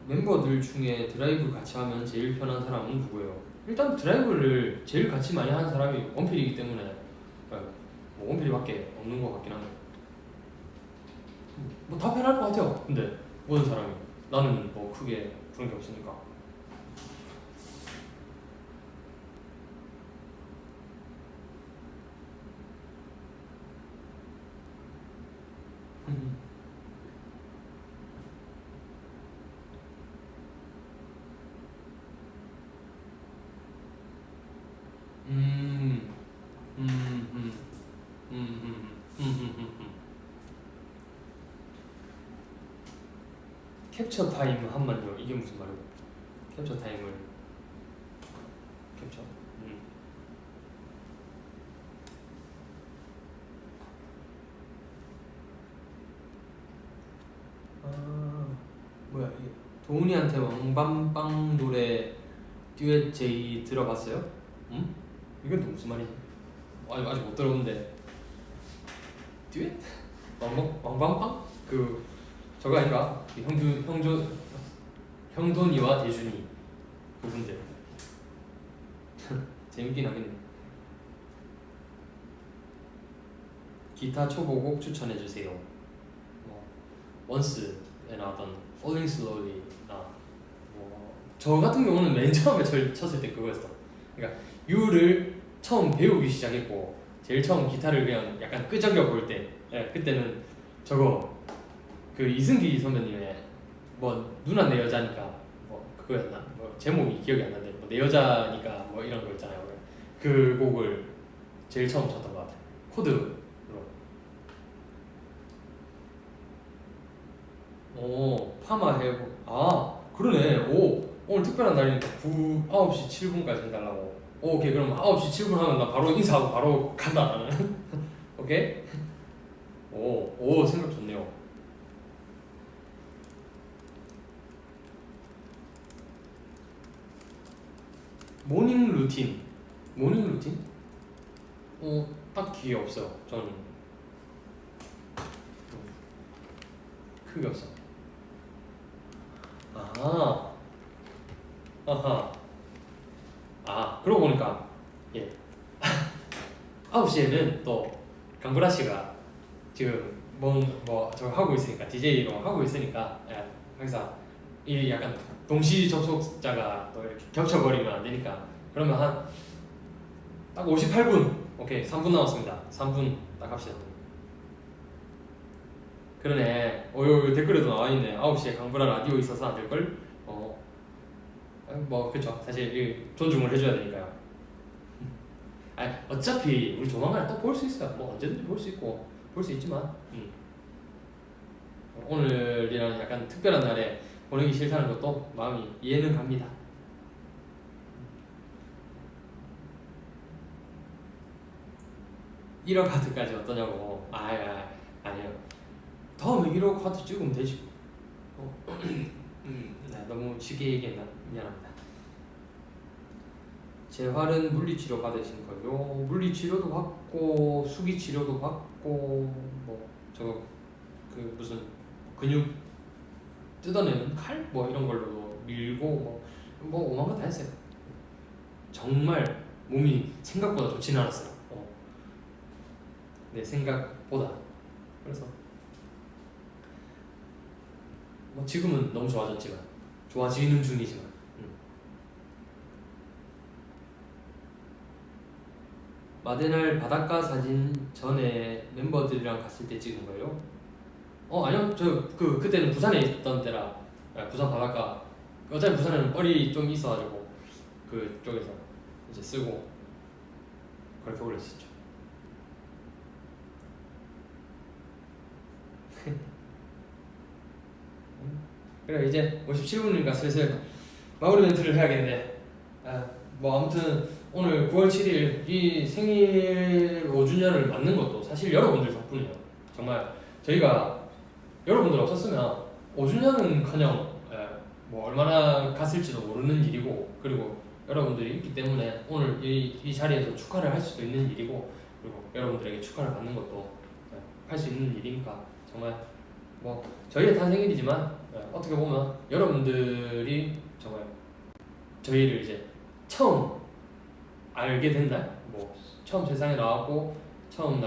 멤버들 중에 드라이브 같이 하면 제일 편한 사람은 누구예요? 일단 드라이브를 제일 같이 많이 하는 사람이 원필이기 때문에 뭐 원필이밖에 없는 것 같긴 한데 뭐 다 편할 것 같아요. 근데 모든 사람이 나는 뭐 크게 그런 게 없으니까. 음, 음, 음, 캡처 타임 한만요. 이게 무슨 말이고? 캡처 타임을 캡처. 아 뭐야 이게 도훈이한테 왕밤빵 노래 듀엣 제이 들어봤어요? 응? 이건 또 무슨 말이지? 아직 못 들어봤는데 듀엣? 왕밤빵? 그 저거 아닌가? 그 형돈이와 대준이 그분들 재밌긴 하겠네. 기타 초보곡 추천해주세요. 뭐 원스에 나왔던 Falling Slowly나 저 같은 경우는 맨 처음에 쳤을 때 그거였어. 그러니까 유를 처음 배우기 시작했고 제일 처음 기타를 그냥 약간 끄적여 볼 때 그때는 저거 그 이승기 선배님의 뭐 누나 내 여자니까 뭐 그거였나 뭐 제목이 기억이 안 나는데 뭐 내 여자니까 뭐 이런 거 있잖아요. 그 곡을 제일 처음 쳤던 것 같아요. 코드로. 오 파마 해보. 아 그러네. 오 오늘 특별한 날이니까 9시 7분까지 해달라고. 오케이 그럼 9시 7분 하면 나 바로 인사하고 바로 간다 나는. 오케이? 오 생각 좋네요. 모닝 루틴. 모닝 루틴? 딱히 없어요. 저는 크게 없어. 아, 아하. 그러고 보니까 예 9시에는 또 강구라 씨가 지금 뭐 저거 하고 있으니까 DJ로 하고 있으니까 항상 이 약간 동시 접속자가 또 이렇게 겹쳐버리면 안 되니까 그러면 한 딱 58분 오케이 3분 남았습니다. 3분 딱 합시다. 그러네. 여기 댓글에도 나와있네. 9시에 강구라 라디오 있어서 안 될걸? 뭐 그쵸. 사실 존중을 해줘야 되니까요. 어차피 우리 조만간에 또 볼 수 있어요. 뭐 언제든지 볼 수 있고 볼 수 있지만 오늘이라는 약간 특별한 날에 보내기 싫다는 것도 마음이 이해는 갑니다. 1억 카드까지 어떠냐고. 아니요. 다음에 1억 하트 찍으면 되지. 네, 너무 쉽게 얘기했나 미안합니다. 재활은 물리치료 받으신 거요? 물리치료도 받고 수기치료도 받고 뭐 저거 그 무슨 근육 뜯어내는 칼 뭐 이런 걸로 밀고 뭐 오만 거 다 했어요. 정말 몸이 생각보다 좋지는 않았어요. 내 생각보다. 그래서 뭐 지금은 너무 좋아졌지만 좋아지는 중이지만 마데날 바닷가 사진 전에 멤버들이랑 갔을 때 찍은 거예요? 아니요. 저 그때는 부산에 있던 때라 부산 바닷가 어차피 부산에는 뻘이 좀 있어가지고 그쪽에서 이제 쓰고 그렇게 올렸었죠. 그래 이제 57분이니까 슬슬 마무리 멘트를 해야겠네. 뭐 아무튼 오늘 9월 7일 이 생일 5주년을 맞는 것도 사실 여러분들 덕분이에요. 정말 저희가 여러분들 없었으면 5주년은커녕 뭐 얼마나 갔을지도 모르는 일이고, 그리고 여러분들이 있기 때문에 오늘 이 자리에서 축하를 할 수도 있는 일이고, 그리고 여러분들에게 축하를 받는 것도 할 수 있는 일이니까 정말 뭐 저희의 탄생일이지만 어떻게 보면 여러분들이 정말 저희를 이제 처음 알게 된 날, 뭐 처음 세상에 나왔고 처음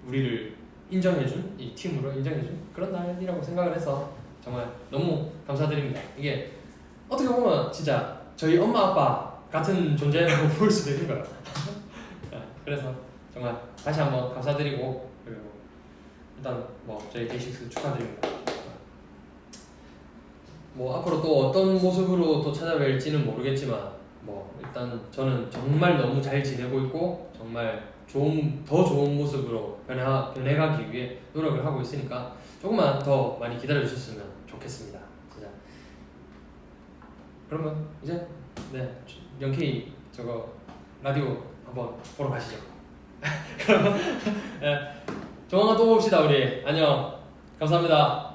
우리를 인정해준, 이 팀으로 인정해준 그런 날이라고 생각을 해서 정말 너무 감사드립니다. 이게 어떻게 보면 진짜 저희 엄마 아빠 같은 존재라고 볼 수도 있는 거예요. 그래서 정말 다시 한번 감사드리고, 그리고 일단 뭐 저희 데이식스 축하드립니다. 뭐 앞으로 또 어떤 모습으로 또 찾아뵐지는 모르겠지만 뭐 일단 저는 정말 너무 잘 지내고 있고 정말 더 좋은 모습으로 변해가기 위해 노력을 하고 있으니까 조금만 더 많이 기다려주셨으면 좋겠습니다. 진짜. 그러면 이제 영케이 저거 라디오 한번 보러 가시죠. 그러면 조만간 또 봅시다 우리. 안녕. 감사합니다.